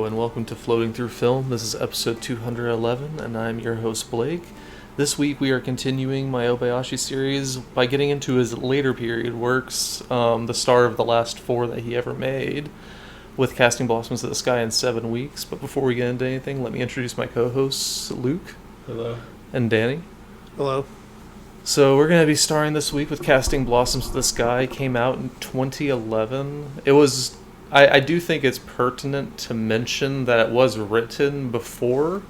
Hello and welcome to Floating Through Film. This is episode 211 and I'm your host Blake. This week we are continuing my Obayashi series by getting into his later period works, the start of the last four that he ever made, with Casting Blossoms to the Sky in 7 weeks. But before we get into anything, let me introduce my co-hosts, Luke. Hello. And Danny. Hello. So we're going to be starring this week with Casting Blossoms to the Sky. Came out in 2011. It was... I do think it's pertinent to mention that it was written before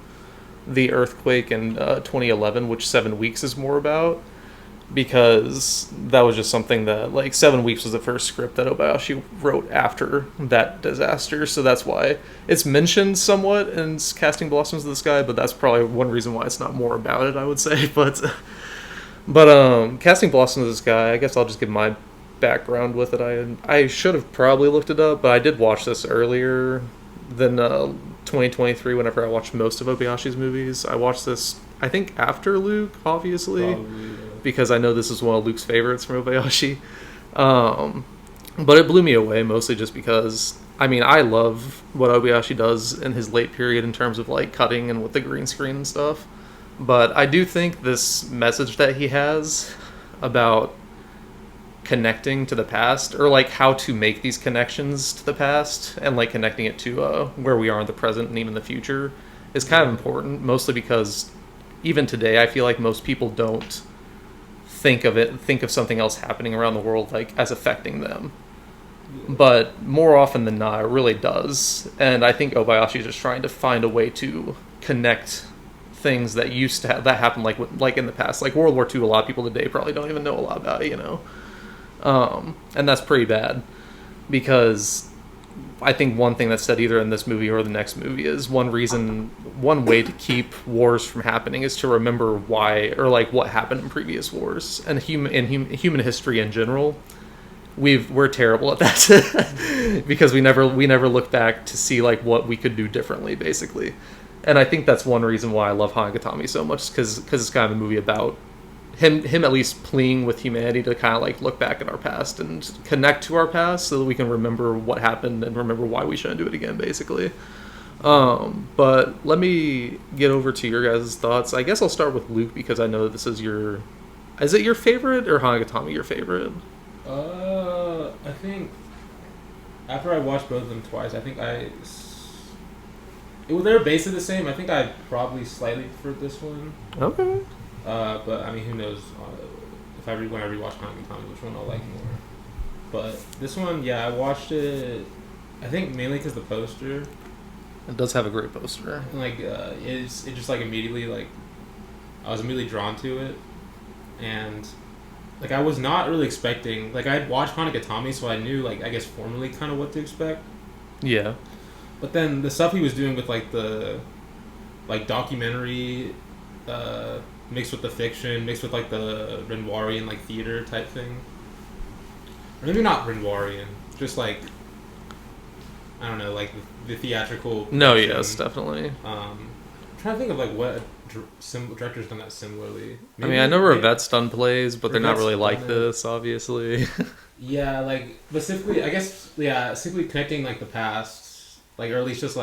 the earthquake in 2011, which 7 weeks is more about, because that was just something that, 7 weeks was the first script that Obayashi wrote after that disaster, so that's why it's mentioned somewhat in Casting Blossoms to the Sky, but that's probably one reason why it's not more about it, I would say, but Casting Blossoms to the Sky, I guess I'll just give my background with it. I should have probably looked it up, but I did watch this earlier than 2023 whenever I watched most of Obayashi's movies. I watched this, I think, after Luke, obviously, Probably, yeah. because I know this is one of Luke's favorites from Obayashi. But it blew me away, mostly just because, I love what Obayashi does in his late period in terms of, cutting and with the green screen and stuff. But I do think this message that he has about connecting to the past, or how to make these connections to the past and connecting it to where we are in the present and even the future, is kind of important, mostly because even today I feel like most people don't think of something else happening around the world as affecting them, but more often than not it really does. And I think Obayashi is just trying to find a way to connect things that used to that happened like in the past, like World War II. A lot of people today probably don't even know a lot about it, and that's pretty bad, because I think one thing that's said either in this movie or the next movie is one way to keep wars from happening is to remember why, or what happened in previous wars. And human history in general, we're terrible at that because we never look back to see what we could do differently, basically. And I think that's one reason why I love Hanagatami so much, because it's kind of a movie about him at least pleading with humanity to kind of look back at our past and connect to our past so that we can remember what happened and remember why we shouldn't do it again, basically. But let me get over to your guys' thoughts. I guess I'll start with Luke, because I know that this is is it your favorite, or Hanagatami your favorite? I think after I watched both of them twice, I think they're basically the same. I think I probably slightly preferred this one. Okay. But who knows? When I rewatch Hanagatami, which one I'll like more. But this one, yeah, I watched it. I think mainly because the poster. It does have a great poster. And it just immediately I was immediately drawn to it, and I was not really expecting. I had watched Hanagatami, so I knew I guess formally kind of what to expect. Yeah. But then the stuff he was doing with the documentary. Mixed with the fiction, mixed with the Renoirian theater type thing, or maybe not Renoirian, just I don't know, the theatrical. No, yes, definitely. I'm trying to think of what director's done that similarly. Maybe, I know Revette's done plays, but they're not Revette's really like done this, obviously. Yeah, specifically, I guess, simply connecting the past, or at least just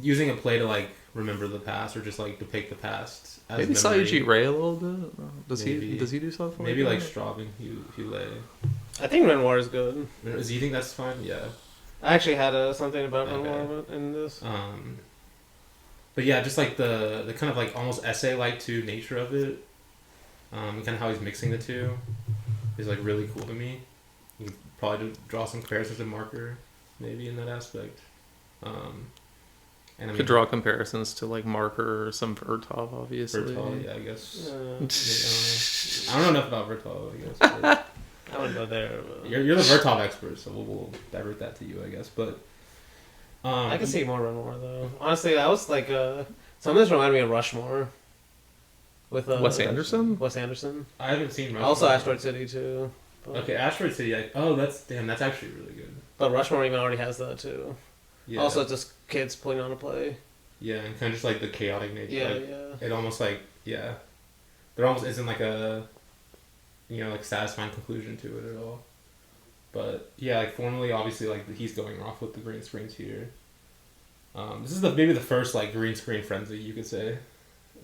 using a play to remember the past, or just depict the past. Maybe Saiji Ray a little bit. Does he do something? Maybe that? Straubing Hule. I think Renoir is good. Do you think that's fine? Yeah. I actually had something about Renoir in this. But yeah, just the kind of almost essay-like to nature of it, and kind of how he's mixing the two, is really cool to me. You can probably draw some comparisons to Marker, maybe in that aspect. And could draw comparisons to Marker or some Vertov, obviously. Vertov, yeah, I guess. I don't know enough about Vertov, I guess. I wouldn't go there. But... You're the Vertov expert, so we'll divert that to you, I guess. But I can see more Renoir though. Honestly, that was some of this reminded me of Rushmore. With Wes Anderson. Wes Anderson. I haven't seen Rushmore. Also, Asteroid City too. But... Okay, Asteroid City. That's actually really good. But Rushmore even already has that too. Yeah. Also, just kids putting on a play. Yeah, and kind of just the chaotic nature. Yeah, It almost there almost isn't a satisfying conclusion to it at all. But yeah, formally, obviously, he's going off with the green screens here. This is maybe the first like green screen frenzy you could say.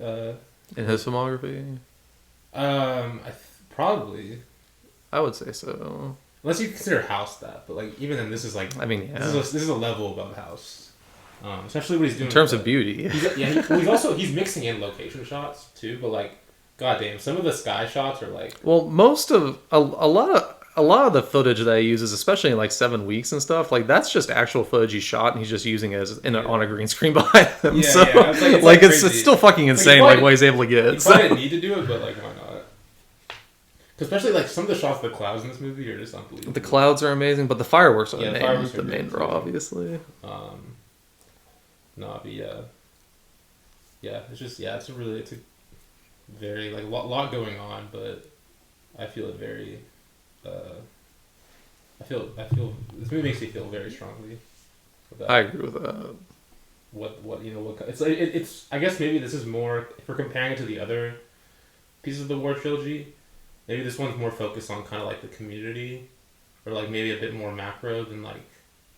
In his filmography? Probably. I would say so. Unless you consider House that, but like even then, this is like. I mean, yeah. This is a level above House. Especially what he's doing in terms of beauty. He's mixing in location shots too, but like, goddamn, some of the sky shots are like. Well, most of a lot of the footage that he uses, especially in like 7 weeks and stuff, like that's just actual footage he shot, and he's just using it as on a green screen behind him. Yeah, so yeah. It's still fucking insane, like what he's able to get. You probably didn't need to do it, but like why not? Especially like some of the shots of the clouds in this movie are just unbelievable. The clouds are amazing, but the fireworks are the main draw, obviously. No, but it's a very like a lot going on, but I feel it very. I feel this movie makes me feel very strongly. I agree with that. It's I guess maybe this is more if we're comparing it to the other pieces of the War trilogy. Maybe this one's more focused on kind of like the community, or like maybe a bit more macro than like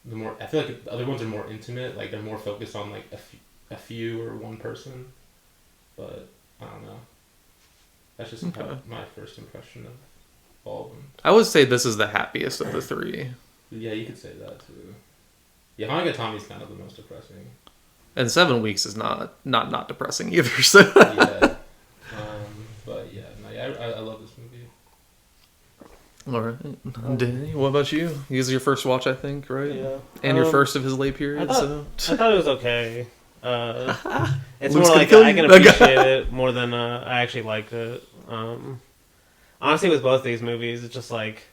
the more. I feel like the other ones are more intimate. Like they're more focused on like a few or one person. But I don't know. That's just my first impression of all of them. I would say this is the happiest of the three. Yeah, you could say that too. Yeah, Hanagatami's kind of the most depressing. And 7 weeks is not depressing either. So yeah. But yeah, I love this movie. All right, Danny, what about you? This is your first watch, I think, right? Yeah. And your first of his late period. I thought it was okay. It's Luke's more like I can appreciate it more than I actually liked it. Honestly, with both these movies, it's just like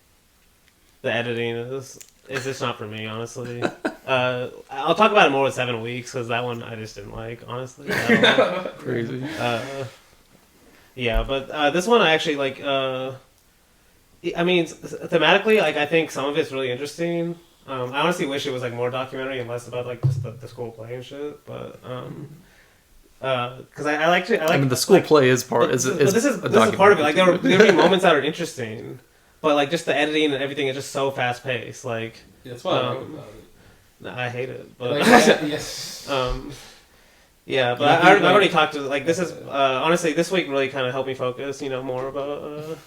the editing is just not for me. Honestly, I'll talk about it more with 7 weeks because that one I just didn't like. Honestly, crazy. Yeah, but this one I actually like. I mean, thematically, like I think some of it's really interesting. I honestly wish it was like more documentary and less about like just the school play and shit. But because I like the school play is part. This is part of it. Like there will be moments that are interesting, but like just the editing and everything is just so fast paced. Like that's what I like about it. I hate it, but yes. Yeah, but I've already talked to like this is honestly this week really kind of helped me focus, more about.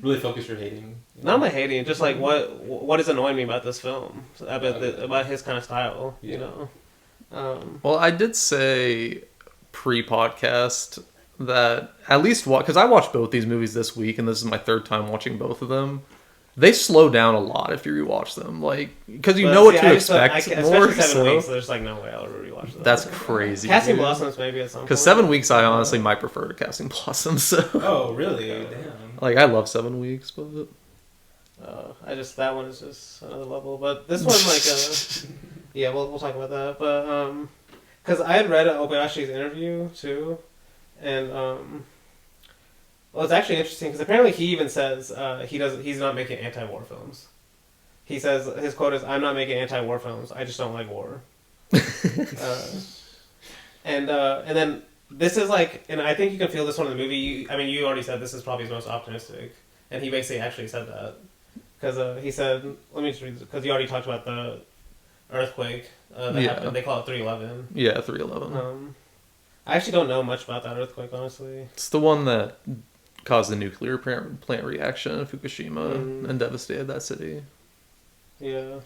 Really focus your hating. Not my hating, just like what is annoying me about this film, about his kind of style, Well, I did say pre-podcast that at least because I watched both these movies this week, and this is my third time watching both of them. They slow down a lot if you rewatch them, like because you know what to expect more. Especially 7 weeks, so there's like no way I'll rewatch them. That's crazy. Casting Blossoms maybe at some point. Because 7 weeks, I honestly might prefer to Casting Blossoms. So. Oh really? Damn. Like I love 7 weeks, but that one is just another level. But this one, like, yeah, we'll talk about that. But because I had read Obayashi's interview too, and well, it's actually interesting because apparently he even says he's not making anti-war films. He says his quote is, "I'm not making anti-war films. I just don't like war." And then this is like, and I think you can feel this one in the movie. You already said this is probably his most optimistic, and he basically actually said that because he said, let me just read this because you already talked about the earthquake that happened. They call it 3/11. Yeah, 3/11. I actually don't know much about that earthquake, honestly. It's the one that caused the nuclear plant reaction in Fukushima and devastated that city. Yeah.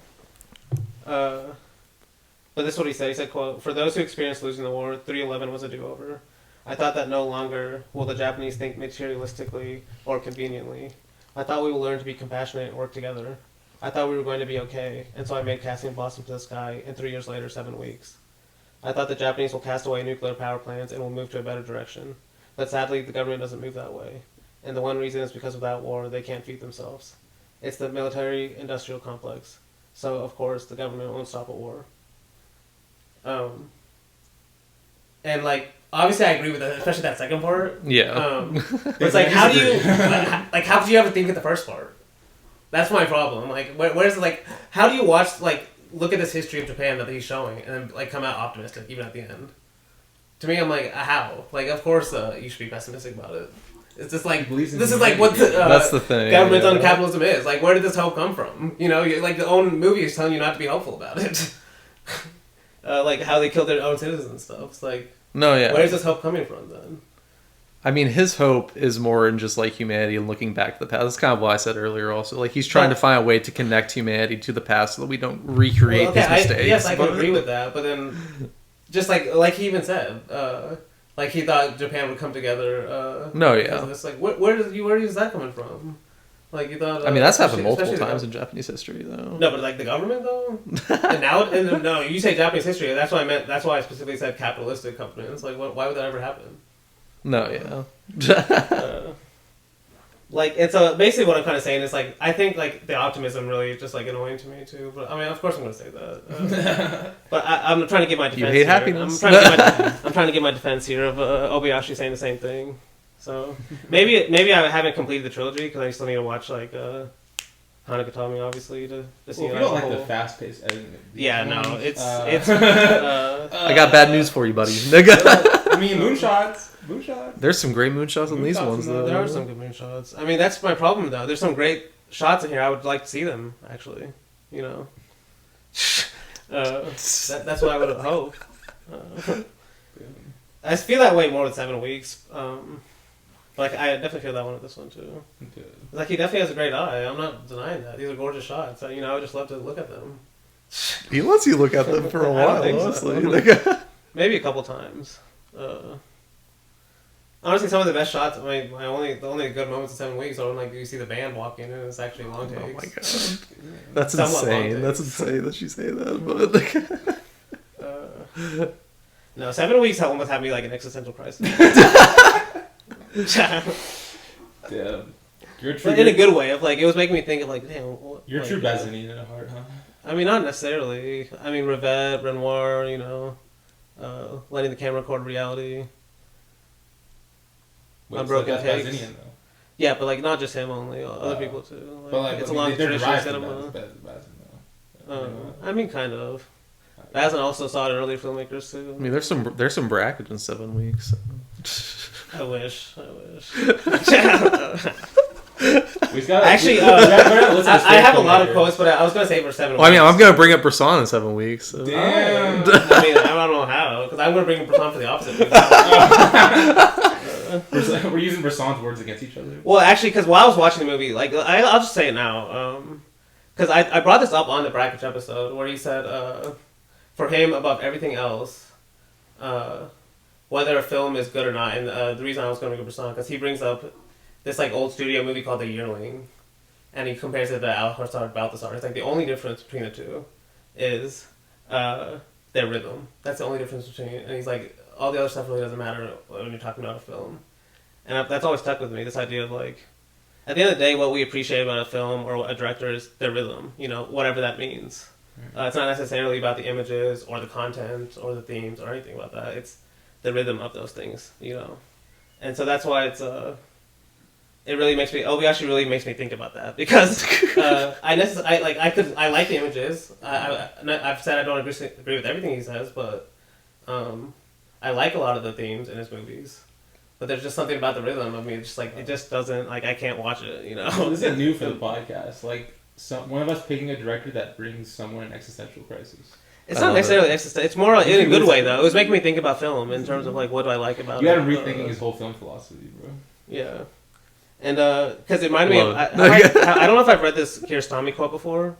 But this is what he said. He said, quote, "For those who experienced losing the war, 3/11 was a do-over. I thought that no longer will the Japanese think materialistically or conveniently. I thought we will learn to be compassionate and work together. I thought we were going to be okay, and so I made Casting Blossom to the Sky, and 3 years later, 7 weeks. I thought the Japanese will cast away nuclear power plants and will move to a better direction. But sadly, the government doesn't move that way. And the one reason is because of that war, they can't feed themselves. It's the military-industrial complex. So, of course, the government won't stop a war." And like obviously I agree with that, especially that second part. Yeah. It's like how do you how could you ever think of the first part? That's my problem. Like where's like how do you watch like look at this history of Japan that he's showing and then like come out optimistic even at the end? To me, I'm like how? Like of course you should be pessimistic about it. It's just like this is like what the that's the thing. Government on capitalism is. Like where did this hope come from? Like the own movie is telling you not to be hopeful about it. like how they killed their own citizens and stuff. It's like, No, yeah. where's this hope coming from then? I mean, his hope is more in just like humanity and looking back to the past. That's kind of what I said earlier. Also, like he's trying to find a way to connect humanity to the past so that we don't recreate his mistakes. Yes, I can agree with that. But then, just like he even said, like he thought Japan would come together. No, yeah. It's like where is that coming from? Like you thought. I mean, that's happened multiple times in Japanese history, though. No, but like the government, though. No, you say Japanese history. That's what I meant. That's why I specifically said capitalistic governments. Like, why would that ever happen? No, yeah. Like, and so basically what I'm kind of saying is like I think like the optimism really is just like annoying to me too. But I mean, of course I'm going to say that. But I'm trying to get my defense. You hate here. happiness. I'm trying to get my defense here of Obayashi saying the same thing. So maybe I haven't completed the trilogy because I still need to watch like Hanagatami obviously to see. Well, if you don't like the fast-paced editing. Yeah, no, it's. I got bad news for you, buddy. I mean, moonshots. There's some great moonshots in these ones, though. There are some good moonshots. I mean, that's my problem, though. There's some great shots in here. I would like to see them, actually. You know, that's what I would have hoped. I feel that way more with 7 weeks. Like I definitely feel that one with this one too. Okay. Like he definitely has a great eye. I'm not denying that. These are gorgeous shots. You know, I would just love to look at them. He lets you look at them for a while, honestly. So. Maybe a couple times. Honestly, some of the best shots. The only good moments in 7 weeks are when like you see the band walking and it's actually long takes. Oh my god, that's insane. That's insane that you say that. But no, 7 weeks almost had me like an existential crisis. Damn. You're true. But in a good way of like it was making me think of like damn. You're like, true Bazini at heart, huh? I mean, not necessarily. I mean, Revette, Renoir, you know, letting the camera record reality. Unbroken takes. Bazinian, though. Yeah, but like not just him only, other people too. Like, but like it's a long tradition of cinema. I mean, kind of. Bazin also saw it in earlier filmmakers too. I mean, there's some brackage in 7 weeks. I wish. Actually, I have a lot of quotes, but I was gonna say for 7 weeks. Well, I mean, I'm gonna bring up Bresson in 7 weeks. So. Damn. I mean, I don't know how, because I'm gonna bring Bresson for the opposite. We're using Bresson's words against each other. Well, actually, because while I was watching the movie, like I'll just say it now, because I brought this up on the brackage episode where he said, for him above everything else, whether a film is good or not, and the reason I was going to bring up Bresson because he brings up this like old studio movie called The Yearling, and he compares it to Alcazar Balthazar. It's like the only difference between the two is their rhythm. That's the only difference between. And he's like, all the other stuff really doesn't matter when you're talking about a film. And that's always stuck with me. This idea of like, at the end of the day, what we appreciate about a film or a director is their rhythm. You know, whatever that means. It's not necessarily about the images or the content or the themes or anything about that. It's the rhythm of those things, you know. And so that's why it's it really makes me Obayashi really makes me think about that because I like the images. I've said I don't agree with everything he says, but I like a lot of the themes in his movies. But there's just something about the rhythm. I mean, it's just like it just doesn't like I can't watch it, you know. This is new for the podcast. Like one of us picking a director that brings someone an existential crisis. It's not necessarily existential. It's more in a good way though. It was making me think about film in terms of like what do I like about it. You had him rethinking his whole film philosophy, bro. Yeah. And because it reminded me of I don't know if I've read this Kiarostami quote before.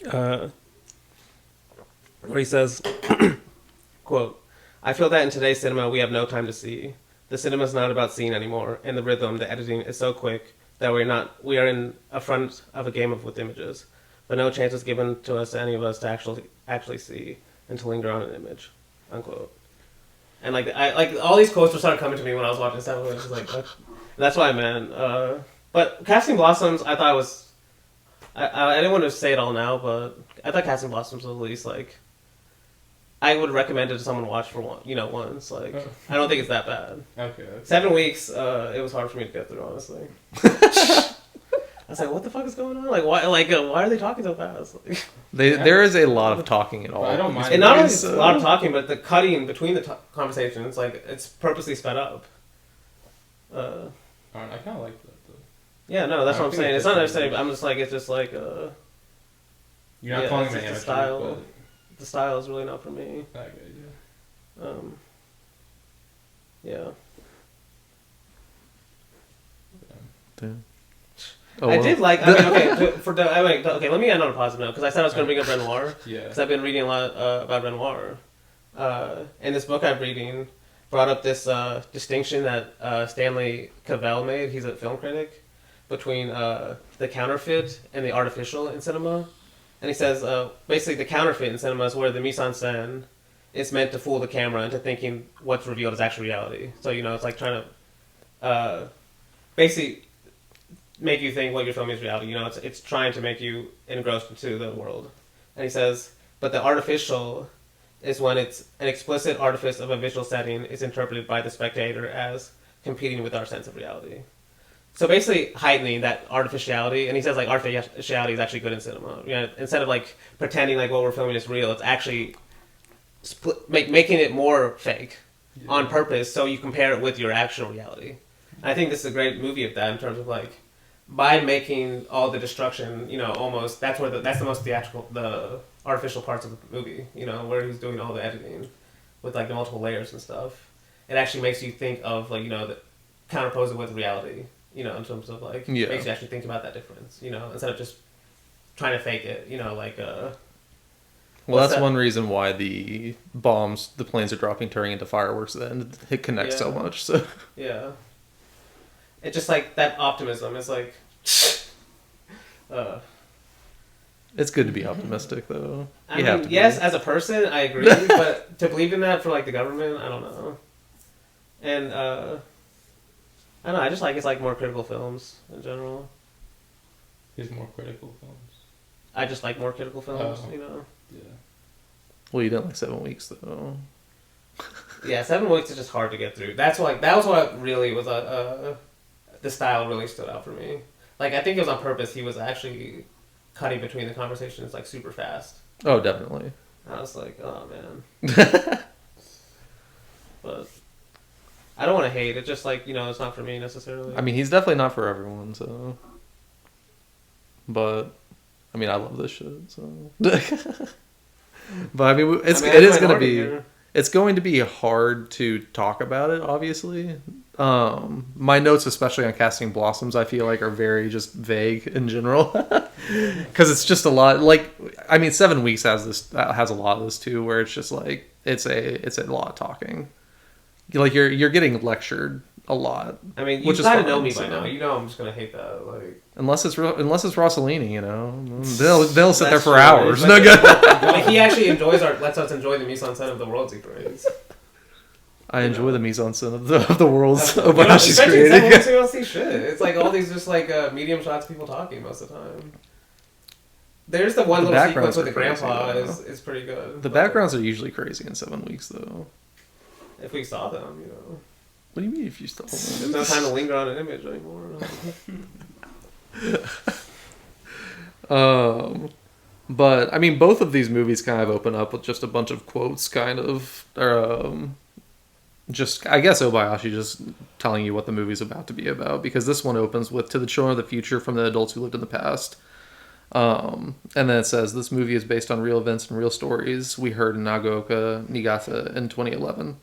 Where he says, quote, "I feel that in today's cinema we have no time to see. The cinema is not about seeing anymore, and the rhythm, the editing is so quick that we are in a front of a game with images, but no chance is given to us, any of us, to actually see and to linger on an image," unquote. And like all these quotes were started coming to me when I was watching Seven. It was like that's what I meant. But Casting Blossoms, I thought was I didn't want to say it all now, but I thought Casting Blossoms was at least like I would recommend it to someone to watch for once. Like I don't think it's that bad. Okay. 7 weeks, it was hard for me to get through, honestly. I was like, what the fuck is going on? Like, why are they talking so fast? Like, there is a lot of talking at all. I don't mind. And not only a lot of talking, but the cutting between the conversations, like, it's purposely sped up. I kind of like that, though. Yeah, no, that's what I'm saying. It's not necessarily, I'm just like, it's just like, you're not calling it an amateur, style. the style is really not for me. Okay, yeah. Yeah. Damn. Oh, I well. did like. I mean, okay. Okay. Let me end on a positive note because I said I was going to bring up Renoir. Yeah. Because I've been reading a lot about Renoir. And this book I'm reading brought up this distinction that Stanley Cavell made. He's a film critic between the counterfeit and the artificial in cinema. And he says basically the counterfeit in cinema is where the mise en scène is meant to fool the camera into thinking what's revealed is actual reality. So it's like trying to basically make you think what you're filming is reality. It's trying to make you engrossed into the world. And he says, but the artificial is when it's an explicit artifice of a visual setting is interpreted by the spectator as competing with our sense of reality. So basically heightening that artificiality, and he says like artificiality is actually good in cinema. Instead of like pretending like what we're filming is real, it's actually making it more fake on purpose, so you compare it with your actual reality. And I think this is a great movie of that in terms of like, by making all the destruction, almost that's the most theatrical, the artificial parts of the movie, where he's doing all the editing with like the multiple layers and stuff. It actually makes you think of like the counterpose it with reality, in terms of like makes you actually think about that difference, instead of just trying to fake it, Well, that's one reason why the planes are dropping, turning into fireworks. Then it connects so much. So yeah. It's just like that optimism is like. It's good to be optimistic, though. I mean, yes, as a person, I agree, but to believe in that for like the government, I don't know. And I don't know. I just like it's like more critical films in general. There's more critical films. I just like more critical films, Yeah. Well, you didn't like 7 Weeks, though. Yeah, 7 Weeks is just hard to get through. That was what really was the style really stood out for me. Like, I think it was on purpose. He was actually cutting between the conversations, like, super fast. Oh, definitely. I was like, oh, man. But I don't want to hate. It's just, like, it's not for me, necessarily. I mean, he's definitely not for everyone, so... But, I mean, I love this shit, so... But, I mean, it's going to be hard to talk about it, obviously. My notes, especially on Casting Blossoms, I feel like are very just vague in general, because it's just a lot. Like, I mean, 7 Weeks has a lot of this too, where it's just like it's a lot of talking. Like you're getting lectured a lot. I mean, you kind of know me by now. I'm just gonna hate that. Like, unless it's Rossellini, they'll sit there for true. hours. Like, he actually lets us enjoy the mise en scène of the worlds he creates. I enjoy the mise en scène of the worlds Obayashi's creating. We don't see shit. It's like all these just like medium shots, people talking most of the time. There's the one little sequence with the grandpa is pretty good. The backgrounds are usually crazy in 7 Weeks, though. If we saw them, What do you mean if you saw them? There's no time to linger on an image anymore. But I mean, both of these movies kind of open up with just a bunch of quotes, kind of, or just I guess Obayashi just telling you what the movie's about to be about, because this one opens with "To the children of the future from the adults who lived in the past," and then it says this movie is based on real events and real stories we heard in Nagaoka, Niigata in 2011.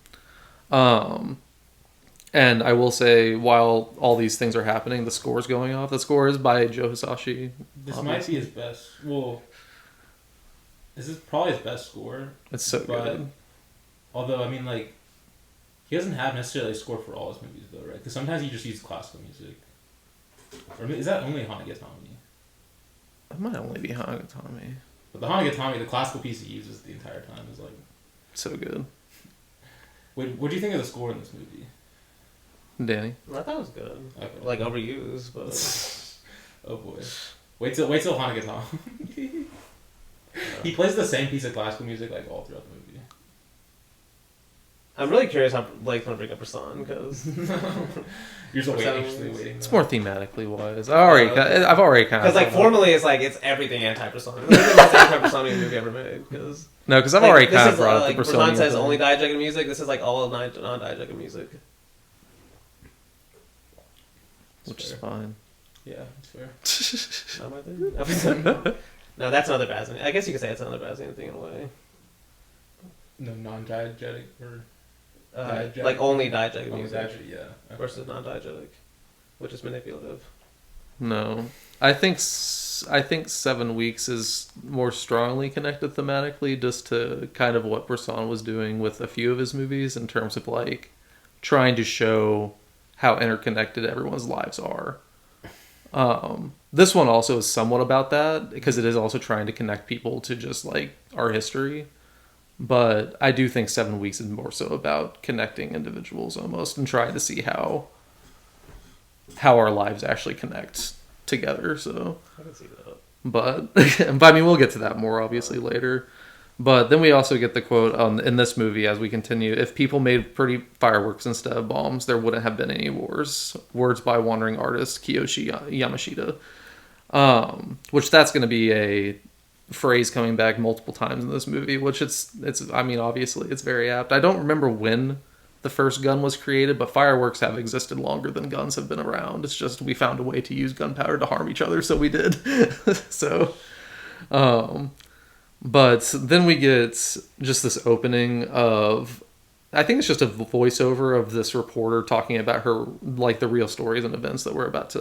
And I will say, while all these things are happening, the score's going off. The score is by Joe Hisaishi. This might be his best. Well, this is probably his best score. It's so good. Although, I mean, like, he doesn't have necessarily a score for all his movies, though, right? Because sometimes he just uses classical music. Or is that only Hanagatami? It might only be Hanagatami. But the Hanagatami, the classical piece he uses the entire time is, like... So good. What do you think of the score in this movie? Danny? I thought it was good. Okay. Like, overused, but... Oh boy. Wait till Hanagatami. He plays the same piece of classical music like all throughout the movie. I'm really curious how Blake's gonna bring up Rasan, because... You're still anxiously waiting. It's more thematically wise. I've already kind of... Because, like, formally, it's like, it's everything anti-Rasan. It's like the most anti-Rasan movie ever made, because... No, because I've already kind of brought up the persona. Rasan says only diegetic music. This is, like, all non-diegetic music. Which is fine. Yeah, it's fair. Not my thing. No, that's another Bazian. I guess you could say it's another Bazian thing in a way. no non-diegetic or diegetic? Like only diegetic Only music diegetic, yeah. Okay. versus non-diegetic, which is manipulative. No, I think 7 Weeks is more strongly connected thematically, just to kind of what Bresson was doing with a few of his movies in terms of like trying to show how interconnected everyone's lives are. This one also is somewhat about that because it is also trying to connect people to just like our history. But I do think 7 Weeks is more so about connecting individuals almost and trying to see how our lives actually connect together. So, I can see that. but I mean, we'll get to that more obviously later. But then we also get the quote in this movie as we continue: "If people made pretty fireworks instead of bombs, there wouldn't have been any wars." Words by wandering artist Kiyoshi Yamashita. Which that's going to be a phrase coming back multiple times in this movie. Which it's. I mean, obviously, it's very apt. I don't remember when the first gun was created, but fireworks have existed longer than guns have been around. It's just we found a way to use gunpowder to harm each other, so we did. So. But then we get just this opening of, I think it's just a voiceover of this reporter talking about her, like the real stories and events that we're about to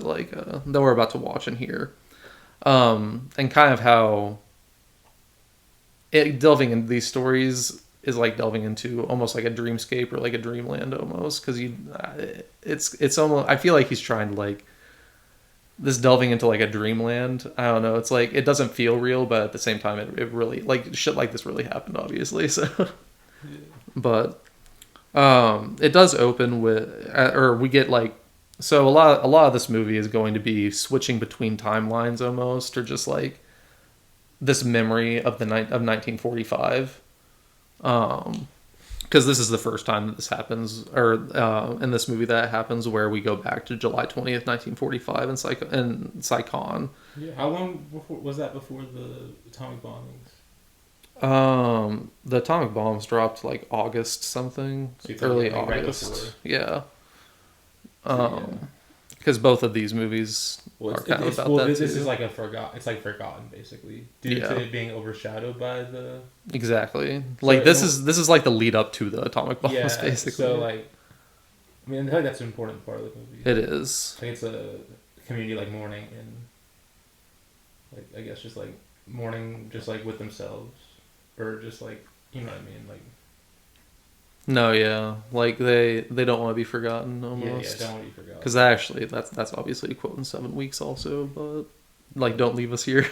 watch and hear, and kind of how delving into these stories is like delving into almost like a dreamscape or like a dreamland almost, because it's almost, I feel like he's trying to like. This delving into like a dreamland, I don't know. It's like it doesn't feel real, but at the same time, it really like shit like this really happened, obviously. So, yeah. But it does open with, or we get like, so a lot of this movie is going to be switching between timelines almost, or just like this memory of of 1945. Because this is the first time that this happens, or in this movie that happens, where we go back to July 20th, 1945 in Saigon. Yeah, how long was that before the atomic bombings? The atomic bombs dropped like August something, So early like August. Yeah. Yeah. Because both of these movies are kind of about that this too. is like forgotten basically due to it being overshadowed by the. Exactly. Like this is like the lead up to the atomic bombs, basically. So like, I mean, I think that's an important part of the movie. It is. Like it's a community like mourning and like I guess just like mourning just like with themselves or just like you know what I mean like. No, yeah, like they don't want to be forgotten almost. Yeah, don't want to be forgotten. Because actually, that's obviously a quote in 7 Weeks also, but like, don't leave us here.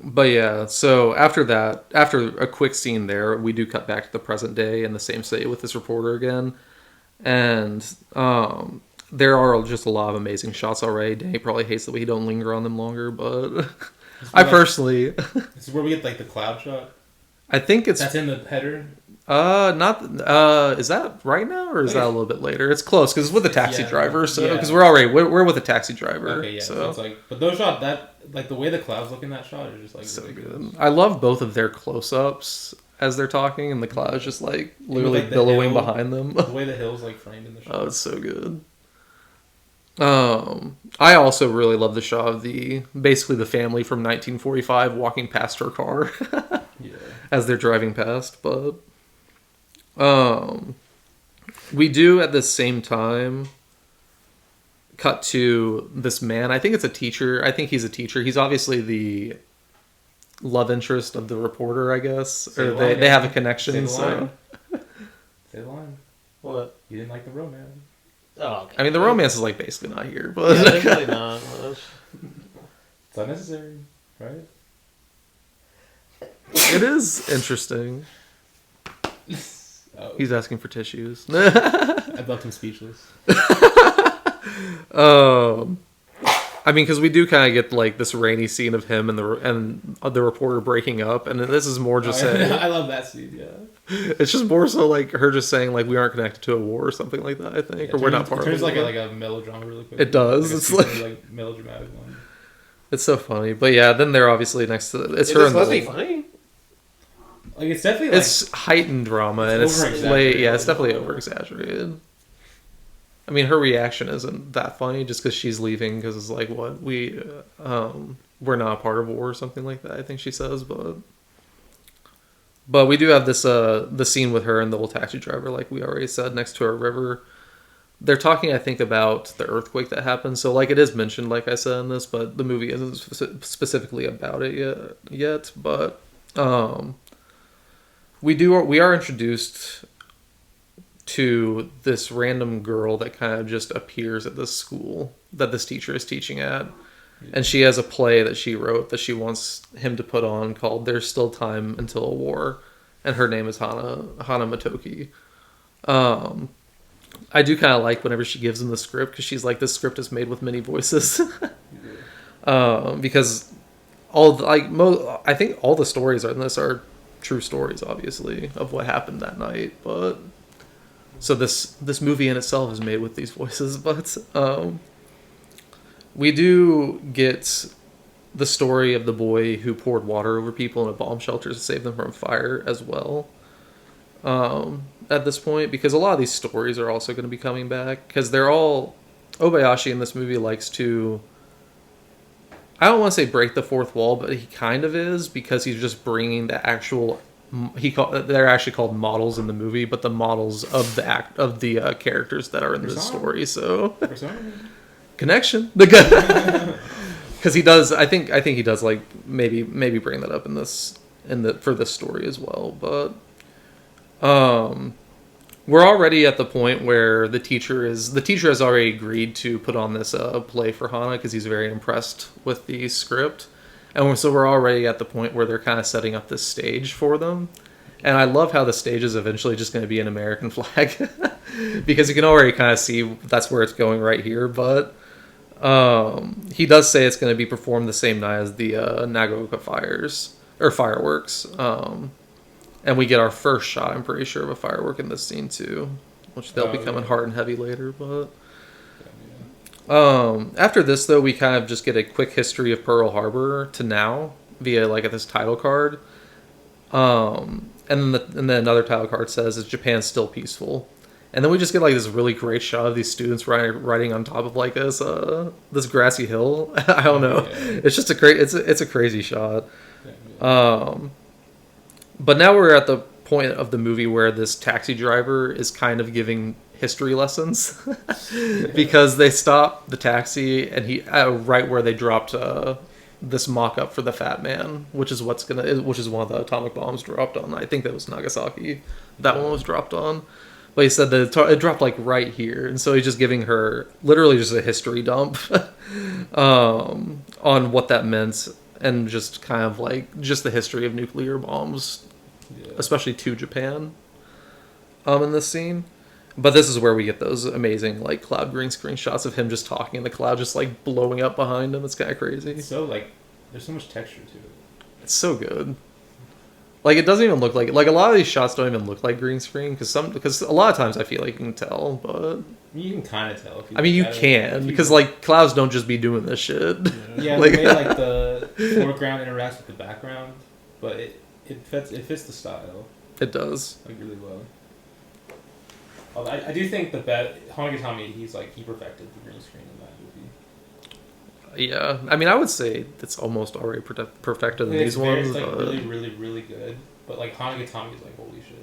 But yeah, so after a quick scene there, we do cut back to the present day in the same city with this reporter again, and there are just a lot of amazing shots already. Danny probably hates that we don't linger on them longer, but I personally. This is where we get like the cloud shot. I think that's in the header. Is that right now or is that a little bit later? It's close because it's with the taxi driver. So because we're with the taxi driver. Okay, yeah. So it's like, but those shots that like the way the clouds look in that shot are just like so really good. I love both of their close-ups as they're talking, and the clouds just like literally like billowing behind them. The way the hill's like framed in the shot. Oh, it's so good. I also really love the shot of basically the family from 1945 walking past her car. Yeah. As they're driving past, but we do at the same time cut to this man. I think it's a teacher. I think he's a teacher. He's obviously the love interest of the reporter, I guess. They have a connection. Say the line. What? You didn't like the romance. Oh, okay. I mean, the romance is like basically not here, but there's really not much. It's unnecessary, right? It is interesting. Oh. He's asking for tissues. I've left him speechless. I mean, because we do kind of get like this rainy scene of him and the reporter breaking up, and this is more just saying. I love that scene. Yeah. It's just more so like her just saying like we aren't connected to a war or something like that. I think, or we're not part of it. It turns like a melodrama really quick. It does. It's like melodramatic one. It's so funny, but yeah, then they're obviously next to it's Is her. It's supposed to be funny. Like it's definitely like, it's heightened drama and it's it's definitely over exaggerated. I mean, her reaction isn't that funny just because she's leaving because it's like what we we're not a part of war or something like that, I think she says, but we do have this the scene with her and the old taxi driver, like we already said, next to a river. They're talking, I think, about the earthquake that happened. So, like, it is mentioned, like I said in this, but the movie isn't specifically about it yet. But we are introduced to this random girl that kind of just appears at this school that this teacher is teaching at. And she has a play that she wrote that she wants him to put on called "There's Still Time Until a War," and her name is Hana Matoki. I do kind of like whenever she gives him the script, because she's like, this script is made with many voices. Because I think all the stories in this are true stories, obviously, of what happened that night. But so this movie in itself is made with these voices, but we do get the story of the boy who poured water over people in a bomb shelter to save them from fire as well. At this point, because a lot of these stories are also going to be coming back, because they're all Obayashi in this movie likes to, I don't want to say break the fourth wall, but he kind of is, because he's just bringing the actual they're actually called models in the movie, but the models of the characters that are in this story. So connection, the guy, because he does. I think he does like maybe bring that up for this story as well, but. We're already at the point where the teacher has already agreed to put on this play for Hana because he's very impressed with the script, and so we're already at the point where they're kind of setting up this stage for them, and I love how the stage is eventually just going to be an American flag because you can already kind of see that's where it's going right here, but he does say it's going to be performed the same night as the Nagaoka fireworks. And we get our first shot, I'm pretty sure, of a firework in this scene too, which they'll be coming hard and heavy later. But after this, though, we kind of just get a quick history of Pearl Harbor to now via like this title card, and then another title card says, "Is Japan still peaceful?" And then we just get like this really great shot of these students riding on top of like this grassy hill. I don't know, it's just it's a crazy shot. But now we're at the point of the movie where this taxi driver is kind of giving history lessons because they stop the taxi and he right where they dropped this mock-up for the Fat Man, which is one of the atomic bombs dropped on. I think that was Nagasaki. That one was dropped on. But he said that it dropped like right here, and so he's just giving her literally just a history dump on what that meant. And just kind of like just the history of nuclear bombs, especially to Japan, in this scene. But this is where we get those amazing like cloud green screen shots of him just talking and the cloud just like blowing up behind him. It's kind of crazy. It's so like there's so much texture to it. It's so good. Like it doesn't even look like a lot of these shots don't even look like green screen because a lot of times I feel like you can tell, but you can kind of tell. You can because like clouds don't just be doing this shit. Yeah, the way like the foreground interacts with the background, but it fits the style. It does like really well. I do think Hanagatami he perfected the green screen in that movie. Yeah, I mean I would say it's almost already perfected in these ones. It's like really, really, really good, but like Hanagatami is like holy shit.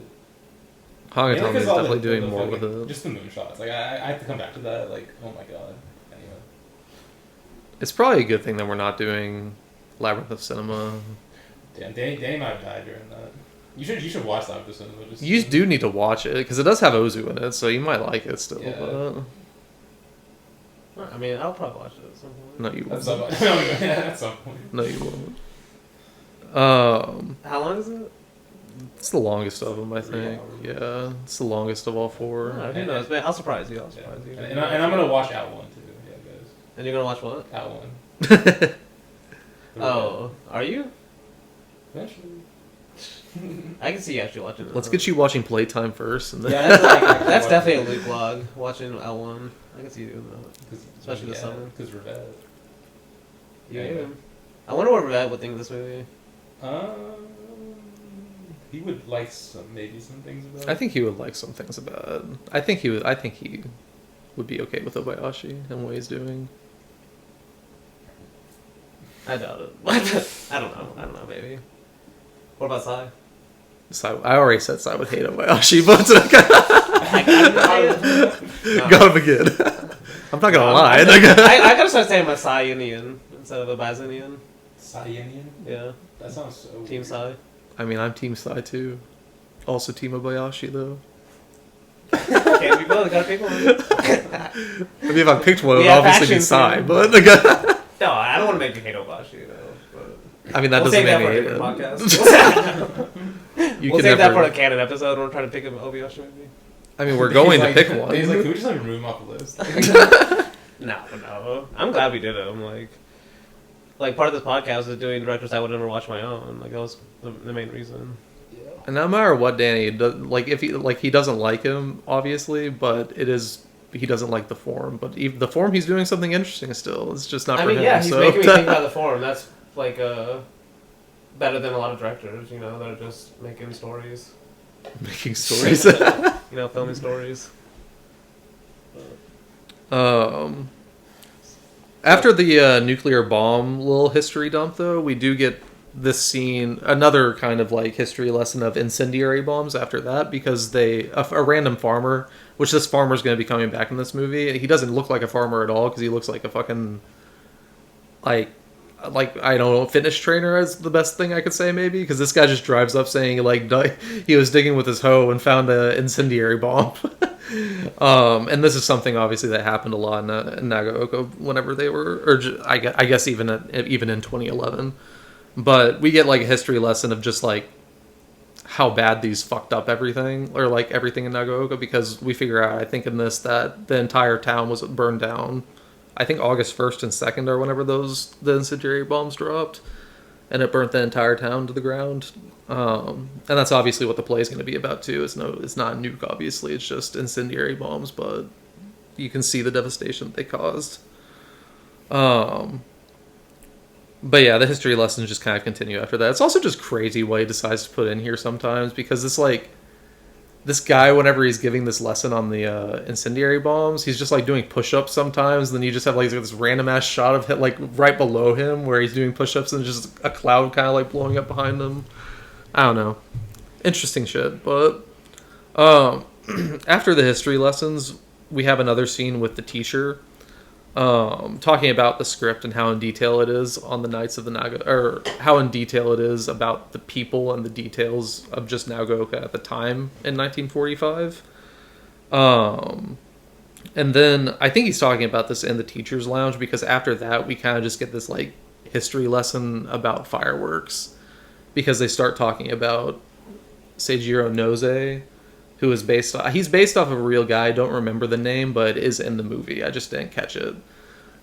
Hanagatami is definitely doing more with it. Just the moonshots. Like I have to come back to that. Like oh my god. Anyway, it's probably a good thing that we're not doing Labyrinth of Cinema. Damn, Danny might have died during that. You should watch Labyrinth of Cinema. You do need to watch it because it does have Ozu in it, so you might like it still. Yeah. But... I mean, I'll probably watch it at some point. No, you won't. At some point. No, you won't. How long is it? It's the longest of them, I think. Yeah, it's the longest of all four. Who knows? Man, I'll surprise you. And I'm gonna watch Out One too. Yeah, guys. And you're gonna watch what? Out One. Oh, are you? Eventually. I can see you actually watching it. Let's get you watching Playtime first. And then... Yeah, that's definitely a Luke vlog. Watching L1. I can see you doing that. Especially this summer. Because Revet. Yeah. I wonder what Revet would think of this movie. He would like some things about it. I think he would like some things about it. I think he would be okay with Obayashi and what he's doing. I doubt it. I don't know, maybe. What about Sai? I already said Sai would hate Obayashi, but got him again. I'm not gonna lie. I gotta start saying my Sai-Union instead of a Bazinian. Sai-Union? Yeah. That sounds so Team weird. Sai. I mean, I'm Team Sai too. Also Team Obayashi though. Can't be both. Gotta pick one. I mean, if I picked one, it would We have obviously be factions Sai, here. but No, I don't want to make you hate Obayashi, though. I mean, that We'll doesn't save make that me for a hate different him. podcast. You We'll can save that for never. a canon episode. We're trying to pick an Obayashi movie. I mean, we're going to pick one. He's like, can we just like remove him off the list? No. I'm glad we did it. I'm like part of this podcast is doing directors I would never watch my own. Like that was the main reason. And no matter what, Danny, like if he doesn't like him, obviously, but he doesn't like the form. But even the form, he's doing something interesting still. It's just not for him. Yeah, he's so. making me think about the form. That's like better than a lot of directors. You know, that are just making stories. Making stories. Filming stories. After the nuclear bomb little history dump, though, we do get this scene, another kind of like history lesson of incendiary bombs after that, because a random farmer, which this farmer's going to be coming back in this movie, and he doesn't look like a farmer at all because he looks like a fucking like I don't know, fitness trainer is the best thing I could say maybe, because this guy just drives up saying like he was digging with his hoe and found an incendiary bomb. And this is something obviously that happened a lot in Nagaoka whenever they were, or I guess even in 2011. But we get like a history lesson of just like how bad these fucked up everything, or like everything in Nagaoka, because we figure out, I think in this, that the entire town was burned down. I think August 1st and 2nd are whenever the incendiary bombs dropped, and it burnt the entire town to the ground. And that's obviously what the play is going to be about too. It's not a nuke, obviously. It's just incendiary bombs, but you can see the devastation that they caused. But yeah, the history lessons just kind of continue after that. It's also just crazy what he decides to put in here sometimes, because it's like this guy, whenever he's giving this lesson on the incendiary bombs, he's just like doing push-ups sometimes. Then you just have like this random ass shot of him, like right below him where he's doing push-ups, and just a cloud kind of like blowing up behind him. I don't know, interesting shit. But after the history lessons, we have another scene with the teacher, talking about the script and how in detail it is on the Knights of the or how in detail it is about the people and the details of just Nagaoka at the time in 1945. And then I think he's talking about this in the teacher's lounge, because after that we kind of just get this like history lesson about fireworks, because they start talking about Seijiro Noze, who is he's based off of a real guy. I don't remember the name, but is in the movie. I just didn't catch it.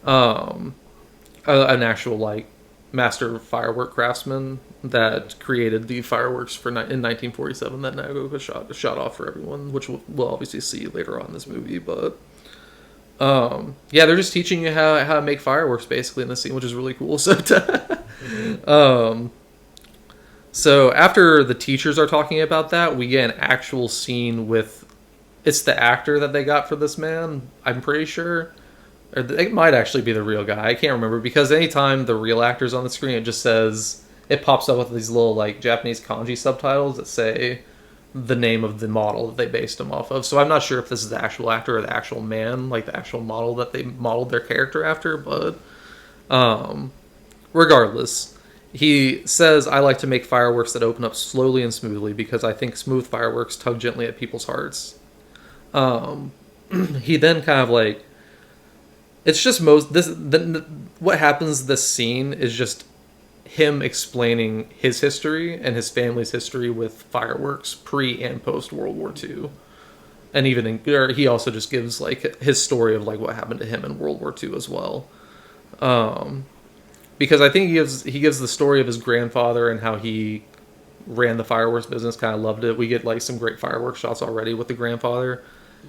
An actual like master firework craftsman that created the fireworks in 1947 that Nagaoka shot off for everyone, which we'll obviously see later on in this movie. But yeah, they're just teaching you how to make fireworks basically in this scene, which is really cool. So after the teachers are talking about that, we get an actual scene with, it's the actor that they got for this man, I'm pretty sure. Or it might actually be the real guy. I can't remember, because anytime the real actor's on the screen, it just says, it pops up with these little like Japanese kanji subtitles that say the name of the model that they based him off of. So I'm not sure if this is the actual actor or the actual man, like the actual model that they modeled their character after, but regardless. He says, I like to make fireworks that open up slowly and smoothly because I think smooth fireworks tug gently at people's hearts. He then kind of like, it's just what happens this scene is just him explaining his history and his family's history with fireworks pre and post World War II. And even he also just gives like his story of like what happened to him in World War II as well. Because I think he gives the story of his grandfather and how he ran the fireworks business, kind of loved it. We get like some great fireworks shots already with the grandfather.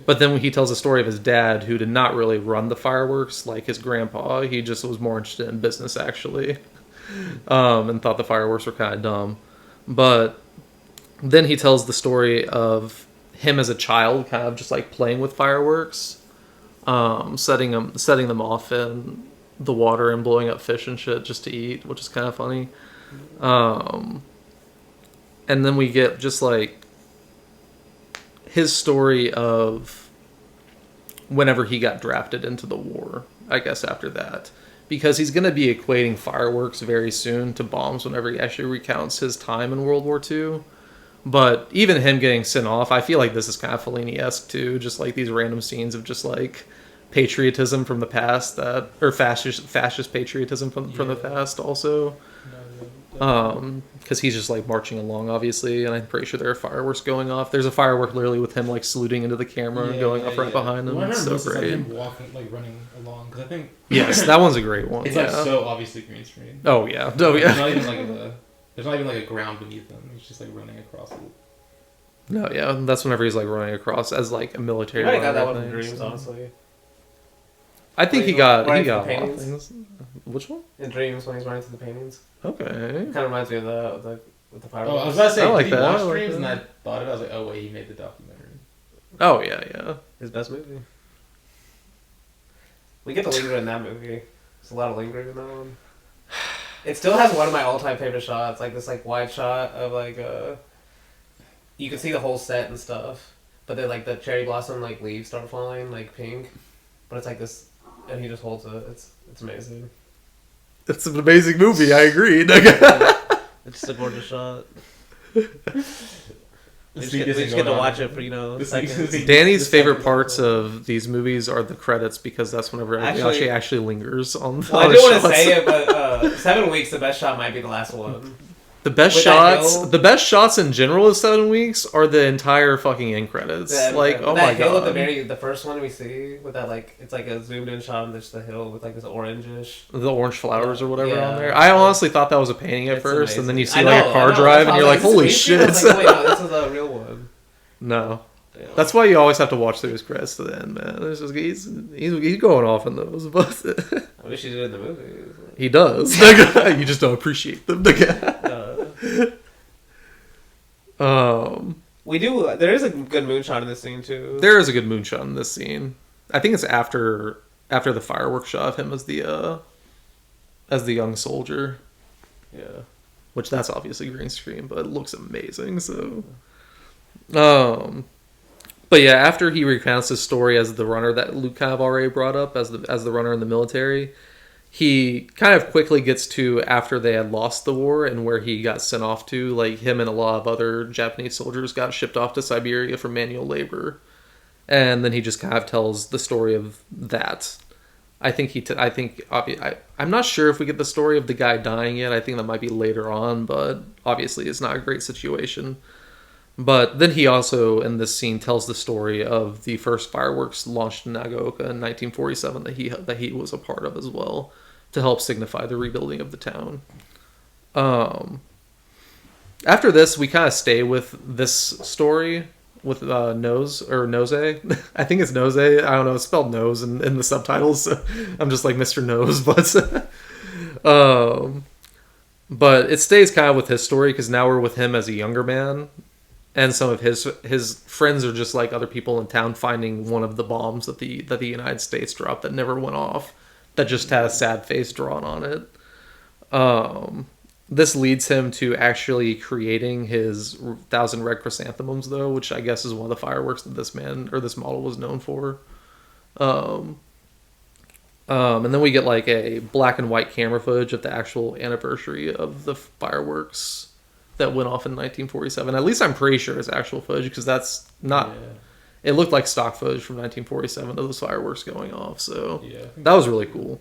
But then when he tells the story of his dad, who did not really run the fireworks like his grandpa, he just was more interested in business actually, and thought the fireworks were kind of dumb. But then he tells the story of him as a child, kind of just like playing with fireworks, setting them off and the water and blowing up fish and shit just to eat, which is kind of funny. And then we get just like his story of whenever he got drafted into the war, I guess after that. Because he's going to be equating fireworks very soon to bombs whenever he actually recounts his time in World War II. But even him getting sent off, I feel like this is kind of Fellini-esque too. Just like these random scenes of just like patriotism from the past, that or fascist patriotism from the past also. Because he's just like marching along, obviously, and I'm pretty sure there are fireworks going off. There's a firework literally with him like saluting into the camera and going off right behind him. It's so great. Like him walking, like running along, because I think yes, that one's a great one. It's like so obviously green screen. Oh yeah, There's not even like a ground beneath him. He's just like running across it. No, yeah, that's whenever he's like running across as like a military. I got that one in Dreams, honestly. I think he got a lot of things. Which one? In Dreams, when he's running through the paintings. Okay. Kind of reminds me of the with the fireworks. Oh, I was about to say, I like did you that. watch I like Dreams? that. And I thought it. I was like, oh wait, he made the documentary. Oh yeah. His best movie. We get to linger in that movie. There's a lot of lingering in that one. It still has one of my all-time favorite shots, like this like wide shot of like you can see the whole set and stuff, but then like the cherry blossom like leaves start falling like pink, but it's like this, and he just holds it. It's amazing. It's an amazing movie. I agree. It's just a gorgeous shot. We just get to watch it for seconds. Danny's favorite parts of these movies are the credits because that's whenever Obayashi actually lingers on. Well, I do want to say it, but 7 weeks, the best shot might be the last one. The best shots in general of 7 weeks are the entire fucking end credits. Oh my god! The first one we see with that it's like a zoomed in shot of just the hill with like this orangish, the orange flowers or whatever on there. I honestly thought that was a painting at first, amazing. and then you see like a car drive, and you're like, "Holy shit!" I was like, wait, no, this is a real one. No. Yeah. That's why you always have to watch through his credits to the end, man. It's just, he's going off in those, but I wish he did it in the movie. He does. You just don't appreciate them. We do. There is a good moonshot in this scene too. There is a good moonshot in this scene. I think it's after the fireworks shot of him as the young soldier. Yeah. Which that's obviously green screen, but it looks amazing. So, but yeah, after he recounts his story as the runner that Luke kind of already brought up as the runner in the military, he kind of quickly gets to after they had lost the war and where he got sent off to. Like him and a lot of other Japanese soldiers got shipped off to Siberia for manual labor, and then he just kind of tells the story of that. I'm not sure if we get the story of the guy dying yet. I think that might be later on, but obviously it's not a great situation. But then he also, in this scene, tells the story of the first fireworks launched in Nagaoka in 1947 that he was a part of as well, to help signify the rebuilding of the town. After this, we kind of stay with this story with Nose. I think it's Nose. I don't know. It's spelled Nose in the subtitles. So I'm just like Mr. Nose, but it stays kind of with his story because now we're with him as a younger man. And some of his friends are just like other people in town finding one of the bombs that the United States dropped that never went off, that just had a sad face drawn on it. This leads him to actually creating his 1,000 red chrysanthemums, though, which I guess is one of the fireworks that this model was known for. And then we get like a black and white camera footage of the actual anniversary of the fireworks that went off in 1947. At least I'm pretty sure it's actual footage because that's not. Yeah. It looked like stock footage from 1947 of those fireworks going off. So that was really cool.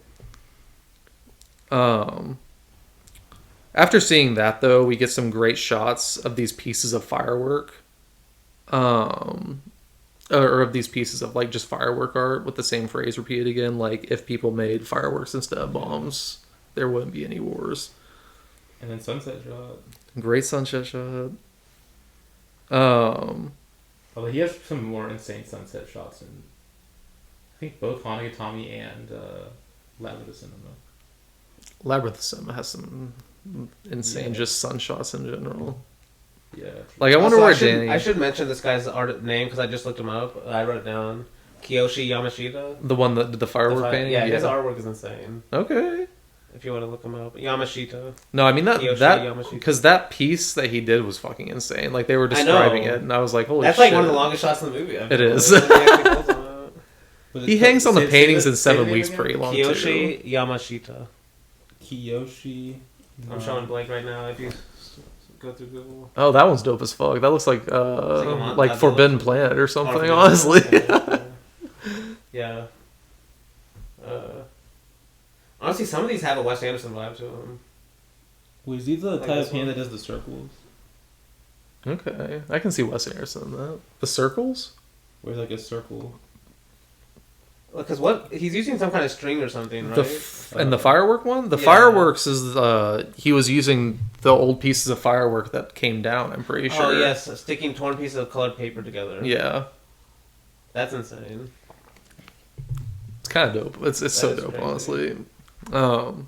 After seeing that, though, we get some great shots of these pieces of firework, or of these pieces of like just firework art with the same phrase repeated again. Like, if people made fireworks instead of bombs, there wouldn't be any wars. And then sunset shot. Great sunset shot. Although he has some more insane sunset shots in, I think, both Hanagatami and Labyrinth of Cinema. Labyrinth of Cinema has some insane just sun shots in general. Yeah. Like, I wonder where Danny... I should mention this guy's art name because I just looked him up. I wrote it down. Kiyoshi Yamashita. The one that did the firework painting? Yeah, his artwork is insane. Okay. If you want to look him up. Yamashita. No, I mean Kiyoshi that Yamashita. because that piece that he did was fucking insane. Like they were describing it, and I was like, "Holy That's shit!" like one of the longest shots in the movie. It is. He hangs on the paintings in 7 weeks pretty long Kiyoshi too. Yamashita. Kiyoshi. I'm showing blank right now. If you go through Google. Oh, that one's dope as fuck. That looks like like Forbidden Planet or something. Honestly. Yeah. Honestly, some of these have a Wes Anderson vibe to them. Was he the Like type this of painter one? that does the circles? Okay, I can see Wes Anderson in that. The circles. Where's like a circle? Because what he's using some kind of string or something, right? And the firework one. The Yeah. fireworks is he was using the old pieces of firework that came down. I'm pretty sure. Oh yes, sticking torn pieces of colored paper together. Yeah, That's insane. it's kind of dope. It's so is dope, crazy. honestly. And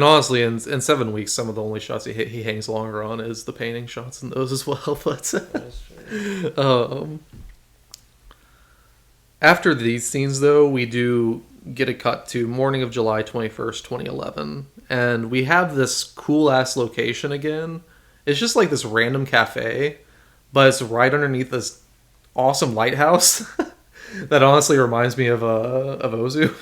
honestly, in 7 weeks, some of the only shots he hangs longer on is the painting shots in those as well. But That's true. after these scenes, though, we do get a cut to morning of July 21st, 2011, and we have this cool ass location again. It's just like this random cafe, but it's right underneath this awesome lighthouse that honestly reminds me of Ozu.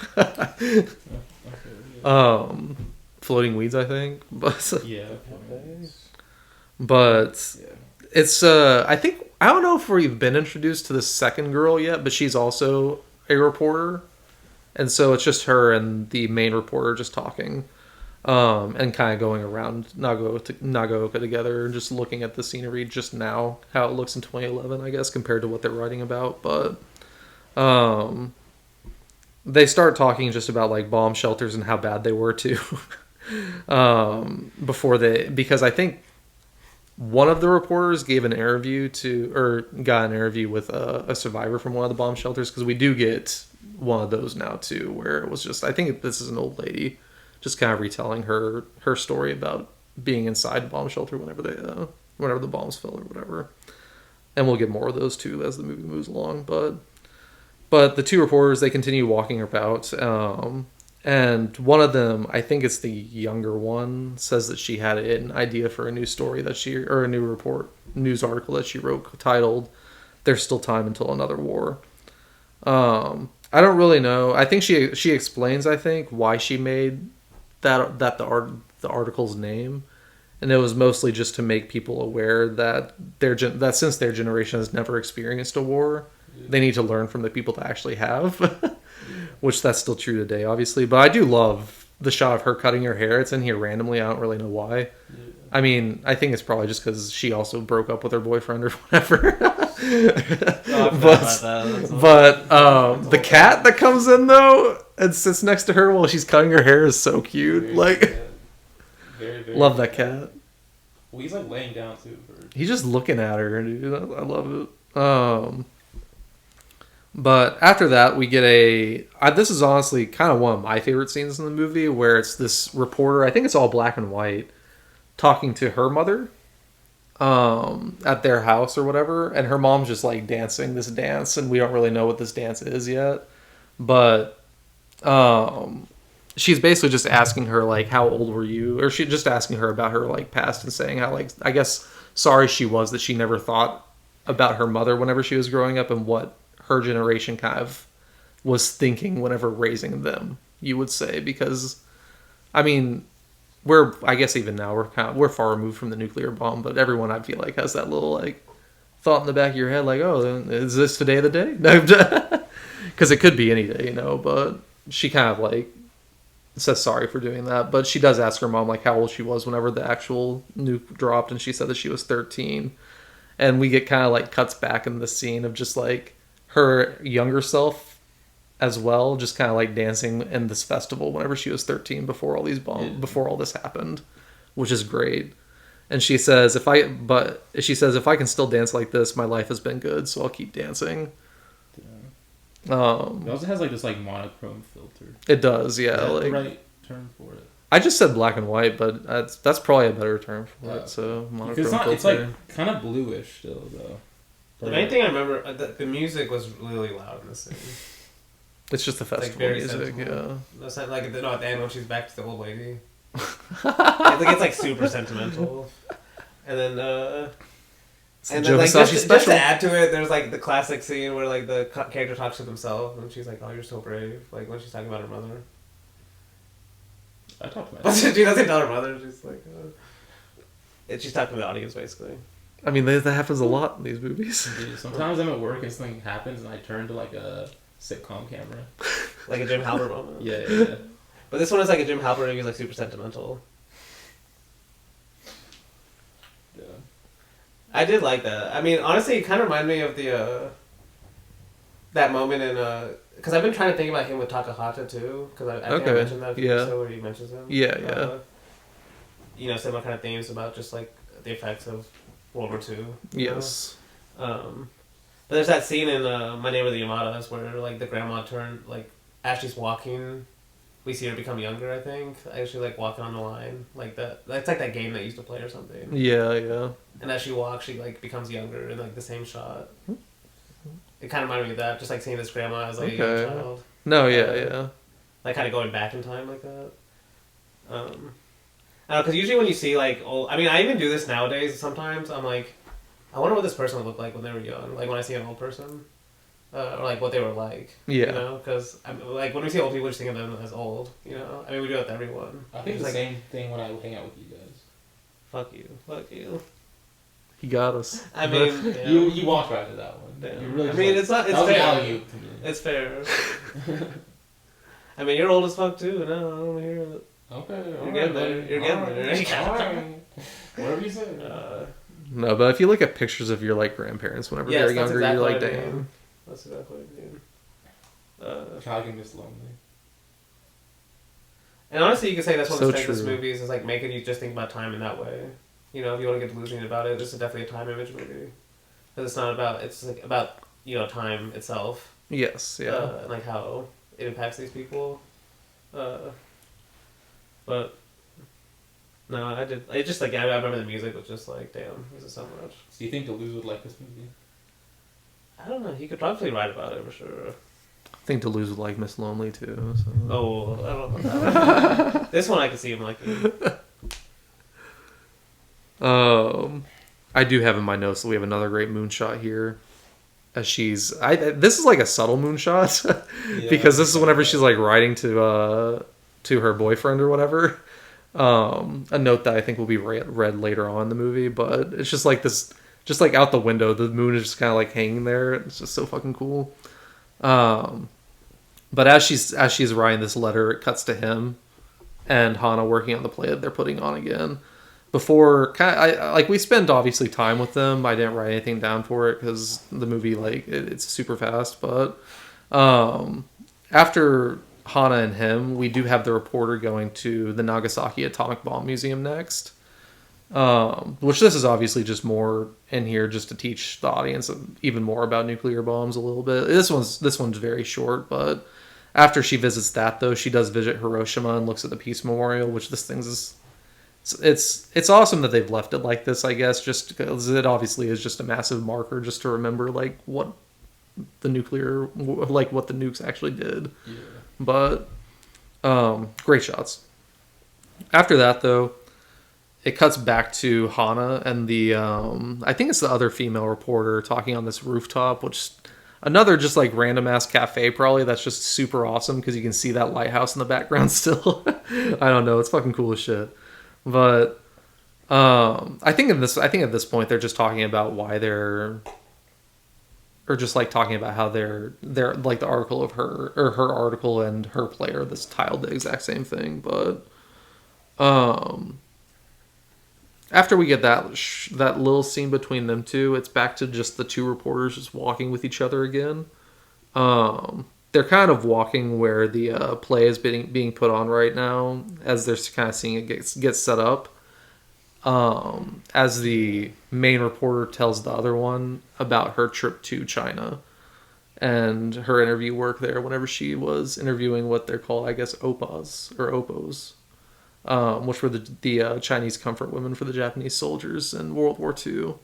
Floating Weeds, I think. But Yeah. but Yeah. it's I don't know if we've been introduced to the second girl yet, but she's also a reporter, and so it's just her and the main reporter just talking, and kind of going around Nagaoka together and just looking at the scenery just now, how it looks in 2011, I guess, compared to what they're writing about. But they start talking just about like bomb shelters and how bad they were too. Because I think one of the reporters got an interview with a survivor from one of the bomb shelters, because we do get one of those now too, where it was just, I think this is an old lady just kind of retelling her story about being inside a bomb shelter whenever the bombs fell or whatever. And we'll get more of those too as the movie moves along. But the two reporters, they continue walking about, and one of them, I think it's the younger one, says that she had an idea for a new story or a new news article that she wrote titled "There's Still Time Until Another War." I don't really know. I think she explains, I think, why she made the article's name, and it was mostly just to make people aware that that since their generation has never experienced a war, they need to learn from the people that actually have. Which that's still true today, obviously. But I do love the shot of her cutting her hair. It's in here randomly. I don't really know why. Yeah. I mean, I think it's probably just because she also broke up with her boyfriend or whatever. The cat that comes in, though, and sits next to her while she's cutting her hair is so cute. Very, very love that cat. Well, he's like laying down too. He's just looking at her, dude. I love it. But after that, we get this is honestly kind of one of my favorite scenes in the movie, where it's this reporter, I think it's all black and white, talking to her mother at their house or whatever, and her mom's just like dancing this dance, and we don't really know what this dance is yet. But she's basically just asking her, like, how old were you? Or she's just asking her about her, like, past, and saying how, like, I guess sorry she was that she never thought about her mother whenever she was growing up, and what her generation kind of was thinking whenever raising them, you would say. Because, I mean, I guess even now we're far removed from the nuclear bomb, but everyone, I feel like, has that little, like, thought in the back of your head, like, oh, is this today the day? No, because it could be any day, but she kind of, like, says sorry for doing that. But she does ask her mom, like, how old she was whenever the actual nuke dropped, and she said that she was 13. And we get kind of, like, cuts back in the scene of just, like, her younger self as well, just kind of like dancing in this festival whenever she was 13 before before all this happened, which is great. And she says, if I can still dance like this, my life has been good, so I'll keep dancing. It also has like this like monochrome filter. It does, yeah. Is that like the right term for it? I just said black and white, but that's probably a better term for it. So monochrome filter. It's like kind of bluish still, though. The main thing I remember, the music was really loud in the scene. It's just the It's, like, festival very music, sentimental. yeah. That's not, like, at the end when she's back to the old lady. It's like super sentimental. And then, Joe like, Hisashi just special. to add to it, there's, like, the classic scene where, like, the character talks to themselves, and she's like, oh, you're so brave. Like, when she's talking about her mother. I talked about But it. she doesn't tell her mother, she's like, and she's talking to the audience, basically. I mean, that happens a lot in these movies. Dude, sometimes I'm at work and something happens and I turn to like a sitcom camera. Like a Jim Halpert moment. Yeah. But this one is like a Jim Halpert movie, like super sentimental. Yeah. I did like that. I mean, honestly, it kind of reminded me of the that moment in because I've been trying to think about him with Takahata too, because I think I mentioned that a few episodes where he mentions him. Yeah. You know, similar kind of themes about just like the effects of World War II. Yes. But there's that scene in My Neighbor the Yamadas where like the grandma turned like as she's walking, we see her become younger. I think actually like walking on the line like that. That's like that game that used to play or something. Yeah. And as she walks, she like becomes younger in like the same shot. It kind of reminded me of that, just like seeing this grandma as like a young child. No, yeah. Like kind of going back in time like that. I don't know, because usually when you see like old, I mean, I even do this nowadays. Sometimes I'm like, I wonder what this person would look like when they were young. Like when I see an old person, or like what they were like. Yeah. You know, because like when we see old people, we just think of them as old. You know, I mean, we do it with everyone. I think It's the like, same thing when I hang out with you guys. Fuck you. He got us. I mean, yeah. You walked right to that one. Damn. You really I mean, just, it's not. It's that was an fair. alley-oop to me. It's fair. I mean, you're old as fuck too. No, I don't want to hear it. Okay, You're getting there. You're getting there. Alright. Whatever you say. No, but if you look at pictures of your like grandparents whenever Yes, they're that's younger, exactly you're like, what I mean. damn. That's exactly what I mean. Child can miss lonely. And honestly, you could say that's one of So the strengths of this true. movie is like making you just think about time in that way. You know, if you want to get delusional about it, this is definitely a time image movie. Because it's not about, it's like about, you know, time itself. Yes, yeah. And like how it impacts these people. But, no, I did, it just like, I remember the music was just like, damn, this is so much. So you think Deleuze would like this movie? I don't know, he could probably write about it for sure. I think Deleuze would like Miss Lonely too. So. Oh, I don't know about that. This one I could see him liking. I do have in my notes that we have another great moonshot here. As this is like a subtle moonshot because this is whenever she's like writing to her boyfriend or whatever. A note that I think will be read later on in the movie, but it's just like this, just like out the window, the moon is just kind of like hanging there. It's just so fucking cool. But as she's writing this letter, it cuts to him and Hana working on the play that they're putting on again. Before, we spend obviously time with them. I didn't write anything down for it because the movie it's super fast. But after Hana and him, we do have the reporter going to the Nagasaki Atomic Bomb Museum next. Which this is obviously just more in here just to teach the audience even more about nuclear bombs a little bit. This one's very short, but after she visits that though, she does visit Hiroshima and looks at the Peace Memorial, which this thing is. It's awesome that they've left it like this, I guess, just because it obviously is just a massive marker just to remember like what the nukes actually did. Yeah. But great shots. After that though, it cuts back to Hana and the I think it's the other female reporter talking on this rooftop, which another just like random ass cafe probably that's just super awesome because you can see that lighthouse in the background still. I don't know, it's fucking cool as shit. But I think at this point they're just talking about why they're, or just like talking about how they're like the article of her article and her player that's tiled the exact same thing. But after we get that little scene between them two, it's back to just the two reporters just walking with each other again. They're kind of walking where the play is being put on right now, as they're kind of seeing it get set up. As the main reporter tells the other one about her trip to China and her interview work there whenever she was interviewing what they're called, I guess, oppas or oppos, which were the Chinese comfort women for the Japanese soldiers in World War II.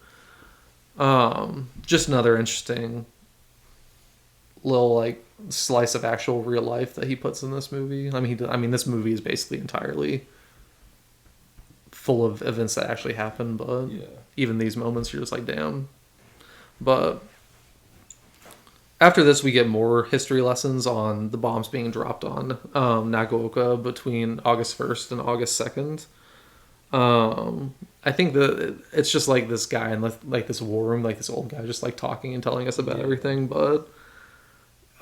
Just another interesting little like slice of actual real life that he puts in this movie. I mean, this movie is basically entirely full of events that actually happen, but even these moments, you're just like, damn. But after this, we get more history lessons on the bombs being dropped on Nagaoka between August 1st and August 2nd. I think that it's just like this guy in like this war room, like this old guy just like talking and telling us about everything. But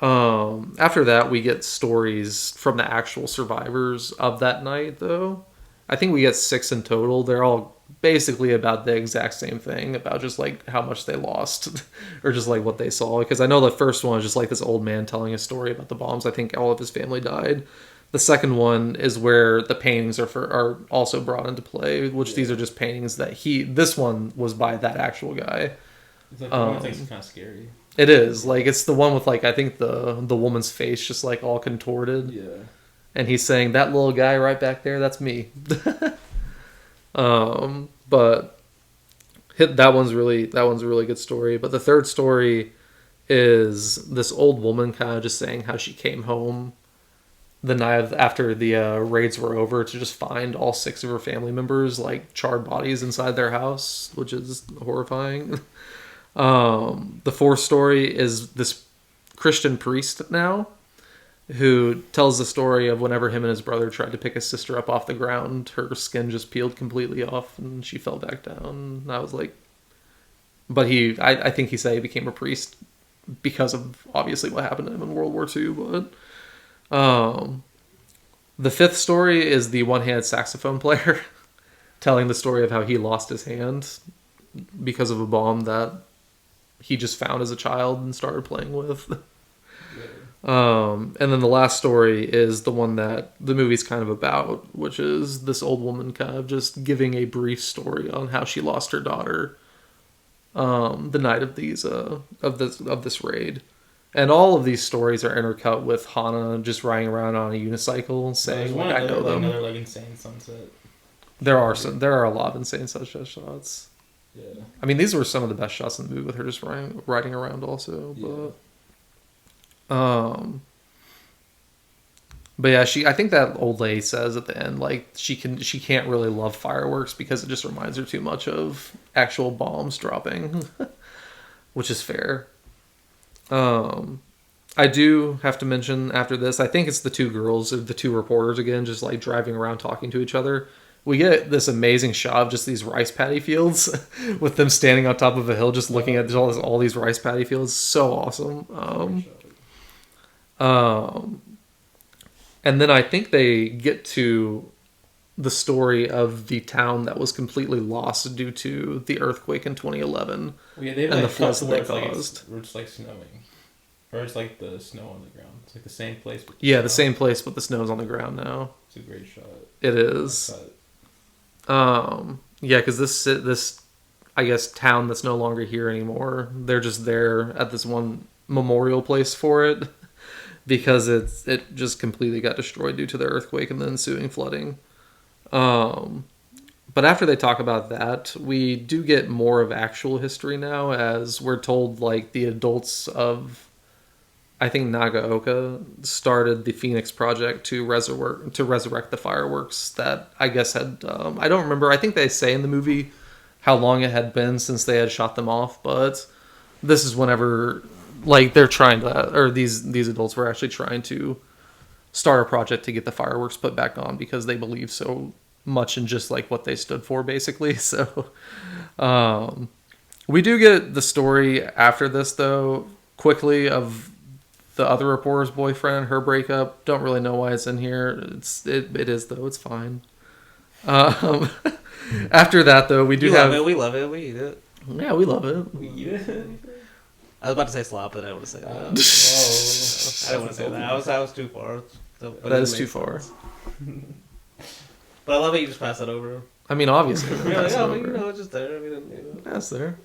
after that, we get stories from the actual survivors of that night, though. I think we get 6 in total. They're all basically about the exact same thing, about just like how much they lost or just like what they saw. Because I know the first one is just like this old man telling a story about the bombs. I think all of his family died. The second one is where the paintings are also brought into play, which these are just paintings that this one was by that actual guy. It's like, one thing's kind of scary. It is. Like, it's the one with like, I think the woman's face just like all contorted. Yeah. And he's saying, that little guy right back there, that's me. But that one's a really good story. But the third story is this old woman kind of just saying how she came home the night after the raids were over to just find all 6 of her family members like charred bodies inside their house, which is horrifying. The fourth story is this Christian priest now, who tells the story of whenever him and his brother tried to pick his sister up off the ground, her skin just peeled completely off and she fell back down. And I was like, but I think he said he became a priest because of obviously what happened to him in World War II. But the fifth story is the one-handed saxophone player telling the story of how he lost his hand because of a bomb that he just found as a child and started playing with. And then the last story is the one that the movie's kind of about, which is this old woman kind of just giving a brief story on how she lost her daughter the night of this raid. And all of these stories are intercut with Hana just riding around on a unicycle saying, like, I know them. Another like insane sunset. There are a lot of insane sunset shots. Yeah. I mean, these were some of the best shots in the movie with her just riding around also. But yeah, I think that old lady says at the end, like, she can't really love fireworks because it just reminds her too much of actual bombs dropping, which is fair. I do have to mention after this, I think it's the 2 girls, or the 2 reporters again, just like driving around talking to each other. We get this amazing shot of just these rice paddy fields with them standing on top of a hill, just looking at all these rice paddy fields. So awesome. And then I think they get to the story of the town that was completely lost due to the earthquake in 2011 and the floods that they caused. Where it's like snowing. Or it's like the snow on the ground. It's like the same place. But the same place, but the snow's on the ground now. It's a great shot. It is. Because this, I guess, town that's no longer here anymore, they're just there at this one memorial place for it because it just completely got destroyed due to the earthquake and the ensuing flooding. But after they talk about that, we do get more of actual history now, as we're told, like, the adults of, I think, Nagaoka started the Phoenix Project to resurrect the fireworks that I guess had, I don't remember, I think they say in the movie how long it had been since they had shot them off, but this is whenever, like, they're trying to, or these adults were actually trying to start a project to get the fireworks put back on because they believe so much in just like what they stood for, basically. So we do get the story after this, though, quickly, of the other reporter's boyfriend and her breakup. Don't really know why it's in here. It is, though. It's fine. After that, though, we do have... We love it. We eat it. Yeah, we love it. We eat it. I was about to say slop, but I don't want to say that. I don't want to say that. I was too far. That is too far. But I love it. You just pass that over. I mean, obviously. It's just there. That's there.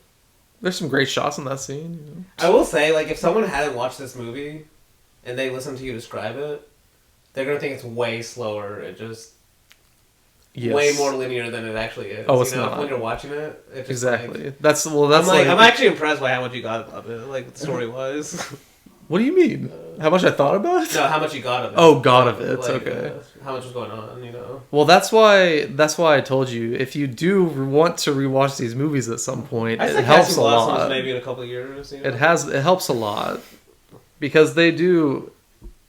There's some great shots in that scene. I will say, like, if someone hadn't watched this movie and they listen to you describe it, they're gonna think it's way slower. It just way more linear than it actually is. Oh, it's not. When you're watching it, Exactly. Like, that's I'm actually impressed by how much you got of it, like story wise. What do you mean? How much I thought about it? No, how much you got of it. Oh, got of it. Okay. How much was going on, Well, that's why I told you, if you do want to rewatch these movies at some point, it helps a lot. Maybe in a couple of years. It helps a lot because they do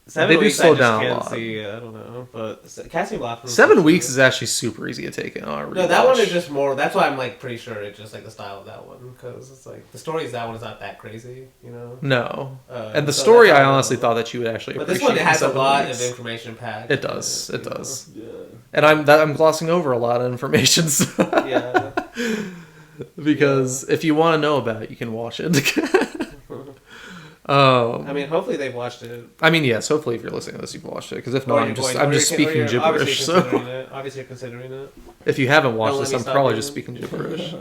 7 weeks slow I down can't a lot. see, I don't know, but Cassie Blackman. 7 weeks is actually super easy to take in on a rewatch. No, that one is just more. That's why I'm like pretty sure it's just like the style of that one, because it's like the story is that one is not that crazy, No, and the story I honestly thought that you would actually. But appreciate this one has a lot weeks. of information packed. It does. It does. Yeah. And I'm glossing over a lot of information. So Yeah. Because if you want to know about it, you can watch it. I mean, hopefully they've watched it. I mean, yes. Hopefully, if you're listening to this, you've watched it. Because if not, I'm just speaking gibberish. So obviously, you're considering it. If you haven't watched this, I'm probably just speaking gibberish.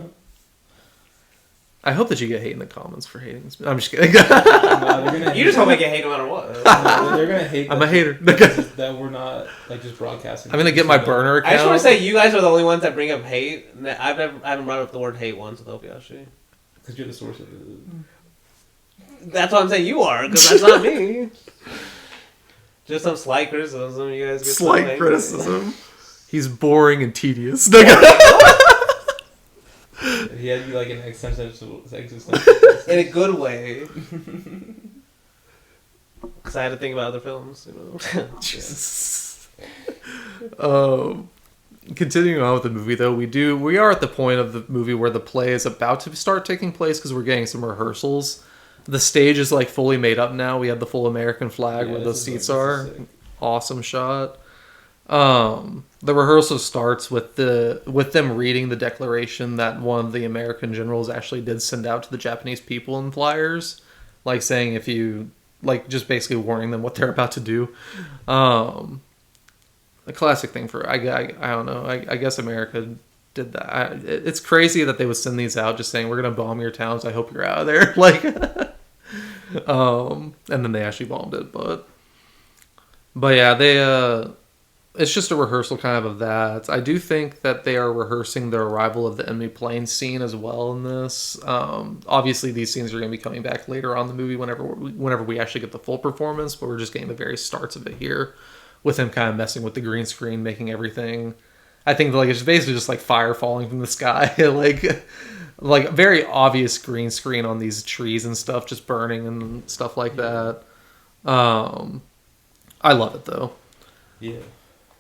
I hope that you get hate in the comments for hating this. I'm just kidding. You just hope I get hate no matter what. No, they're gonna hate. I'm a hater. That we're not like just broadcasting. I'm gonna get my burner account. I just want to say you guys are the only ones that bring up hate. I haven't brought up the word hate once with Obayashi. Because you're the source of it. That's what I'm saying. You are, because that's not me. Just some slight criticism. You guys get slight criticism. He's boring and tedious. He had like an existential in a good way. Because I had to think about other films, Jesus. Continuing on with the movie, though, we are at the point of the movie where the play is about to start taking place because we're getting some rehearsals. The stage is like fully made up now. We have the full American flag where those seats are. Awesome shot. The rehearsal starts with them reading the declaration that one of the American generals actually did send out to the Japanese people in flyers, like saying if you like just basically warning them what they're about to do. A classic thing for I don't know. I guess America did that. It's crazy that they would send these out just saying we're gonna bomb your towns. I hope you're out of there. Like, and then they actually bombed it. But yeah, they it's just a rehearsal kind of that. I do think that they are rehearsing the arrival of the enemy plane scene as well in this. Obviously, these scenes are going to be coming back later on in the movie whenever we actually get the full performance, but we're just getting the very starts of it here with him kind of messing with the green screen, making everything... I think like it's basically just like fire falling from the sky. like very obvious green screen on these trees and stuff, just burning and stuff like that. I love it, though. Yeah.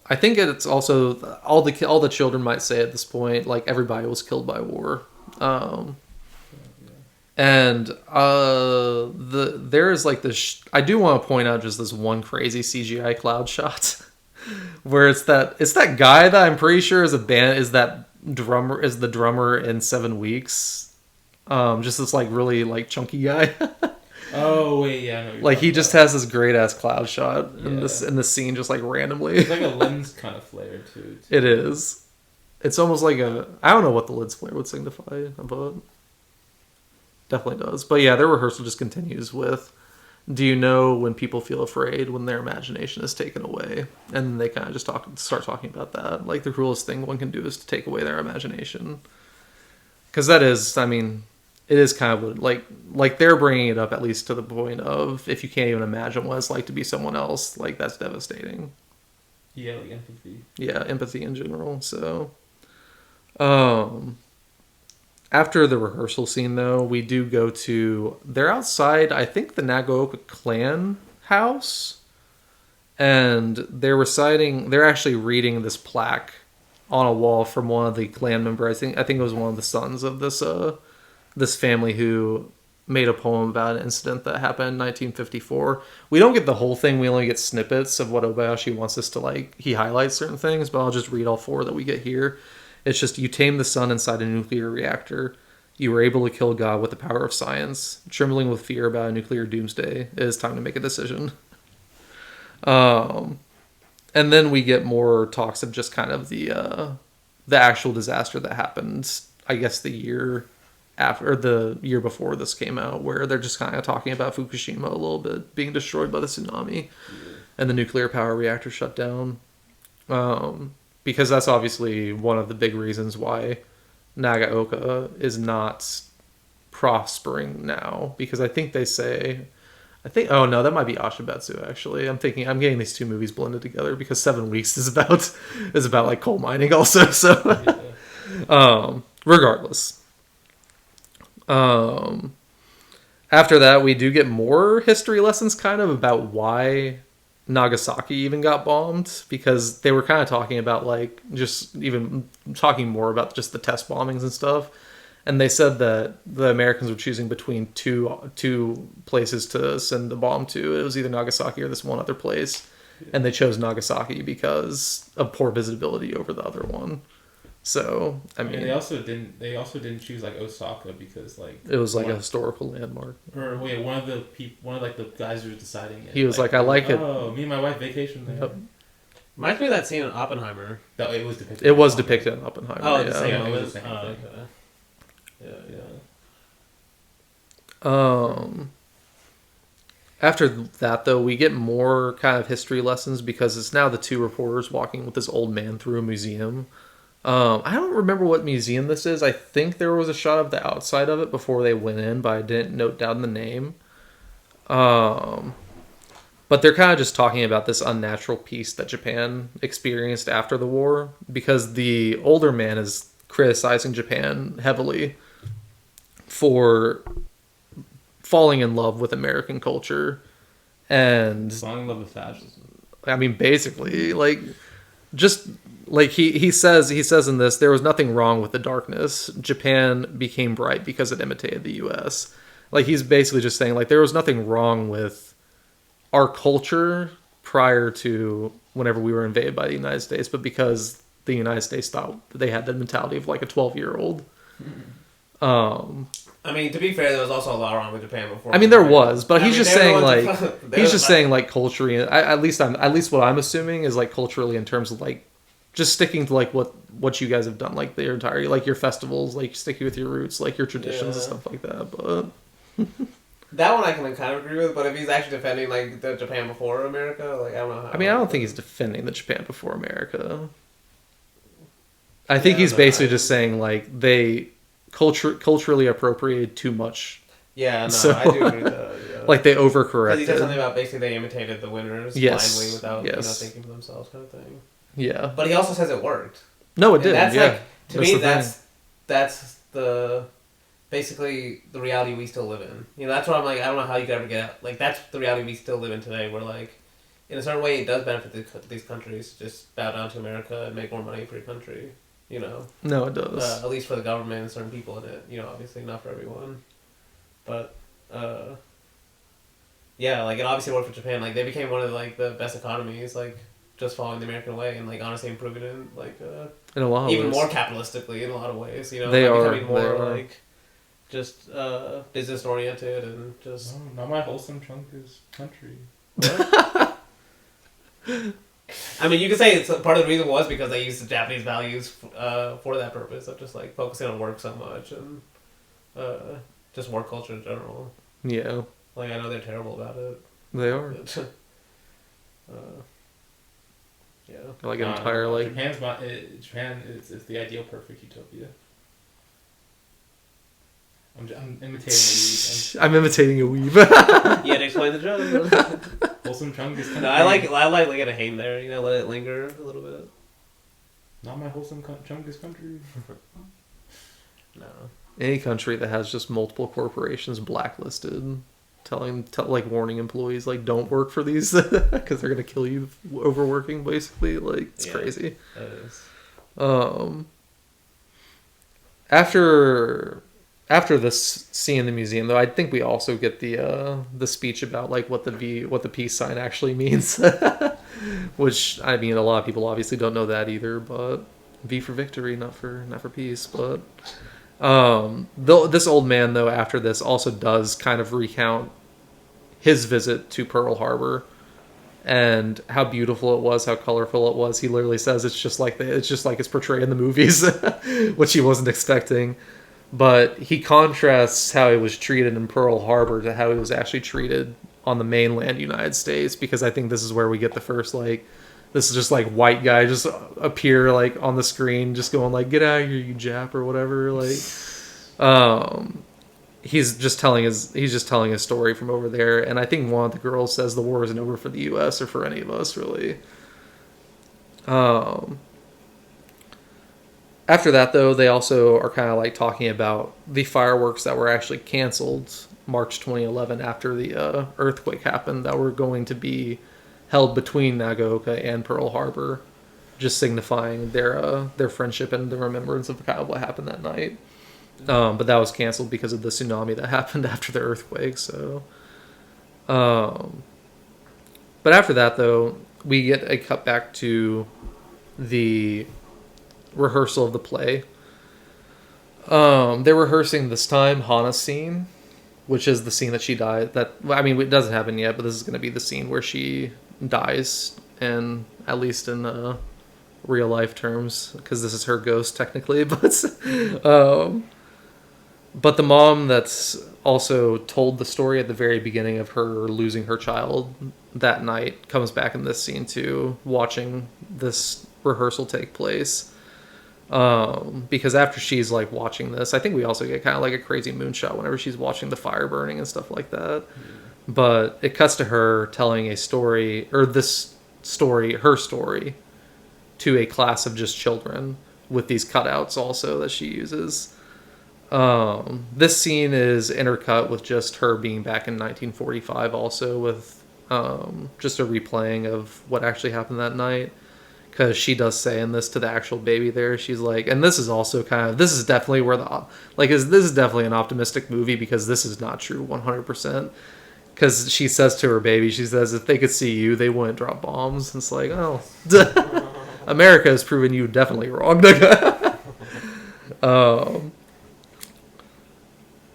I think it's also all the children might say at this point, like everybody was killed by war, and there is like this. I do want to point out just this one crazy CGI cloud shot, where it's that guy that I'm pretty sure is the drummer in 7 Weeks, just this like really like chunky guy. Oh wait, yeah. Like he just has this great ass cloud shot in the scene, just like randomly. It's like a lens kind of flare too. It is. It's almost like I don't know what the lens flare would signify, but definitely does. But yeah, their rehearsal just continues with, do you know when people feel afraid when their imagination is taken away? And they kind of just start talking about that. Like the cruelest thing one can do is to take away their imagination. Because that is, I mean... It is kind of like they're bringing it up at least to the point of if you can't even imagine what it's like to be someone else, like that's devastating. Yeah, like empathy. Yeah, empathy in general. So, after the rehearsal scene, though, we do go to they're outside. I think the Nagaoka clan house, and they're reciting. They're actually reading this plaque on a wall from one of the clan members. I think it was one of the sons of this family who made a poem about an incident that happened in 1954. We don't get the whole thing. We only get snippets of what Obayashi wants us to like. He highlights certain things, but I'll just read all 4 that we get here. It's just, you tamed the sun inside a nuclear reactor. You were able to kill God with the power of science. Trembling with fear about a nuclear doomsday, it is time to make a decision. And then we get more talks of just kind of the actual disaster that happened, I guess the year before this came out, where they're just kind of talking about Fukushima a little bit being destroyed by the tsunami and the nuclear power reactor shut down. Because that's obviously one of the big reasons why Nagaoka is not prospering now. Because I think they say, I think. Oh no, that might be Ashibetsu. Actually, I'm getting these two movies blended together because 7 Weeks is about like coal mining also. So, regardless, after that we do get more history lessons, kind of about why Nagasaki even got bombed, because they were kind of talking about like just even talking more about just the test bombings and stuff. And they said that the Americans were choosing between two places to send the bomb to. It was either Nagasaki or this one other place. And they chose Nagasaki because of poor visibility over the other one. So, I mean... they also didn't choose, like, Osaka because, like... It was, like, a historical landmark. Or, wait, one of the guys who was deciding it. He was like, I like it. Oh, me and my wife vacation there. Yep. Reminds me of that scene in Oppenheimer. No, it was depicted. It was depicted in Oppenheimer. Oh, yeah. the same one. It was the same okay. After that, though, we get more kind of history lessons because it's now the two reporters walking with this old man through a museum. I don't remember what museum this is. I think there was a shot of the outside of it before they went in, but I didn't note down the name. But they're kind of just talking about this unnatural peace that Japan experienced after the war, because the older man is criticizing Japan heavily for falling in love with American culture and falling in love with fascism. I mean, basically, like, just like he says in this, there was nothing wrong with the darkness. Japan became bright because it imitated the U.S. Like, he's basically just saying, like, there was nothing wrong with our culture prior to whenever we were invaded by the United States, but because the United States thought they had the mentality of like a 12-year-old. I mean, to be fair, there was also a lot wrong with Japan before. I mean, there was, but he's just saying saying like culturally. At least what I'm assuming is like culturally in terms of like just sticking to like what you guys have done, like the entire, like your festivals, like sticking with your roots, like your traditions and stuff like that. But that one I can kind of agree with. But if he's actually defending like the Japan before America, like I don't know how. I mean, I don't think he's defending the Japan before America. I think he's basically just saying like they culturally appropriated too much. Yeah, no, so, I do agree with that. Yeah. Like they overcorrected. Because he said something about basically they imitated the winners blindly without thinking for themselves, kind of thing. Yeah. But he also says it worked. No, it did. That's yeah. like to me that's the basically the reality we still live in. You know, that's what I'm like. I don't know how you could ever get out. Like that's the reality we still live in today. Where like in a certain way it does benefit these countries. Just bow down to America and make more money for your country. You know. No, it does. At least for the government and certain people in it. You know, obviously not for everyone. But yeah, like it obviously worked for Japan. Like they became one of like the best economies. Like just following the American way and like honestly improving it like in a lot of even ways. more capitalistically in a lot of ways. You know, they are becoming more like just business oriented and just. No, not my wholesome chunk is country. I mean, you could say it's part of the reason was because they used the Japanese values for that purpose of just like focusing on work so much and just work culture in general. Yeah. Like I know they're terrible about it. They are. Yeah. Like an entire like. Japan is the ideal perfect utopia. I'm imitating a weeb. I'm imitating a weeb. You had to explain the joke. Wholesome chunk is country. No, I like it a hang there. You know, let it linger a little bit. Not my wholesome chunk is country. No. Any country that has just multiple corporations blacklisted, like warning employees like don't work for these because they're gonna kill you overworking. Basically, like it's crazy. That is. After this scene in the museum, though, I think we also get the speech about like what the peace sign actually means, which I mean a lot of people obviously don't know that either. But V for victory, not for peace. But this old man though after this also does kind of recount his visit to Pearl Harbor and how beautiful it was, how colorful it was. He literally says it's just like it's portrayed in the movies, which he wasn't expecting. But he contrasts how he was treated in Pearl Harbor to how he was actually treated on the mainland United States, because I think this is where we get the first, like, this is just, like, white guy just appear, like, on the screen, just going, like, get out of here, you Jap, or whatever, like. he's just telling his story from over there, and I think one of the girls says the war isn't over for the U.S. or for any of us really. After that, though, they also are kind of like talking about the fireworks that were actually canceled March 2011 after the earthquake happened, that were going to be held between Nagaoka and Pearl Harbor, just signifying their friendship and the remembrance of kind of what happened that night. But that was canceled because of the tsunami that happened after the earthquake. So, but after that, though, we get a cut back to the rehearsal of the play. They're rehearsing this time Hana's scene, which is the scene that she died. It doesn't happen yet, but this is going to be the scene where she dies, and at least in real life terms, because this is her ghost technically. But the mom that's also told the story at the very beginning of her losing her child that night comes back in this scene too, watching this rehearsal take place. Because after she's like watching this, I think we also get kind of like a crazy moonshot whenever she's watching the fire burning and stuff like that. But it cuts to her telling a story, or her story, to a class of just children with these cutouts also that she uses. This scene is intercut with just her being back in 1945 also, with just a replaying of what actually happened that night. Because she does say in this to the actual baby there, she's like, and this is also this is definitely where this is definitely an optimistic movie, because this is not true 100%. Because she says to her baby, she says, if they could see you, they wouldn't drop bombs. And it's like, oh, America has proven you definitely wrong.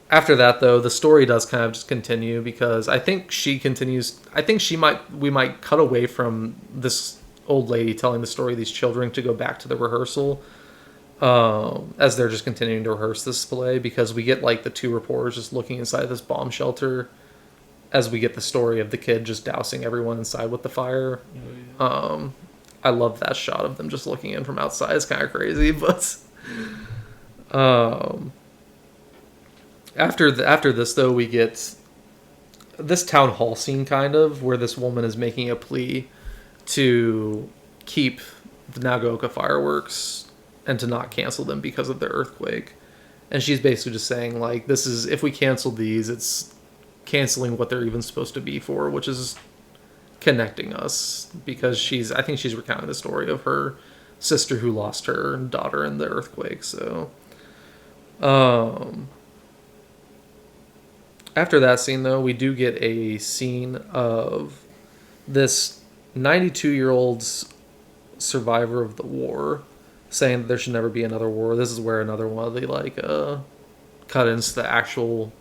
After that, though, the story does kind of just continue, because I think we might cut away from this old lady telling the story of these children to go back to the rehearsal, as they're just continuing to rehearse this play, because we get like the two reporters just looking inside this bomb shelter as we get the story of the kid just dousing everyone inside with the fire. I love that shot of them just looking in from outside. It's kind of crazy, but after this, though, we get this town hall scene kind of where this woman is making a plea to keep the Nagaoka fireworks and to not cancel them because of the earthquake. And she's basically just saying, like, if we cancel these, it's canceling what they're even supposed to be for, which is connecting us, because I think she's recounting the story of her sister who lost her daughter in the earthquake. So after that scene, though, we do get a scene of this 92-year-old survivor of the war saying that there should never be another war. This is where another one of the cut-ins to the actual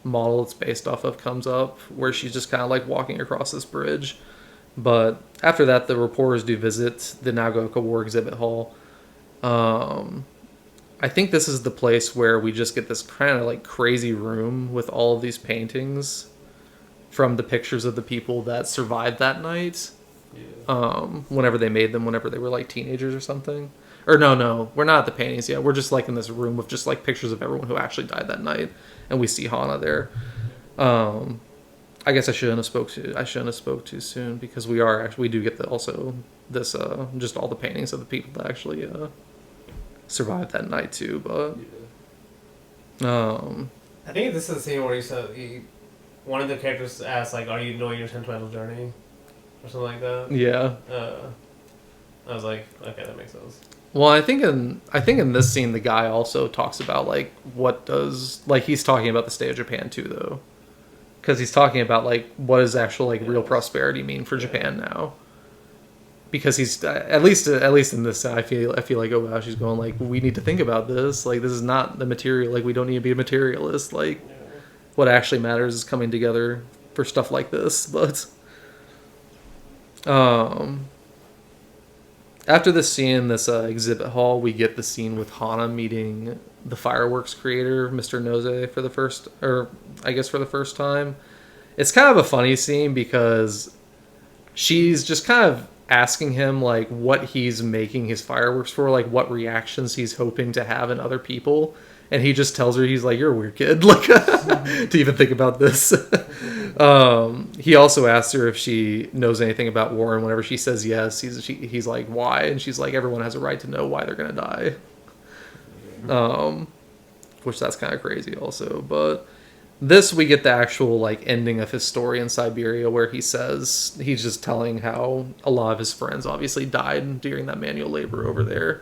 model it's based off of comes up, where she's just kind of like walking across this bridge. But after that, the reporters do visit the Nagaoka War Exhibit Hall. I think this is the place where we just get this kind of like crazy room with all of these paintings from the pictures of the people that survived that night. Yeah. Whenever they made them, whenever they were like teenagers or something. Or no, we're not at the paintings yet. We're just like in this room with just like pictures of everyone who actually died that night, and we see Hana there. I guess I shouldn't have spoke too soon, because we do get just all the paintings of the people that actually survived that night too. But I think this is the scene where one of the characters asks, like, "Are you knowing your sentimental journey?" or something like that. Yeah. I was like, okay, that makes sense. Well, I think in this scene the guy also talks about like he's talking about the state of Japan too, though, because he's talking about like what does actual like real prosperity mean for Japan now. Because he's at least in this, I feel like Obayashi's going like, we need to think about this. Like, this is not the material. Like, we don't need to be a materialist. Like, what actually matters is coming together for stuff like this. But after this scene in this exhibit hall, we get the scene with Hana meeting the fireworks creator, Mr. Noze, for the first time. It's kind of a funny scene because she's just kind of asking him like what he's making his fireworks for, like what reactions he's hoping to have in other people, And he just tells her, he's like, "You're a weird kid," like to even think about this. He also asks her if she knows anything about war, and whenever she says yes, he's like, "Why?" And she's like, "Everyone has a right to know why they're gonna die." Which that's kind of crazy, also. But this, we get the actual like ending of his story in Siberia, where he says he's just telling how a lot of his friends obviously died during that manual labor over there.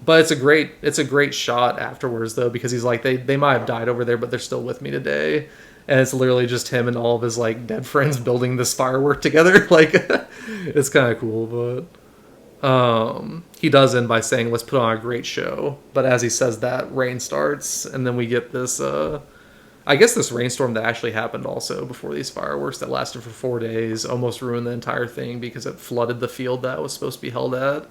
But it's a great shot afterwards, though, because he's like, they might have died over there, but they're still with me today. And it's literally just him and all of his like dead friends building this firework together. Like, it's kind of cool. But he does end by saying, "Let's put on a great show." But as he says that, rain starts, and then we get this I guess this rainstorm that actually happened also before these fireworks that lasted for 4 days, almost ruined the entire thing because it flooded the field that it was supposed to be held at.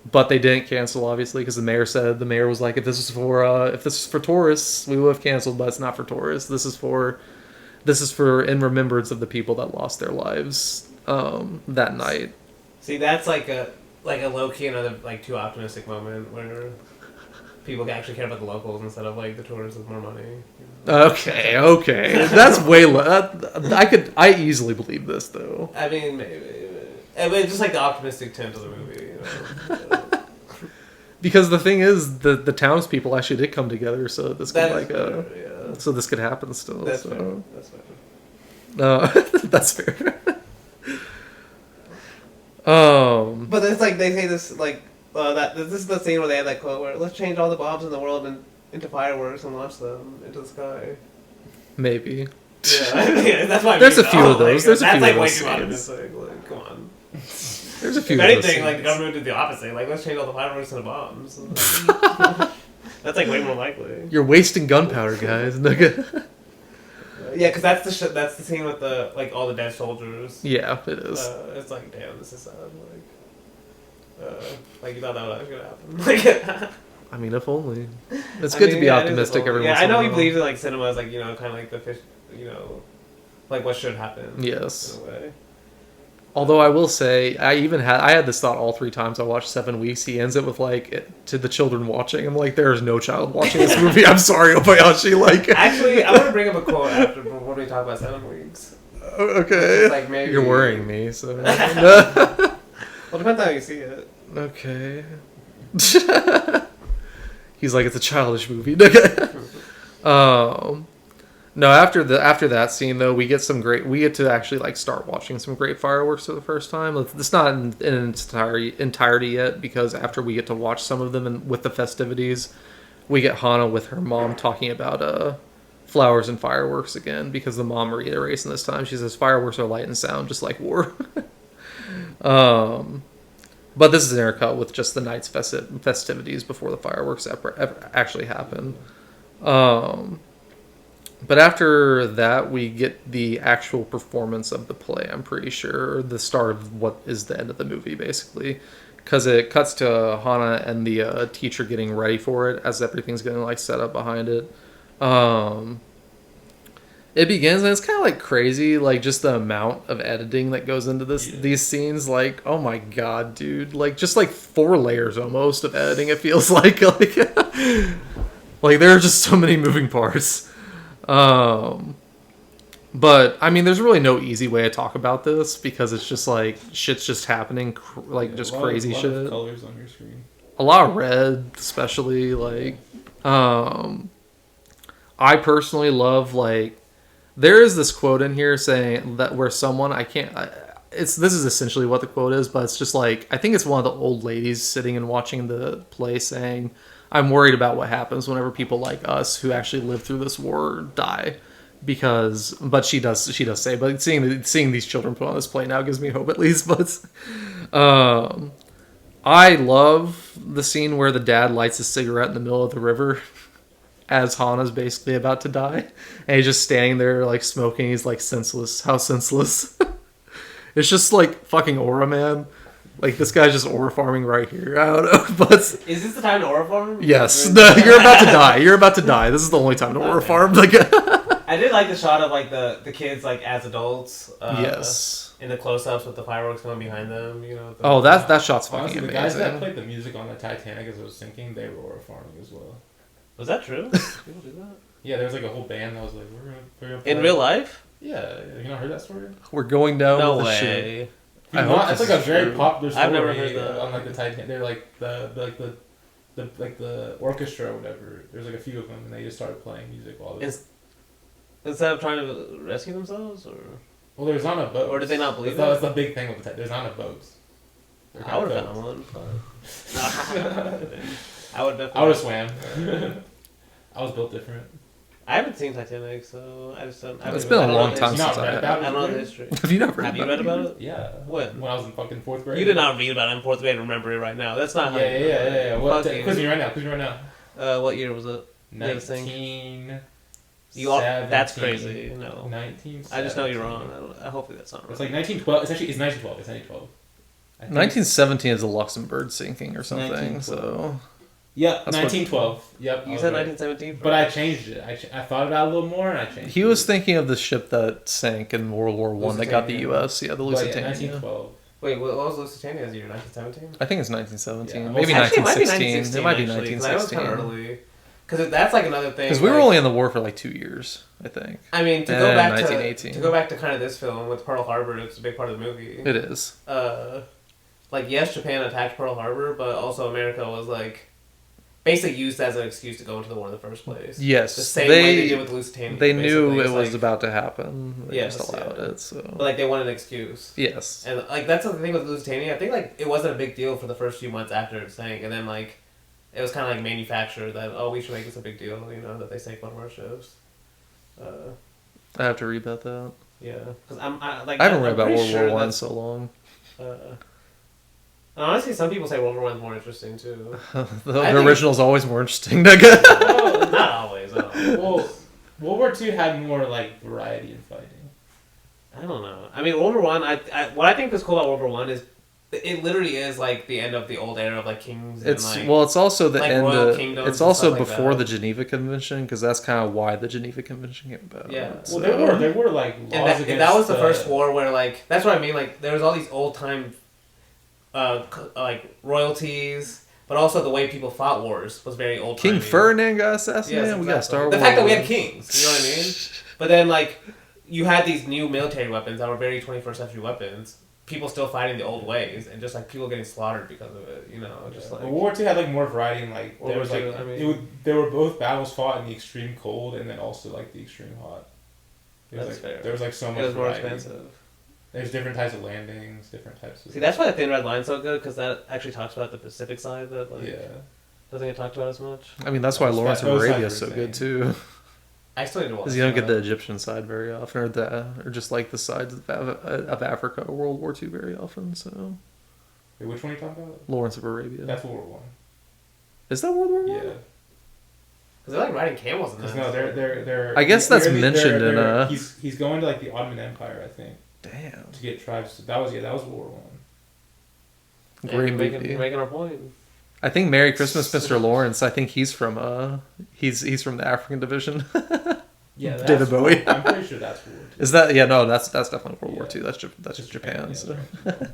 But they didn't cancel, obviously, because the mayor was like, if this is for tourists, we would have canceled, but it's not for tourists. This is for in remembrance of the people that lost their lives that night. See, that's like a low key another like too optimistic moment where people actually care about the locals instead of like the tourists with more money. Okay, that's way I easily believe this, though. I mean, maybe. I mean, just like the optimistic tint of the movie. Because the thing is, the townspeople actually did come together, so this could so this could happen still. That's so. fair. That's fair. But it's like they say this like this is the scene where they had that quote where let's change all the bombs in the world into fireworks and launch them into the sky. Maybe. Yeah, that's why. There's a few of those. There's a few of that's like those way scenes. too optimistic. Like, come on. There's a few. If of those anything, like the scenes. government did the opposite. Like, let's change all the fireworks into bombs. That's like way more likely. You're wasting gunpowder, guys. Yeah, because that's the scene with the like all the dead soldiers. Yeah, it is. It's like, damn, this is sad. Like you thought that was gonna happen. I mean, if only. It's good to be optimistic every once in a while. Yeah, I know he believes in like cinema is like kind of like the fish, like what should happen. Yes. In a way. Although I will say, I had this thought all 3 times I watched 7 Weeks. He ends it with like to the children watching. I'm like, there is no child watching this movie. I'm sorry, Obayashi. Like, actually, I want to bring up a quote after when we talk about 7 Weeks. Okay. Like maybe you're worrying me. So. Well, depends on how you see it. Okay. He's like, it's a childish movie. No, after that scene though, we get to actually like start watching some great fireworks for the first time. It's not in its entirety yet, because after we get to watch some of them with the festivities, we get Hana with her mom talking about flowers and fireworks again, because the mom reiterates in this time. She says fireworks are light and sound, just like war. But this is an intercut with just the night's festivities before the fireworks actually happen. But after that, we get the actual performance of the play, I'm pretty sure. The start of what is the end of the movie, basically. Because it cuts to Hana and the teacher getting ready for it as everything's getting like set up behind it. It begins, and it's kind of like crazy, like just the amount of editing that goes into these scenes. Like, oh my god, dude! Like just like 4 layers almost of editing. It feels like like there are just so many moving parts. But I mean, there's really no easy way to talk about this, because it's just like shit's just happening, just crazy shit. A lot of colors on your screen. A lot of red, especially like. I personally love like. There is this quote in here saying that where someone this is essentially what the quote is, but it's just like, I think it's one of the old ladies sitting and watching the play saying, "I'm worried about what happens whenever people like us who actually lived through this war die." But she does say, but seeing these children put on this play now gives me hope, at least. But I love the scene where the dad lights a cigarette in the middle of the river as Hana's basically about to die, and he's just standing there like smoking. He's like senseless. How senseless? It's just like fucking aura, man. Like, this guy's just aura farming right here. I don't know, but is this the time to aura farm? Yes, you're about to die. You're about to die. This is the only time to aura farm. Like, I did like the shot of like the kids like as adults. Yes. In the close-ups with the fireworks going behind them, you know. Oh, that shot's fucking Honestly, amazing. the guys that played the music on the Titanic as it was sinking, they were farming as well. Was that true? People do that? Yeah, there was like a whole band that was like, we're gonna play. In real life? Yeah, you not heard that story? We're going down No with the way. ship. I hope it's like a very true. popular story. I've never heard that. On like the Titanic. They're like the orchestra or whatever. There's like a few of them, and they just started playing music while. Instead of trying to rescue themselves, or Well, there's not a boat. Or did they not believe that's the big thing with the Titanic. There's not a boats. I would have found one. I would definitely. I would have swam. I was built different. I haven't seen Titanic, so I just don't. It's been a long time You've not since I read have. about I it? don't know the history. Have you never Have you read about it? Yeah. When? When I was in fucking 4th grade. You did not read about it in 4th grade and remember it right now. That's not how. Yeah. What? Fuck you. Quiz me right now. What year was it? 19. That's crazy. No. 19. I just know you're wrong. Hopefully that's not right. It's like 1912. It's 1912. It's 1912. 1917 is the Luxembourg sinking or something. 1912. So Yep, That's 1912. Yep. You said 1917? But I changed it. I thought about it a little more and I changed it. he was thinking of the ship that sank in World War One that got the Lusitania. U.S. Yeah, the But yeah, Lusitania. 1912. Wait, what was Lusitania's year? 1917? I think it's 1917, Yeah. maybe Actually, 1916. It might be actually, 'cause that was 1916. kind of early. Because that's like another thing. Because we were like- only in the war for like 2 years, I think. I mean, to go And back 1918. to go back to kind of this film with Pearl Harbor, it's a big part of the movie. It is. Like yes, Japan attacked Pearl Harbor, but also America was like basically used as an excuse to go into the war in the first place. Yes, the same way they did with Lusitania. They knew basically. it It's was like- about to happen. They Yes, just allowed yeah. it. So But like they wanted an excuse. yes, And like that's the thing with Lusitania. I think like it wasn't a big deal for the first few months after it sank, and then like it was kind of like manufactured that we should make this a big deal, that they sank one of our ships. I have to read about that. Yeah, because I haven't read about pretty World sure War One in that's- so long. And honestly, some people say World War One's more interesting too. The I think- original's always more interesting. Not Well, not always. I don't know. Well, World War II had more like variety in fighting. I don't know. I mean, World War One. What I think is cool about World War One is it literally is like the end of the old era of like kings. It's and, like, it's also the like end. royal kingdoms It's and also stuff like before that. the Geneva Convention because that's kind of why the Geneva Convention came about. Yeah. Well, there were like laws and against. that was the first war where like that's what I mean. Like there was all these old time, like royalties, but also the way people fought wars was very old. King Ferdinand got assassinated. Yes, We got Star Wars. The fact that we had kings, you know what I mean? But then like you had these new military weapons that were very 21st century weapons. People still fighting the old ways, and just like people getting slaughtered because of it, just like World War II had like more variety and like World there was War like II, I mean- there were both battles fought in the extreme cold and then also like the extreme hot. That's fair. There was like so much it was more variety. expensive. There's different types of landings, different types of. See, that's why the Thin Red Line's so good because that actually talks about the Pacific side that like yeah. doesn't get talked about as much. I mean, that's why Those Lawrence of sides Arabia were is so insane. good too. I still need to watch. Because you don't get the Egyptian side very often, or just like the sides of Africa, or World War II very often. So Wait, which one are you talking about? Lawrence of Arabia. That's World War One. Is that World War Yeah. One? Because they're like riding camels in that. Because no, they're. I guess that's mentioned in, He's going to like the Ottoman Empire, I think, Damn, to get tribes. That was World War One. great You're movie. making our point. I think Merry Christmas, Mr. Lawrence. I think he's from he's from the African division. Yeah, that's David Bowie. I'm pretty sure that's World War II. Is that? Yeah, no, that's definitely World War Yeah. II. That's just Japan. yeah, So. right.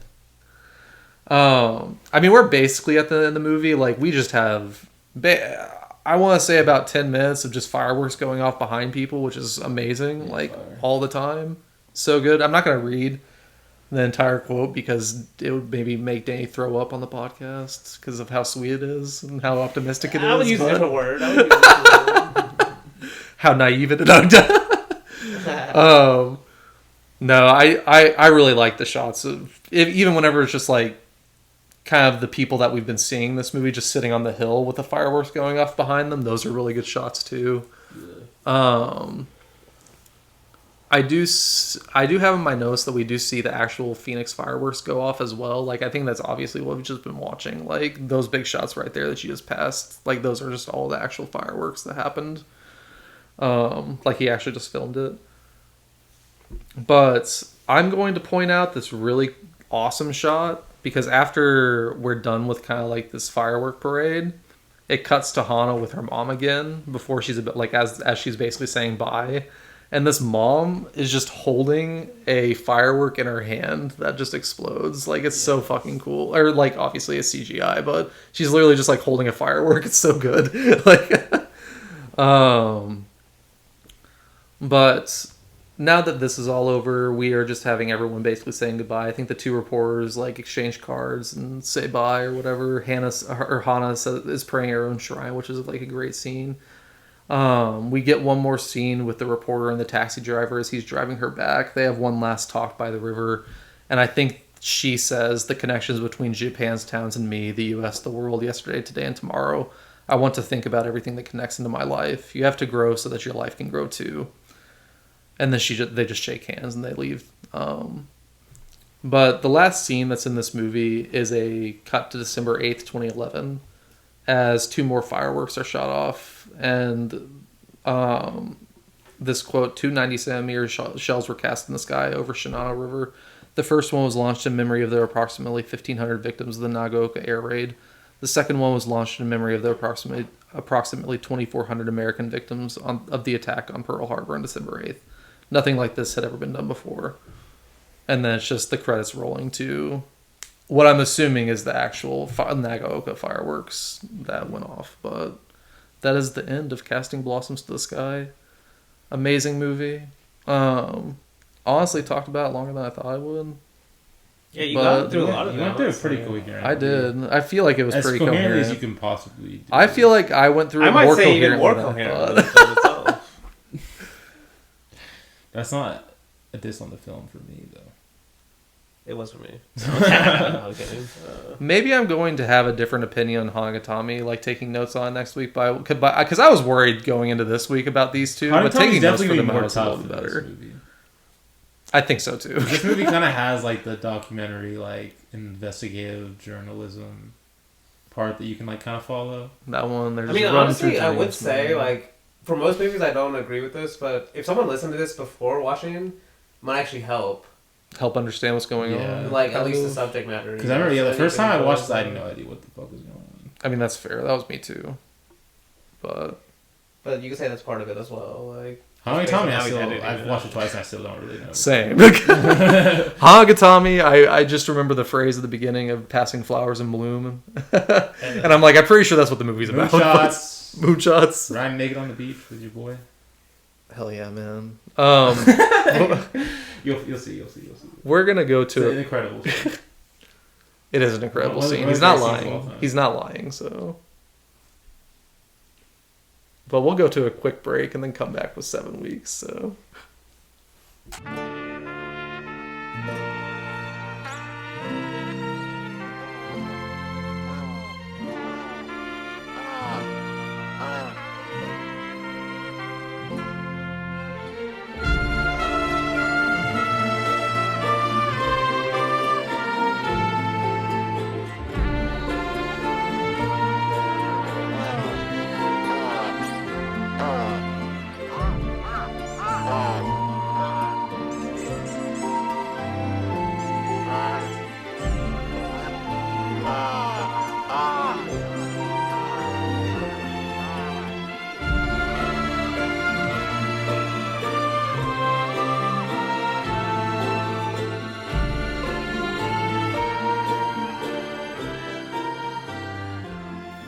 I mean, we're basically at the end of the movie. Like, we just have, I want to say about 10 minutes of just fireworks going off behind people, which is amazing. Yeah, like, fire. all the time. So good. I'm not going to read the entire quote because it would maybe make Danny throw up on the podcast because of how sweet it is and how optimistic it is. I would use a but different word. I would use a different word. how naive it is. No, I really like the shots of even whenever it's just like kind of the people that we've been seeing in this movie just sitting on the hill with the fireworks going off behind them. Those are really good shots too. I do have in my notes that we do see the actual Phoenix fireworks go off as well. Like, I think that's obviously what we've just been watching. Like, those big shots right there that you just passed, like, those are just all the actual fireworks that happened. Like, he actually just filmed it. But I'm going to point out this really awesome shot because after we're done with kind of like this firework parade, it cuts to Hana with her mom again before she's a bit like as she's basically saying bye. And this mom is just holding a firework in her hand that just explodes. Like, it's so fucking cool. Or, like, obviously it's CGI, but she's literally just, like, holding a firework. It's so good. Like, but now that this is all over, we are just having everyone basically saying goodbye. I think the two reporters, like, exchange cards and say bye or whatever. Hana is praying at her own shrine, which is, like, a great scene. We get one more scene with the reporter and the taxi driver as he's driving her back. They have one last talk by the river, and I think she says the connections between Japan's towns and me, the US, the world, yesterday, today, and tomorrow. I want to think about everything that connects into my life. You have to grow so that your life can grow too. And then they just shake hands and they leave. But the last scene that's in this movie is a cut to December 8th, 2011, as two more fireworks are shot off, and this quote, 2 90-centimeter shells were cast in the sky over Shinano River. The first one was launched in memory of their approximately 1,500 victims of the Nagaoka air raid. The second one was launched in memory of the approximately 2,400 American victims of the attack on Pearl Harbor on December 8th. Nothing like this had ever been done before. And then it's just the credits rolling to what I'm assuming is the actual Nagaoka fireworks that went off. But that is the end of Casting Blossoms to the Sky. Amazing movie. Honestly, talked about it longer than I thought I would. Yeah, you got through a lot of it. them. You went through it pretty coherent. I did. I feel like it was pretty coherent. As you can possibly do. I feel like I went through it more coherent. I might say even more coherent. That's not a diss on the film for me, though. It was for me. I'm kidding. Maybe I'm going to have a different opinion on Hanagatami, like taking notes on next week. Because I was worried going into this week about these two, but taking notes for them was a little bit better. I think so too. This movie kind of has like the documentary, like investigative journalism part that you can like kind of follow. That one. I mean, honestly, I would say like for most movies, I don't agree with this, but if someone listened to this before watching, it might actually help understand what's going on. Like at least the subject matter. Because I remember, the first time I watched this, I had no idea what the fuck was going on. I mean, that's fair. That was me too. But you could say that's part of it as well. Like. Hanagatami, I've watched it twice and I still don't really know. Same. Hanagatami, I just remember the phrase at the beginning of passing flowers in bloom. And I'm like, I'm pretty sure that's what the movie's about. Moonshots. Riding naked on the beach with your boy. Hell yeah, man. You'll see. We're going to go to... It's an incredible scene. It is an incredible scene. He's not lying. He's not lying, so... But we'll go to a quick break and then come back with 7 weeks, so...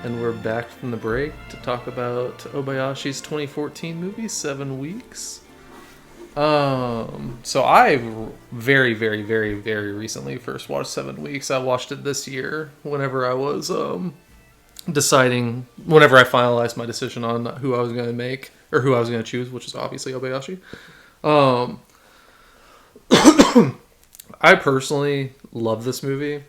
And we're back from the break to talk about Obayashi's 2014 movie, 7 Weeks. So I very, very, very, very recently first watched 7 Weeks. I watched it this year whenever I was whenever I finalized my decision on who I was going to make, or who I was going to choose, which is obviously Obayashi. I personally love this movie.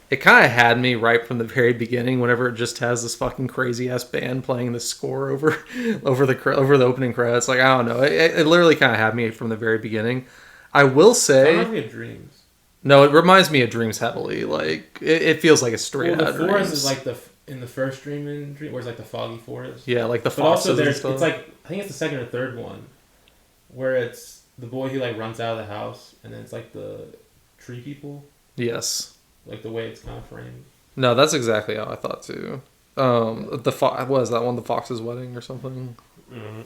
It kind of had me right from the very beginning whenever it just has this fucking crazy ass band playing the score over the opening credits. Like, I don't know. It literally kind of had me from the very beginning. I will say... It reminds me of Dreams. No, it reminds me of Dreams heavily. Like, it feels like a straight out Dreams. The forest Dreams. is like in the first Dream, where it's like the foggy forest. Yeah, like the foxes. But also there's, it's like, I think it's the second or third one, where it's the boy who like runs out of the house, and then it's like the tree people. Yes. Like the way it's kind of framed. No, that's exactly how I thought too. What is that one? The Fox's Wedding or something?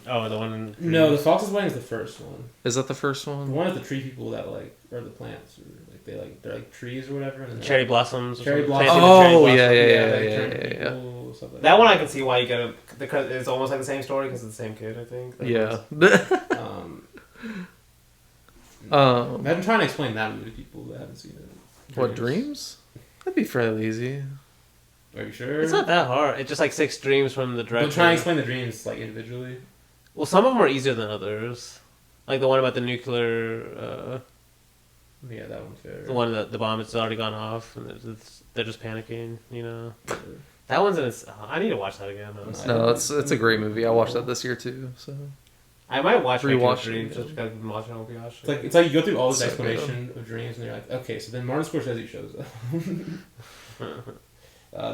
Oh, the one in... No, the Fox's Wedding is the first one. Is that the first The one? one of the tree people that like are the plants, or like they're like trees or whatever. And Cherry blossoms. or Cherry something. blossoms. Planting the cherry Oh, blossoms. yeah. People, stuff like That one I can see why you get it, because it's almost like the same story because it's the same kid, I think. Yeah. I've been trying to explain that movie to people that haven't seen it. What, Dreams? That'd be fairly easy. Are you sure? It's not that hard. It's just like 6 dreams from the director. I'm trying to explain the dreams like individually. Well, some of them are easier than others. Like the one about the nuclear... Yeah, that one's fair. the one that the bomb has already gone off and they're just panicking, you know. That one's in its... I need to watch that again. Honestly. No, it's a great movie. I watched that this year too. So I might watch Rewatch Dreams it. just because I've been watching Obayashi. It's like you go through all this So explanation of dreams and you're like, okay, so then Martin Scorsese shows up.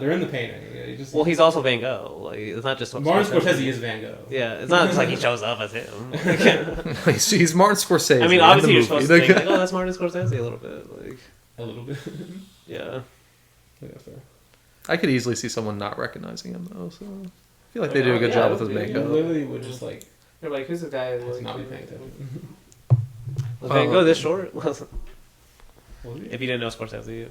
They're in the painting. Yeah, he just, Well, he's also Van Gogh. Like, it's not just... Martin Scorsese is Van Gogh. Yeah, it's not just like he shows up as him. he's Martin Scorsese. I mean, in obviously the you're movie. supposed to think, like, oh, that's Martin Scorsese a little bit. Like, A little bit. yeah. Yeah, fair. I could easily see someone not recognizing him though. So I feel like they do a good job with his You makeup. literally would just like You're like, who's this guy? just Like, not be paying attention. was Van Gogh this short? Well, If you didn't know Scorsese.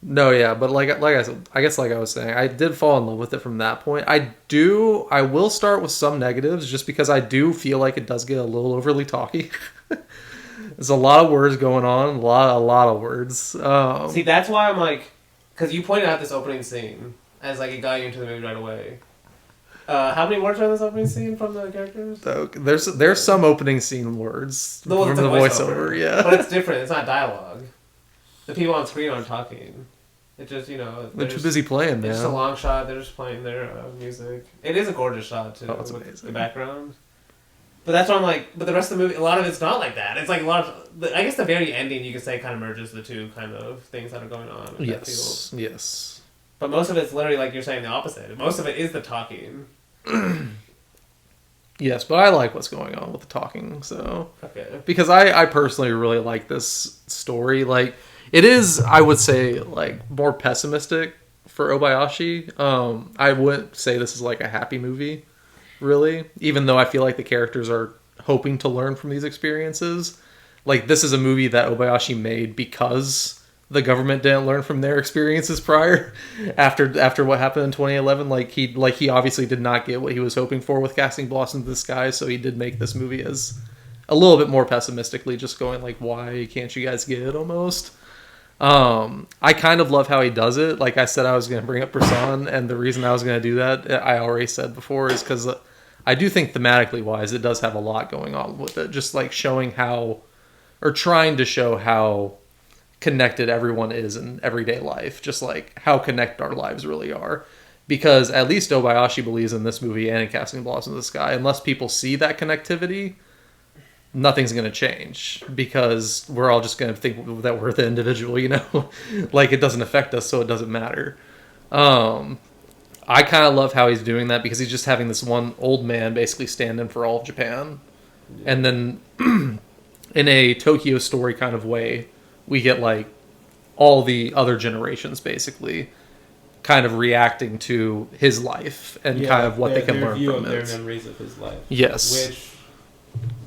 No, yeah, but like I said, I guess like I was saying, I did fall in love with it from that point. I will start with some negatives just because I do feel like it does get a little overly talky. There's a lot of words going on, a lot of words. See, that's why I'm like, because you pointed out this opening scene as like it got you into the movie right away. How many words are in this opening scene from the characters? There's some opening scene words No, from it's the a voiceover, yeah. But it's different. It's not dialogue. The people on screen aren't talking. It just, you know... They're too busy playing, It's just a man. long shot. They're just playing their music. It is a gorgeous shot, too. Oh, it's with amazing. the background. But that's why I'm like... But the rest of the movie, a lot of it's not like that. It's like a lot of... I guess the very ending, you could say, kind of merges the two kind of things that are going on. Yes. But most of it's literally, like you're saying, the opposite. Most of it is the talking. Yes, but I like what's going on with the talking, so... Okay. Because I personally really like this story. Like, it is, I would say, like, more pessimistic for Obayashi. I wouldn't say this is, like, a happy movie, really. Even though I feel like the characters are hoping to learn from these experiences. Like, this is a movie that Obayashi made because the government didn't learn from their experiences prior after what happened in 2011. Like he obviously did not get what he was hoping for with casting Blossom to the Sky, so he did make this movie as a little bit more pessimistically, just going like, why can't you guys get it almost? I kind of love how he does it. Like I said, I was going to bring up Person, and the reason I was going to do that, I already said before, is because I do think thematically wise, it does have a lot going on with it. Just like showing how, or trying to show how connected everyone is in everyday life, just like how connected our lives really are. Because at least Obayashi believes in this movie and in Casting Blossom in the Sky, unless people see that connectivity, nothing's going to change, because we're all just going to think that we're the individual, you know? Like, it doesn't affect us, so it doesn't matter. I kind of love how he's doing that, because he's just having this one old man basically stand in for all of Japan. Yeah. And then in a Tokyo Story kind of way, we get like all the other generations basically kind of reacting to his life and kind of what they can learn from their it. Their memories of his life. Yes.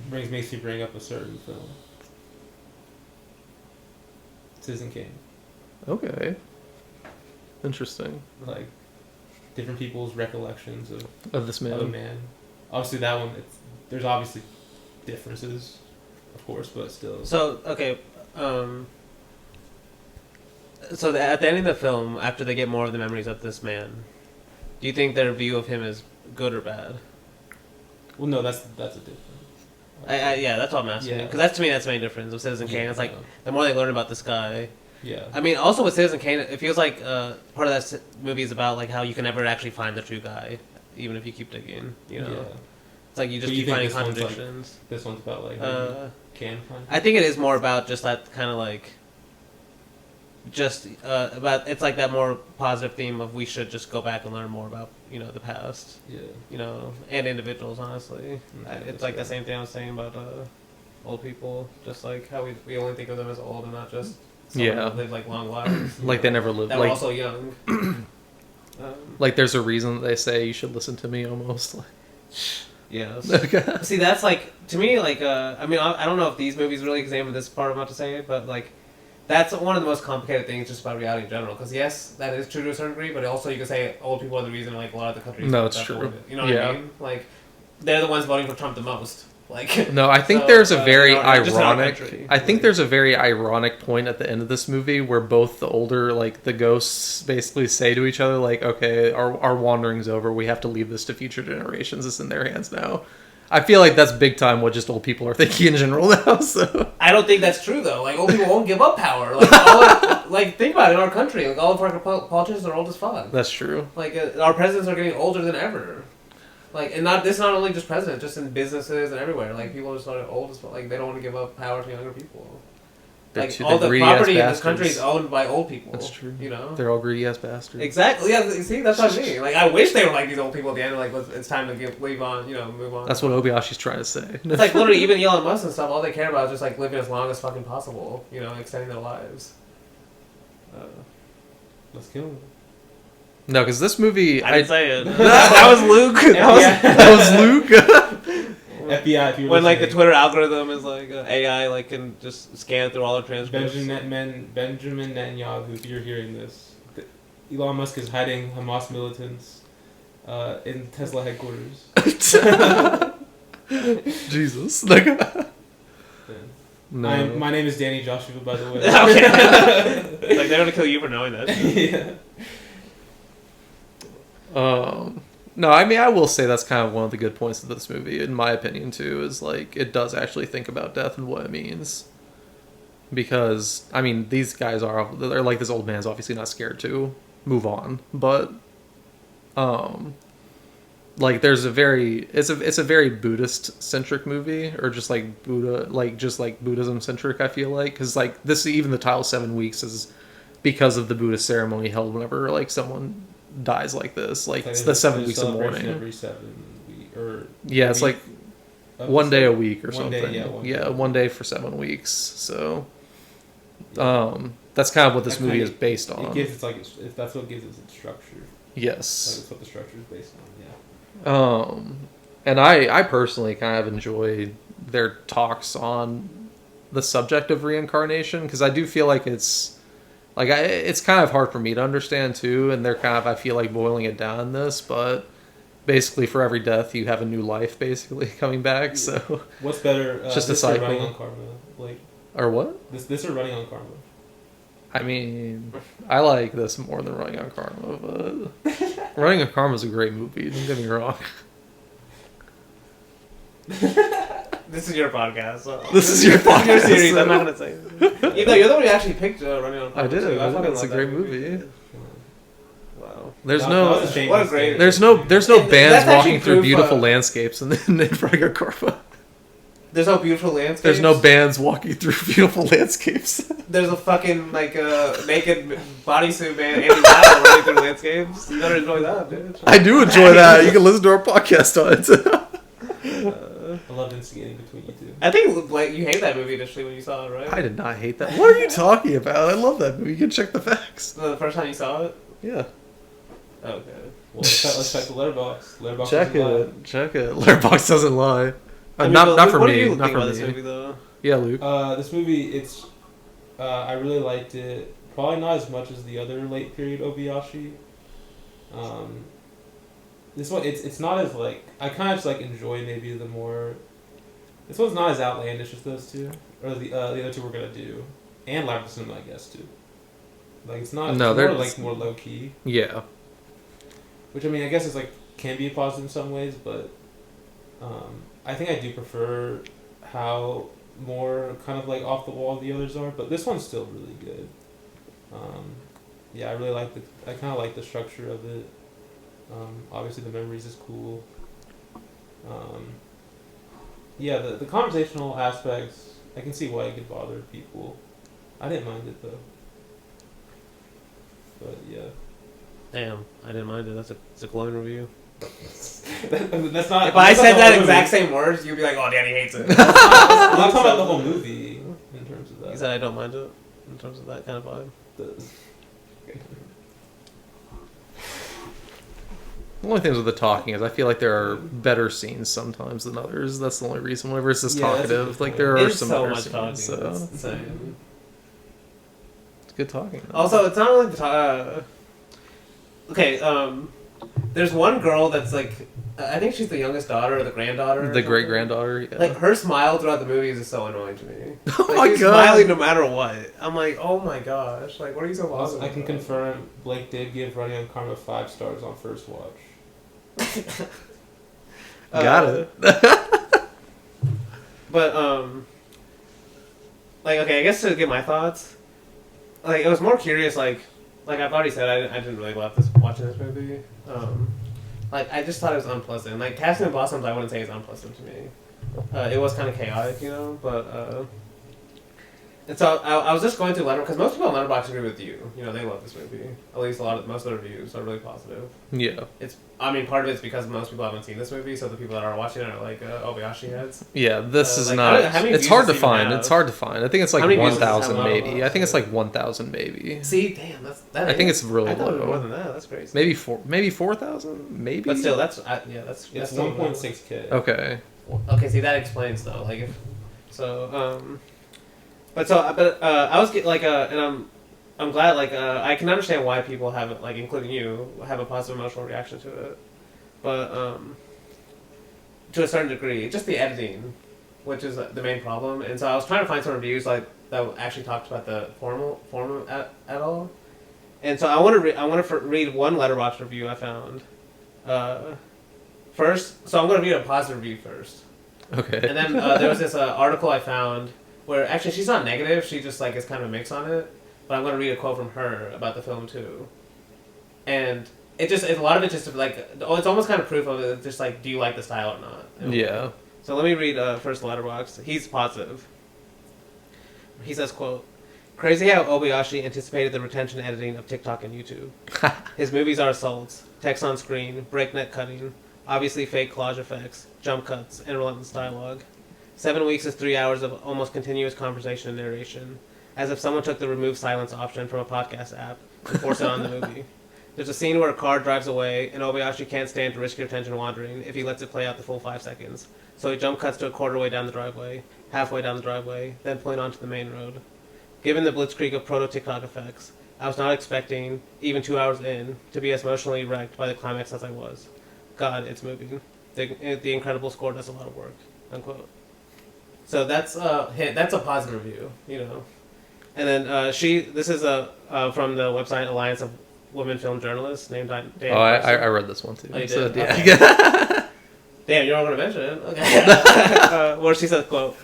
Which makes me bring up a certain film. Citizen Kane. Okay. Interesting. Like different people's recollections of this man. Of a man. Obviously that one, there's obviously differences, of course, but still. So, okay, so at the end of the film, after they get more of the memories of this man, do you think their view of him is good or bad? Well, no, that's a different. Yeah, that's what I'm asking. Because that's, to me, that's the main difference with Citizen Kane. It's like, the more they learn about this guy... Yeah. I mean, also with Citizen Kane, it feels like part of that movie is about like how you can never actually find the true guy, even if you keep digging, you know? Yeah. It's like you just keep finding contradictions. This one's about like can find. I think it is more about just that kind of like, just about, it's like that more positive theme of we should just go back and learn more about, you know, the past. Yeah. You know, and individuals, honestly. It's like the same thing I was saying about old people, just like how we only think of them as old and not just someone who lived like long lives. Like they never lived. That like, were also young. Like, there's a reason that they say you should listen to me almost. Yes. Okay. See, that's like, to me, like, I mean, I don't know if these movies really examine this part I'm about to say, but like, that's one of the most complicated things just about reality in general. Because yes, that is true to a certain degree, but also you could say old people are the reason like a lot of the countries. No, it's true. You know what I mean? Like, they're the ones voting for Trump the most. Like, no, I think so, there's a very just in our ironic. country. I think there's a very ironic point at the end of this movie where both the older, like the ghosts, basically say to each other, like, "Okay, our wandering's over. We have to leave this to future generations. It's in their hands now." I feel like that's big time what just old people are thinking in general now. So I don't think that's true though. Like, old people won't give up power. Like, like think about it in our country. Like, all of our politicians are old as fuck. that's true. Like, our presidents are getting older than ever. Like, and not only just presidents, just in businesses and everywhere. Like, people are just old as fuck. Like, they don't want to give up power to younger people. They're Like, all the property in this country is owned by old people. That's true. You know? They're all greedy ass bastards. Exactly. Yeah, see, that's what I mean. Like, I wish they were like these old people at the end. Like, it's time to leave on, move on. That's what Obayashi's trying to say. It's like, literally, even Elon Musk and stuff, all they care about is just, like, living as long as fucking possible. Extending their lives. Let's kill him. No, because this movie... I didn't say it. That was Luke. That was Luke. FBI, if you when like the Twitter algorithm is like AI like can just scan through all the transcripts. Benjamin Netanyahu, if you're hearing this, Elon Musk is hiding Hamas militants in Tesla headquarters. Jesus. No. My name is Danny Joshua, by the way. Okay. Like, they're gonna kill you for knowing that. Yeah. No, I mean, I will say that's kind of one of the good points of this movie, in my opinion, too, is, like, it does actually think about death and what it means. Because, I mean, these guys they're like, this old man's obviously not scared to move on, but, like, there's it's a very Buddhist-centric movie, or just, like, Buddhism-centric, I feel like, because, like, even the title 7 Weeks is because of the Buddhist ceremony held whenever, like, someone dies like this, like it's the 7 weeks of mourning. Every 7 week, or yeah, it's like one day a week or one something. Day, one day for 7 weeks. So, that's kind of what this movie is based on. It gives if that's what gives it its structure. Yes, that's what the structure is based on. Yeah. And I personally kind of enjoy their talks on the subject of reincarnation, because I do feel like it's kind of hard for me to understand too, and they're kind of, I feel like, boiling it down in this, but basically for every death you have a new life basically coming back. So what's better? Just a cycle. Or running on karma, like, or what? This or running on karma? I mean, I like this more than Running on Karma, but Running on Karma is a great movie. Don't get me wrong. This is your podcast. So. This is your podcast. Your series. I'm not gonna say. You're the one who actually picked Running on Karma. I did. It's a great movie. Wow. There's what a great. There's no bands walking through proof, beautiful landscapes in Running on Karma. There's no beautiful landscapes. There's no bands walking through beautiful landscapes. There's a fucking naked bodysuit man Andy Battle running through landscapes. You better enjoy that, bitch. I do enjoy that. You can listen to our podcast on it. I love instigating between you two. I think you hated that movie initially when you saw it, right? I did not hate that. What are you talking about? I love that movie. You can check the facts. The first time you saw it? Yeah. Okay. Well, let's check the letterbox. Check it. Letterbox doesn't lie. I mean, not for what me. Do you not think for about me. This movie, though? Yeah, Luke. This movie, I really liked it. Probably not as much as the other late period Obayashi. This one, it's not as like, I kind of just like enjoy maybe the more. This one's not as outlandish as those two, or the other two we're gonna do, and Live Cinema, I guess, too. Like, it's not. No, they're more like more low key. Yeah. Which, I mean, I guess it's like can be a positive in some ways, but I think I do prefer how more kind of like off the wall the others are. But this one's still really good. Yeah, I really like I kind of like the structure of it. Obviously, the memories is cool. Yeah, the conversational aspects, I can see why it could bother people. I didn't mind it though. But yeah. Damn, I didn't mind it. That's a glowing review. That's not. If I said that exact same words, you'd be like, "Oh, Danny hates it." I'm not talking about the whole movie in terms of that. You said I don't mind it in terms of that kind of vibe. The only things with the talking is I feel like there are better scenes sometimes than others. That's the only reason. Whenever it's just talkative, like there are It's some so better much scenes. talking. So It's insane. it's good talking. Though. Also, it's not really okay. There's one girl that's like, I think she's the youngest daughter or the granddaughter. The great granddaughter. Yeah. Like her smile throughout the movies is so annoying to me. Oh Like, my she's god! smiling no matter what. I'm like, oh my gosh, like what are you so Also, awesome? I can confirm Blake did give Running on Karma 5 stars on first watch. Got it. But like okay, I guess to give my thoughts, like it was more curious. Like I've already said, I didn't really love watching this movie. Like I just thought it was unpleasant. Like Casting and Blossoms, I wouldn't say is unpleasant to me. It was kind of chaotic, but and so I was just going through Letterboxd because most people on Letterboxd agree with you. They love this movie. At least most of the reviews are really positive. Yeah. Part of it's because most people haven't seen this movie, so the people that are watching it are like Obayashi heads. Yeah, this is like, not. how many It's views hard to does it even find. have? It's hard to find. I think it's like How many views does it 1,000 have on maybe. I think it's Letterboxd? like 1,000 maybe. See, damn, that. I think it's really I thought it was more low. than that. That's crazy. Maybe 4,000 maybe. But still, that's It's still 1.6K. Okay. Okay, see that explains though. Like if so, but I was and I'm glad I can understand why people have like including you have a positive emotional reaction to it, but to a certain degree, just the editing, which is the main problem. And so I was trying to find some reviews like that actually talked about the form at all. And so I want to read one Letterboxd review I found. First, so I'm going to read a positive review first. Okay. And then there was this article I found where actually she's not negative, she just like is kind of a mix on it. But I'm going to read a quote from her about the film too. And it's a lot of it just like it's almost kind of proof of it. Just like, do you like the style or not? Yeah. So let me read first Letterboxd. He's positive. He says, quote, "Crazy how Obayashi anticipated the retention editing of TikTok and YouTube. His movies are assaults, text on screen, breakneck cutting, obviously fake collage effects, jump cuts, and relentless dialogue. 7 weeks is 3 hours of almost continuous conversation and narration, as if someone took the remove silence option from a podcast app and forced it on the movie. There's a scene where a car drives away, and Obayashi can't stand to risk your attention wandering if he lets it play out the full 5 seconds. So he jump cuts to a quarter way down the driveway, halfway down the driveway, then pulling onto the main road. Given the blitzkrieg of proto-TikTok effects, I was not expecting, even 2 hours in, to be as emotionally wrecked by the climax as I was. God, it's moving. The incredible score does a lot of work." Unquote. So that's a positive review, And then this is from the website Alliance of Women Film Journalists named Diane. I read this one too. Oh, you So, did? yeah. Okay. Damn, you're not going to mention it. Okay. Where she says, quote,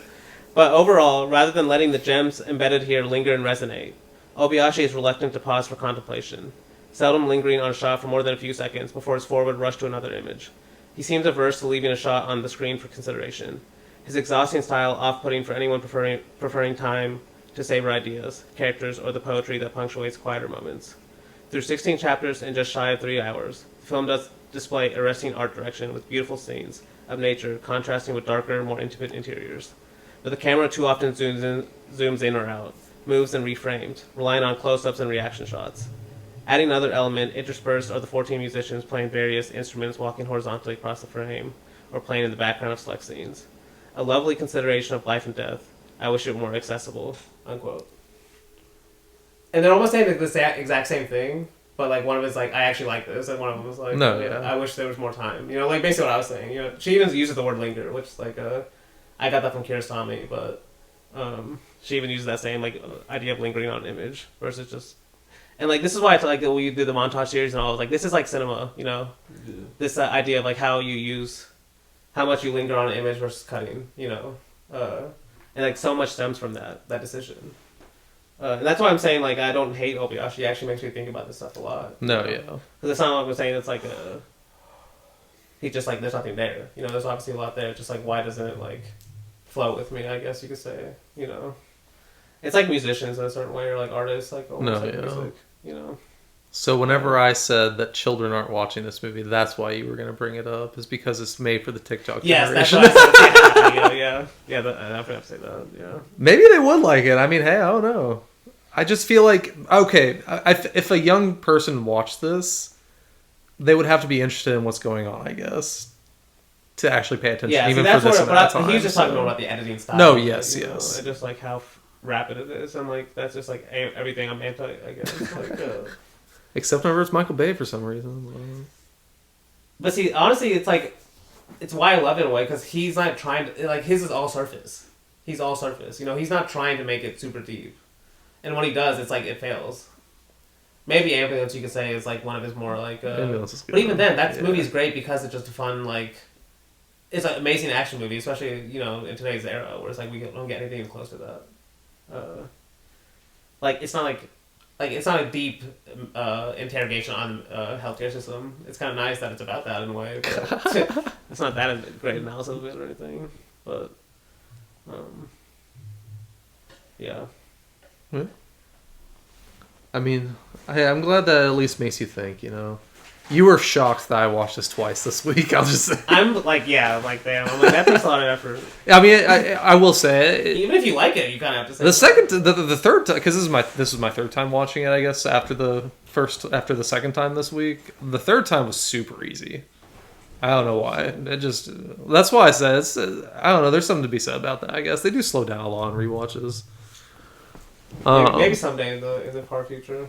"But overall, rather than letting the gems embedded here linger and resonate, Obayashi is reluctant to pause for contemplation, seldom lingering on a shot for more than a few seconds before his forward rush to another image. He seems averse to leaving a shot on the screen for consideration. His exhausting style off-putting for anyone preferring time to savor ideas, characters, or the poetry that punctuates quieter moments. Through 16 chapters in just shy of 3 hours, the film does display arresting art direction with beautiful scenes of nature contrasting with darker, more intimate interiors. But the camera too often zooms in or out, moves and reframed, relying on close-ups and reaction shots. Adding another element, interspersed are the 14 musicians playing various instruments walking horizontally across the frame, or playing in the background of select scenes. A lovely consideration of life and death. I wish it were more accessible." Unquote. And they're almost saying like the exact same thing, but like one of them is like, "I actually like this," and one of them was like, No, yeah. I wish there was more time." Like basically what I was saying. She even uses the word linger, which is like I got that from Kiarostami, but she even uses that same like idea of lingering on an image versus just. And like this is why I feel like when we do the montage series and all, like this is like cinema, Yeah. This idea of like how much you linger on an image versus cutting, and like so much stems from that decision. And that's why I'm saying like I don't hate Obayashi. It actually makes me think about this stuff a lot. No, you know? yeah. Because it's not like I'm saying it's like he just like there's nothing there. There's obviously a lot there. Just like why doesn't it like flow with me? I guess you could say. It's like musicians in a certain way, or like artists, like almost like music. So whenever I said that children aren't watching this movie, that's why you were going to bring it up, is because it's made for the TikTok generation. Yes, that's what I said. Yeah. I have to say that. Yeah. Maybe they would like it. I mean, hey, I don't know. I just feel like, okay, if a young person watched this, they would have to be interested in what's going on, I guess, to actually pay attention. Yeah, even that's for this what. amount of But time. he was just talking about the editing style. No, like, yes, you know, yes. and just like how rapid it is, and like that's just like everything I'm anti. I guess. Like, Except whenever it's Michael Bay for some reason. But see, honestly, it's like it's why I love it in a way because he's not trying to like his is all surface. He's all surface. You know, he's not trying to make it super deep, and when he does, it's like it fails. Maybe Ambulance, you could say, is like one of his more like. Ambulance is good. But even then, that movie is great because it's just a fun like. It's an amazing action movie, especially in today's era where it's like we don't get anything even close to that. Like it's not like it's not a deep interrogation on healthcare system. It's kind of nice that it's about that in a way. But it's not that a great analysis of it or anything, but yeah. I mean, I'm glad that at least makes you think, You were shocked that I watched this twice this week, I'll just say. I'm like, damn. I'm like, that takes a lot of effort. I mean, I will say... Even if you like it, you kind of have to say... The third time... Because this was my third time watching it, I guess, after the second time this week. The third time was super easy. I don't know why. That's why I said it's... I don't know, there's something to be said about that, I guess. They do slow down a lot on rewatches. Maybe someday in the far future.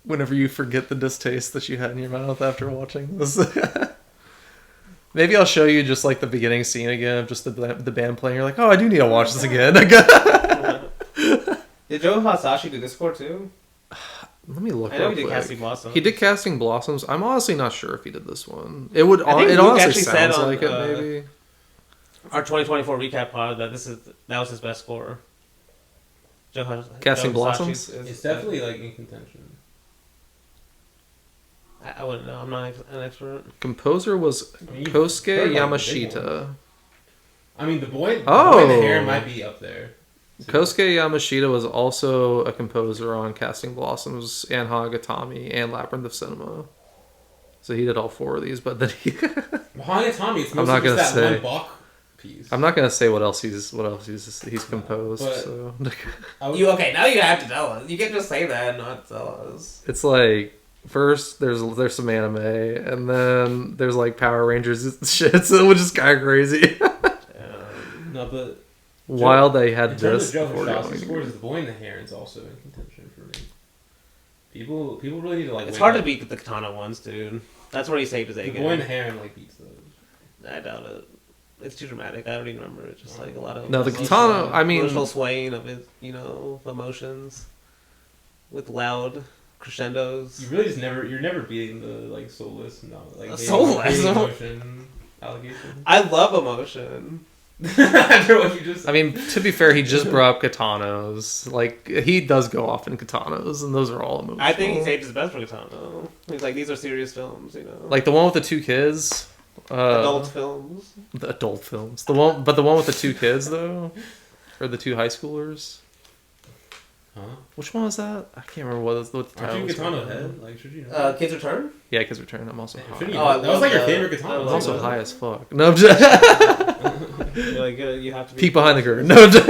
Whenever you forget the distaste that you had in your mouth after watching this. Maybe I'll show you just like the beginning scene again of just the band playing. You're like, oh, I do need to watch this again. Did Joe Hasashi do this score too? Let me look. I know he did Casting Blossoms. He did Casting Blossoms. I'm honestly not sure if he did this one. It would. I think It Luke honestly actually sounds said like on, it. Maybe our 2024 recap pod that that was his best score. Casting Joe Blossoms. It's definitely like in contention. I wouldn't know. I'm not an expert. Composer was Kosuke Yamashita. I mean, the boy in the hair might be up there. Kosuke Yamashita was also a composer on Casting Blossoms and Hanagatami and Labyrinth of Cinema. So he did all four of these, but then he... Hanagatami, it's I'm not mostly gonna just that say. one Bach piece. I'm not gonna say what else he's composed. But- So Okay? Now you have to tell us. You can't just say that and not tell us. it's like first there's some anime, and then there's like Power Rangers shit, so which is kind of crazy. No, but While they had in terms this of Joe before Hashashi's going. scores, the boy in the hair is also in contention for me. People really need to like. It's wake hard to up. beat the Katana ones, dude. That's where he saved his A The game. boy in the hair like beats those. I doubt it. It's too dramatic. I don't even remember. It's just like a lot of No, the Katana. I mean, emotional swaying of his, emotions with loud crescendos. You really just you're never beating the like soulless and like Soulless? emotion allegation. I love emotion. After what you just. I mean, to be fair, he just brought up katanas. Like he does go off in katanas, and those are all emotional. I think he saved his best for Katana. He's like, these are serious films, Like the one with the two kids. adult films. The adult films. The one with the two kids though, or the two high schoolers. Huh? Which one was that? I can't remember what the title Aren't you was. Katana head? Like, should you know? Kids Return? Yeah, Kids Return. I'm also high. Shouldn't you Oh, know? That was like your I favorite love Katana. I'm that. also high as fuck. No, I'm just You're like, you have to be... peek behind the curtain. No, I'm just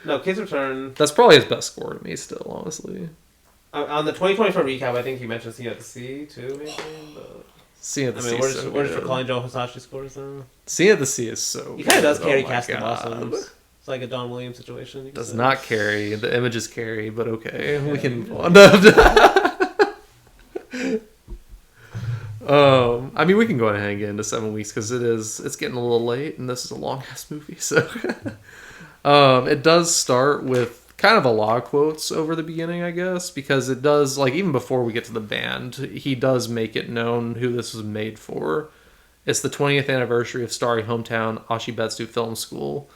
no, Kids Return. that's probably his best score to me still, honestly. On the 2024 recap, I think you mentioned Sea at the Sea, too, maybe. But, Seeing at the Sea we're is just, so we're just good. recalling Joe Hasashi scores, though. Seeing at the Sea is so He kind of does good. carry Oh my Casting God. Blossoms. It's like a Don Williams situation. Does not carry. The images carry, but okay. We can move on. No. I mean, we can go ahead and get into 7 weeks because it's getting a little late, and this is a long ass movie. So, it does start with kind of a lot of quotes over the beginning, I guess, because it does, like, even before we get to the band, he does make it known who this was made for. It's the 20th anniversary of Starry Hometown Ashibetsu Film School,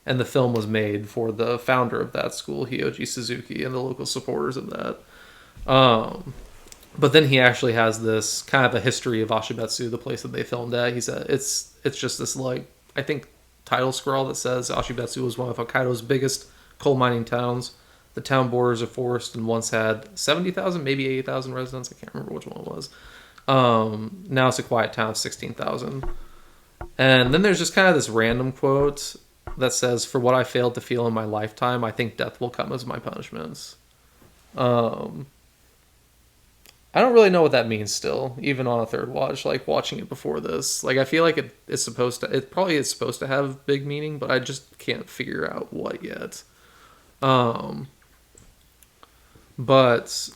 and the film was made for the founder of that school, Hyoji Suzuki, and the local supporters of that. But then he actually has this kind of a history of Ashibetsu, the place that they filmed at. He said it's just this, like, I think, title scroll that says Ashibetsu was one of Hokkaido's biggest coal mining towns. The town borders a forest and once had 70,000, maybe 80,000 residents. I can't remember which one it was. Now it's a quiet town of 16,000. And then there's just kind of this random quote that says, "For what I failed to feel in my lifetime, I think death will come as my punishments." I don't really know what that means still, even on a third watch, like watching it before this. Like I feel like it's supposed to it probably is supposed to have big meaning, but I just can't figure out what yet. Um but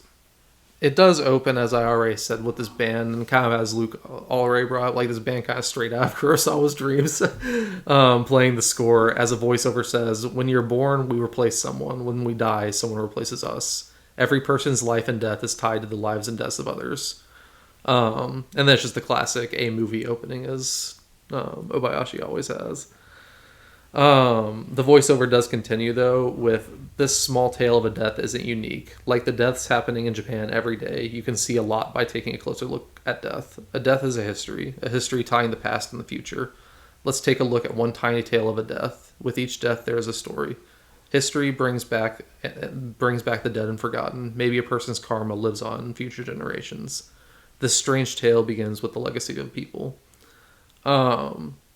it does open, as I already said, with this band, and kind of as Luke already brought up, like this band kind of straight out of Kurosawa's dreams, playing the score as a voiceover says, "When you're born, we replace someone. When we die, someone replaces us. Every person's life and death is tied to the lives and deaths of others." And that's just the classic A movie opening, as Obayashi always has. The voiceover does continue, though, with this small tale of a death isn't unique. Like the deaths happening in Japan every day, you can see a lot by taking a closer look at death. A death is a history tying the past and the future. Let's take a look at one tiny tale of a death. With each death, there is a story. History brings back the dead and forgotten. Maybe a person's karma lives on in future generations. This strange tale begins with the legacy of people.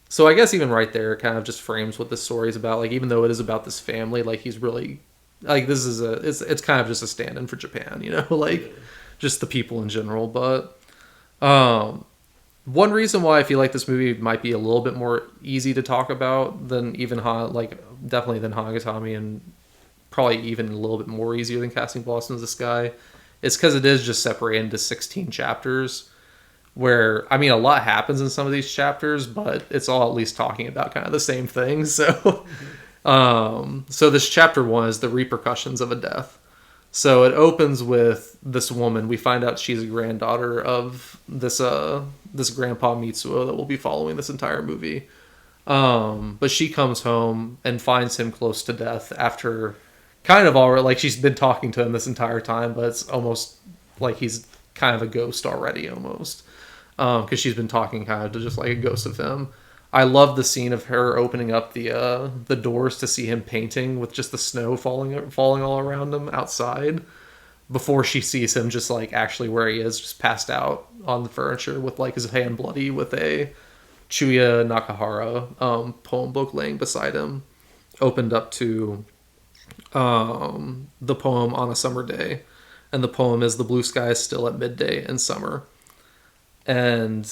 So I guess even right there, it kind of just frames what this story is about. Like, even though it is about this family, like he's really, like this is it's kind of just a stand-in for Japan, like just the people in general. But one reason why I feel like this movie might be a little bit more easy to talk about than even definitely than Hanagatami, and probably even a little bit more easier than Casting Blossoms the Sky, is because it is just separated into 16 chapters. Where, I mean, a lot happens in some of these chapters, but it's all at least talking about kind of the same thing. So, so this chapter 1 is the repercussions of a death. So it opens with this woman. We find out she's a granddaughter of this grandpa Mitsuo that we'll be following this entire movie. But she comes home and finds him close to death after kind of already, like she's been talking to him this entire time, but it's almost like he's kind of a ghost already almost. Because she's been talking kind of to just like a ghost of him. I love the scene of her opening up the doors to see him painting with just the snow falling all around him outside, before she sees him just like actually where he is, just passed out on the furniture with like his hand bloody, with a Chuya Nakahara poem book laying beside him, opened up to the poem On a Summer Day, and the poem is "The blue sky is still at midday in summer." And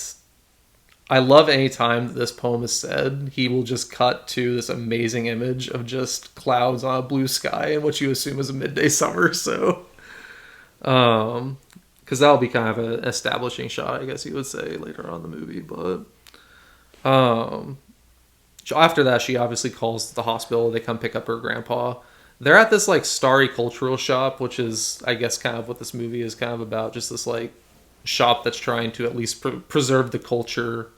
I love any time that this poem is said, he will just cut to this amazing image of just clouds on a blue sky and what you assume is a midday summer. So, because that'll be kind of an establishing shot, I guess you would say, later on in the movie. But after that, she obviously calls the hospital. They come pick up her grandpa. They're at this like starry cultural shop, which is, I guess, kind of what this movie is kind of about. Just this like shop that's trying to at least preserve the culture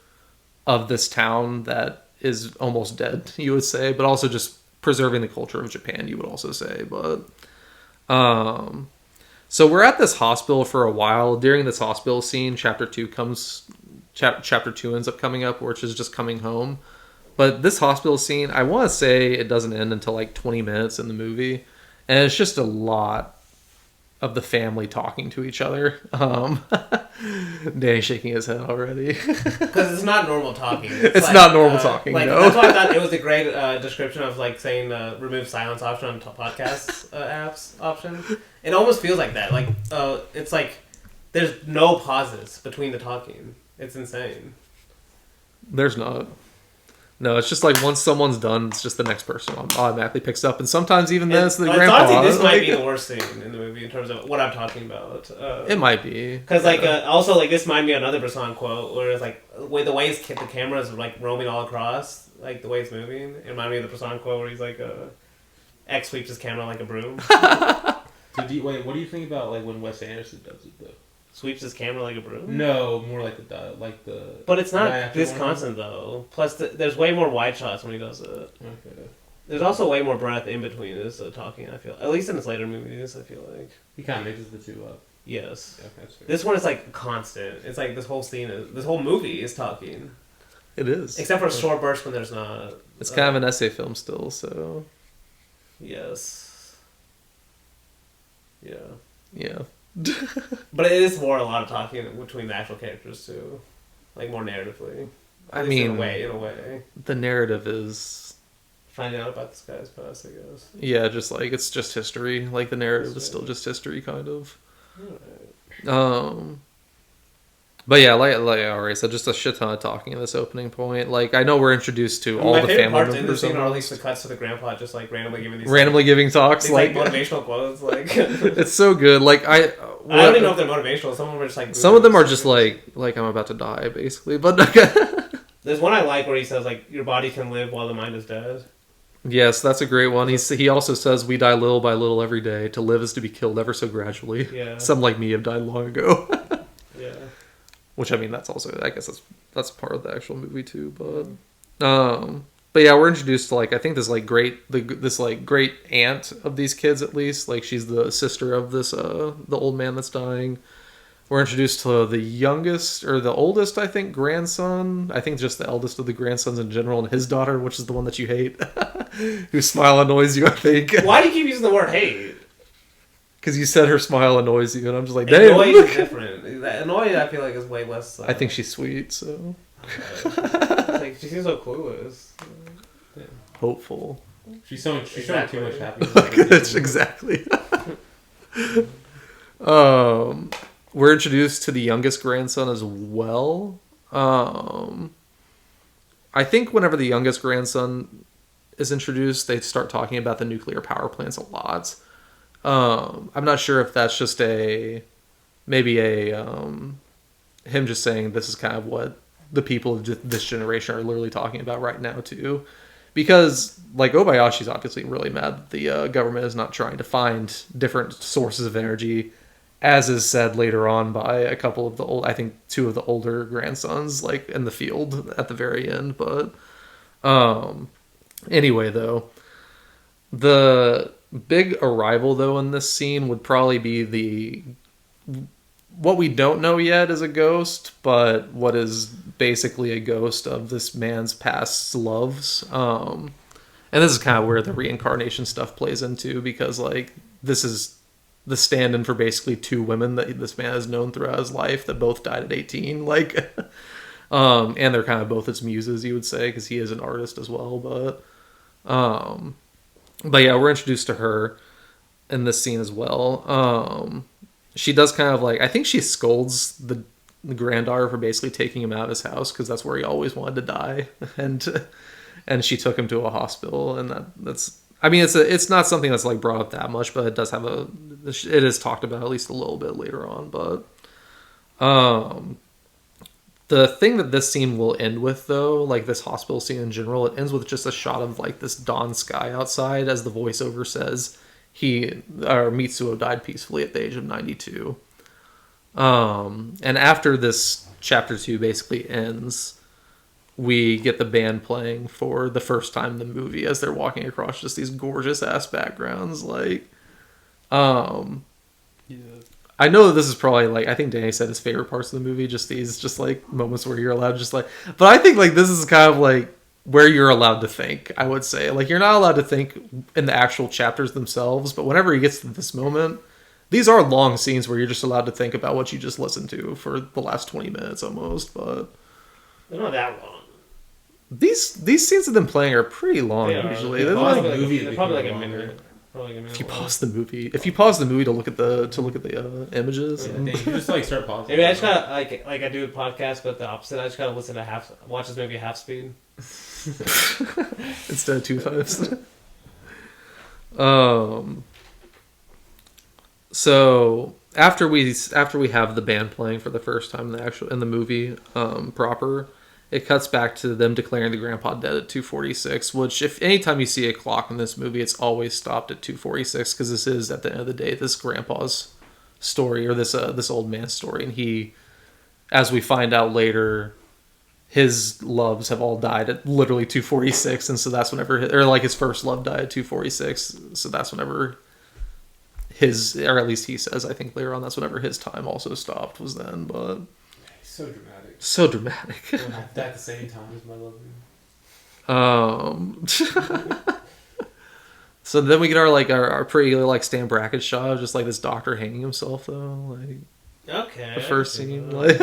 of this town that is almost dead, you would say, but also just preserving the culture of Japan, you would also say. But so we're at this hospital for a while. During this hospital scene, chapter 2 ends up coming up, which is just coming home. But this hospital scene, I want to say it doesn't end until like 20 minutes in the movie, and it's just a lot of the family talking to each other. Danny's shaking his head already. Because it's not normal talking. It's like, not normal talking, like, no. That's why I thought it was a great description of like saying remove silence option on podcasts apps option. It almost feels like that. Like it's like there's no pauses between the talking. It's insane. There's not. No, it's just like once someone's done, it's just the next person automatically picks up, and sometimes even then it's the grandpa. Honestly, this might be the worst scene in the movie in terms of what I'm talking about. It might be, because like also like this might be another Bresson quote where it's like the way the camera is like roaming all across, like the way it's moving. It reminded me of the Bresson quote where he's like X sweeps his camera like a broom. So wait, what do you think about like when Wes Anderson does it though? Sweeps his camera like a broom? No, more like the. But it's not this constant though. Plus, there's way more wide shots when he does it. Okay. There's also way more breath in between his talking. I feel, at least in his later movies, I feel like he kind of mixes the two up. Yes. Okay, this one is like constant. It's like this whole movie is talking. It is. Except for a short burst when there's not. It's kind of an essay film still, so. Yes. Yeah. Yeah. But it is more a lot of talking between the actual characters too, like more narratively. I mean, in a way, the narrative is finding out about this guy's past, I guess. Yeah, just like it's just history. Like the narrative is still just history, kind of. Alright. But yeah, like I already said, just a shit ton of talking in this opening point. Like, I know we're introduced to all my the favorite family parts in the members. scene are at least the cuts to the grandpa just like randomly Giving talks, these like motivational quotes. Like it's so good. Like I don't even know if they're motivational. Some of them are just like some of them are just like I'm about to die, basically. But there's one I like where he says like your body can live while the mind is dead. yes, that's a great one. He also says we die little by little every day. To live is to be killed ever so gradually. Yeah. Some like me have died long ago. Yeah. Which, I mean, that's also, I guess that's part of the actual movie too, but yeah, we're introduced to like, I think this great aunt of these kids, at least, like she's the sister of this the old man that's dying. We're introduced to the youngest or the oldest, I think, grandson. I think just the eldest of the grandsons in general, and his daughter, which is the one that you hate, whose smile annoys you, I think. Why do you keep using the word hate? Because you said her smile annoys you, and I'm just like, damn. Annoy is different. Annoy, I feel like, is way less. I think she's sweet, so. Like, she seems so clueless. Yeah. Hopeful. She's showing too much Good, happiness. exactly. We're introduced to the youngest grandson as well. I think whenever the youngest grandson is introduced, they start talking about the nuclear power plants a lot. I'm not sure if that's just him just saying this is kind of what the people of this generation are literally talking about right now too, because like Obayashi's obviously really mad that the government is not trying to find different sources of energy, as is said later on by a couple of I think two of the older grandsons, like in the field at the very end. But anyway, though, the big arrival though in this scene would probably be what we don't know yet is a ghost, but what is basically a ghost of this man's past loves. And this is kind of where the reincarnation stuff plays into, because like this is the stand-in for basically two women that this man has known throughout his life that both died at 18. Like, and they're kind of both his muses, you would say, because he is an artist as well. But yeah, we're introduced to her in this scene as well. She does kind of like, I think she scolds the granddaughter for basically taking him out of his house because that's where he always wanted to die, and she took him to a hospital, and that's. I mean, it's not something that's like brought up that much, but it does have it is talked about at least a little bit later on. But the thing that this scene will end with, though, like this hospital scene in general, it ends with just a shot of like this dawn sky outside as the voiceover says Mitsuo died peacefully at the age of 92. And after this chapter 2 basically ends, we get the band playing for the first time in the movie as they're walking across just these gorgeous ass backgrounds. Like, yeah. I know that this is probably like, I think Danny said his favorite parts of the movie, just these just like moments where you're allowed to just like, but I think like this is kind of like where you're allowed to think, I would say. Like, you're not allowed to think in the actual chapters themselves, but whenever he gets to this moment, these are long scenes where you're just allowed to think about what you just listened to for the last 20 minutes almost, but they're not that long. These scenes of them playing are pretty long usually. They're probably like a minute. If you pause the movie to look at the images, you just like start pausing. Maybe I just gotta like I do a podcast, but the opposite. I just gotta listen to watch this movie half speed instead of 2.5. So after we have the band playing for the first time in the movie proper, it cuts back to them declaring the grandpa dead at 2:46, which if anytime you see a clock in this movie, it's always stopped at 2:46, because this is, at the end of the day, this grandpa's story, or this old man's story. And he, as we find out later, his loves have all died at literally 2:46, and so that's whenever, or like his first love died at 2:46, so that's whenever his, or at least he says, I think later on, that's whenever his time also stopped, was then. But so dramatic. So dramatic. At the same time as my love. So then we get our pretty like Stan Brackett shot of just like this doctor hanging himself though, like okay. The first scene, like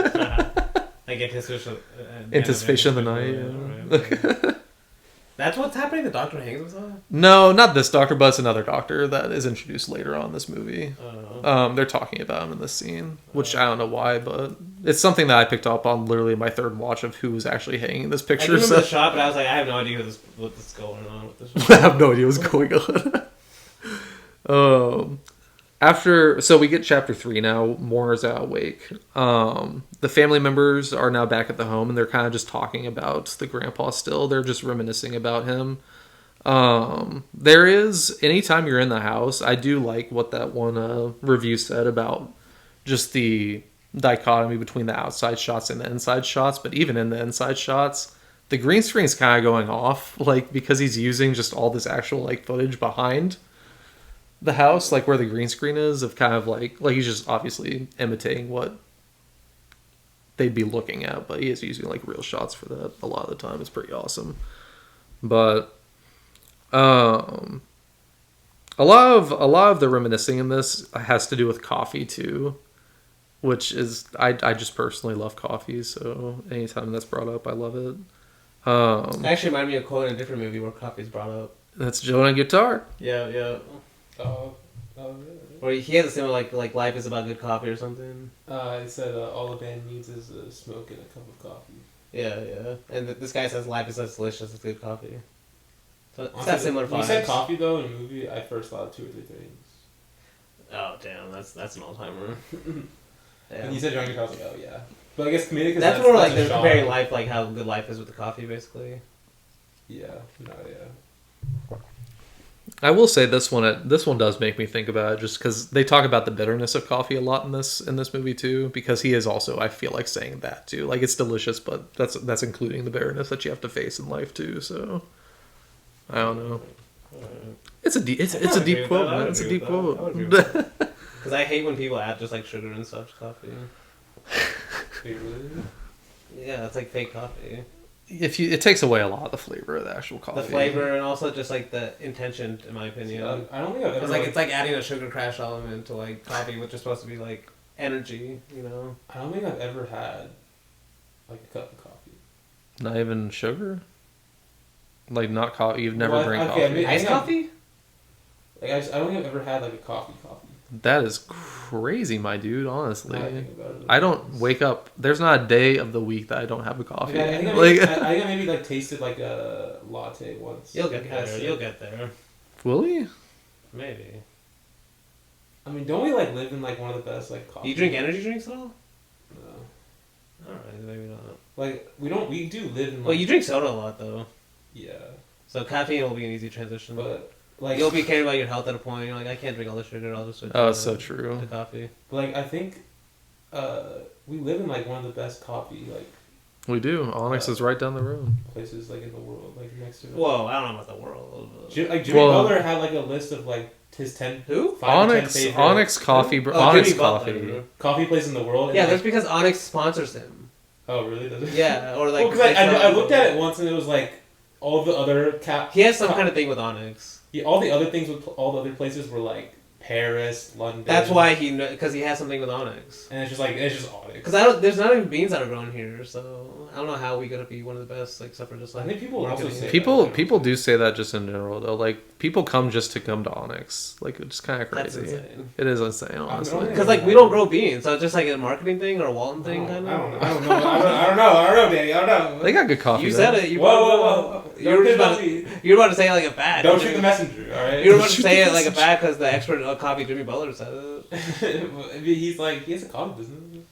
like anticipation of the night. Yeah. That's what's happening? The doctor hangs himself? No, not this doctor, but it's another doctor that is introduced later on in this movie. They're talking about him in this scene, which I don't know why, but it's something that I picked up on literally my third watch of who was actually hanging this I picture. do remember the shot, but I was like, I have no idea what's going on with this. I have no idea what's going on. So we get chapter 3 now. Moira's out awake. The family members are now back at the home, and they're kind of just talking about the grandpa still. They're just reminiscing about him. There is, anytime you're in the house, I do like what that one review said about just the dichotomy between the outside shots and the inside shots. But even in the inside shots, the green screen's kind of going off, like, because he's using just all this actual like footage behind the house, like where the green screen is, of kind of like he's just obviously imitating what they'd be looking at, but he is using like real shots for that a lot of the time. It's pretty awesome. But a lot of the reminiscing in this has to do with coffee too, which is I just personally love coffee, so anytime that's brought up, I love it. It actually reminded me of a quote in a different movie where coffee's brought up. That's Joe on guitar. Yeah. Oh, really? Where he has a similar like life is about good coffee or something. It said all a band needs is a smoke and a cup of coffee. Yeah. And this guy says life is as delicious as good coffee. So it's Honestly, that similar when vibes. you said coffee though in a movie, I first thought of 2 or 3 things. Oh damn, that's an all timer. And you said John Guitar, I was like, oh yeah. But I guess comedic. That's more like a they're genre. comparing life, like how good life is with the coffee, basically. Yeah. No. Yeah. I will say this one does make me think about it, just because they talk about the bitterness of coffee a lot in this movie too, because he is also, I feel like, saying that too, like it's delicious, but that's including the bitterness that you have to face in life too. So I don't know. It's a deep quote, man. It's a deep quote. Because I hate when people add just like sugar and stuff to coffee. Wait, really? Yeah, it's like fake coffee. It takes away a lot of the flavor of the actual coffee. The flavor and also just like the intention, in my opinion. I don't think I've ever. Because like it's like adding a sugar crash element to like coffee, which is supposed to be like energy, you know. I don't think I've ever had like a cup of coffee. Not even sugar. Like not coffee. You've never Well, drank okay, coffee. Iced coffee? Like I don't think I've ever had like a coffee. That is crazy, my dude. Honestly, Now I think about it, I don't wake up. There's not a day of the week that I don't have a coffee. I think I maybe like tasted like a latte once. You'll get Like, there. that's You'll it. get there. Will you? Maybe. I mean, don't we like live in like one of the best like coffee? You drink energy drinks at all? No. Alright, maybe not. Like we do live in. Like, Well, you drink soda a lot though. Yeah. So caffeine will be an easy transition. But like you'll be caring about your health at a point. You're like, I can't drink all the sugar. I'll just switch Oh, to- it's so true. to coffee. Like I think, we live in like one of the best coffee like We do. Onyx is right down the road. places like in the world, like next to it. Whoa, I don't know about the world. Jimmy Well- Butler had like a list of like his 10 Who? 5 to 10 Onyx favorite coffee. Oh, Onyx Jimmy Butler. coffee. coffee places in the world. and, Yeah, like, that's because Onyx sponsors him. oh really? Does it? Yeah, or like. Well, because I looked at it once and it was like all the other He has some kind of thing with Onyx. all the other things with all the other places were like Paris, London. That's why because he has something with Onyx. And it's just Onyx. Because there's not even beans that are grown here, so I don't know how we gotta be one of the best, like, except for just like. I think people also marketing. say People do say that just in general though. Like people come just to come to Onyx. Like it's kind of That's crazy. insane. It is insane, honestly. Because like we don't grow beans, so it's just like a marketing thing or a Walton thing, kind of. I don't know, Danny. I don't know. They got good coffee. You though. said it. You Whoa. You were about to say it like a bad. Don't shoot the messenger, alright? You were about to say it like a bad because the expert coffee Jimmy Butler said it. He's like, he has a coffee business.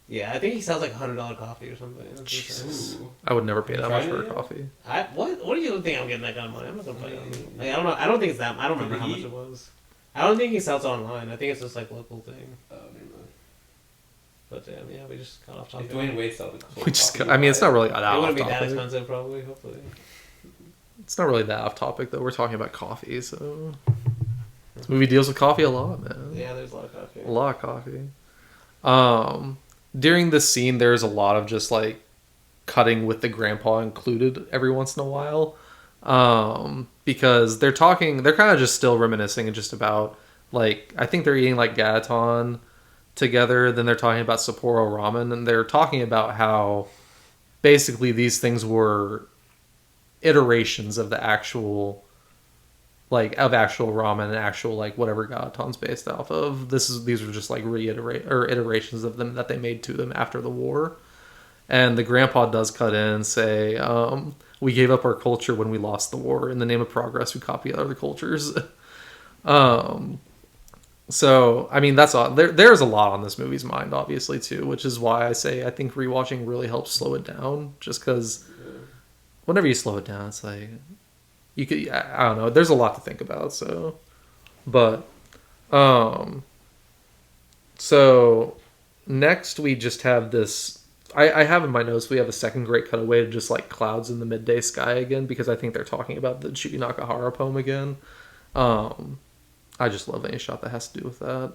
Yeah, I think he sells like $100 coffee or something. That's Jesus. Ooh. I would never pay that much Tried for it a yet? coffee. What do you think I'm getting that kind of money? I'm not gonna pay. Like, I don't think it's that. I don't remember how much it was. I don't think he sells it online. I think it's just like local thing. Oh, never mind. But yeah, we just got off If topic. Dwayne Wade sells the We just. I mean, it's not really that It off wouldn't be that topic. expensive, probably. Hopefully. It's not really that off topic though. We're talking about coffee, so this movie deals with coffee a lot, man. Yeah, there's a lot of coffee. A lot of coffee. During this scene, there's a lot of just like cutting with the grandpa included every once in a while, because they're kind of just still reminiscing and just about like I think they're eating like Gaton together. Then they're talking about Sapporo ramen, and they're talking about how basically these things were iterations of the actual of actual ramen and actual whatever Gaoton's based off of. These are just iterations of them that they made to them after the war. And the grandpa does cut in and say, we gave up our culture when we lost the war. In the name of progress, we copied other cultures. So, I mean, that's all. There's a lot on this movie's mind, obviously, too, which is why I say I think rewatching really helps slow it down. Just because whenever you slow it down, it's like, you could, I don't know, there's a lot to think about, so. But, so, next we just have this, I have in my notes, we have a second great cutaway to just clouds in the midday sky again, because I think they're talking about the Chuki Nakahara poem again. I just love any shot that has to do with that.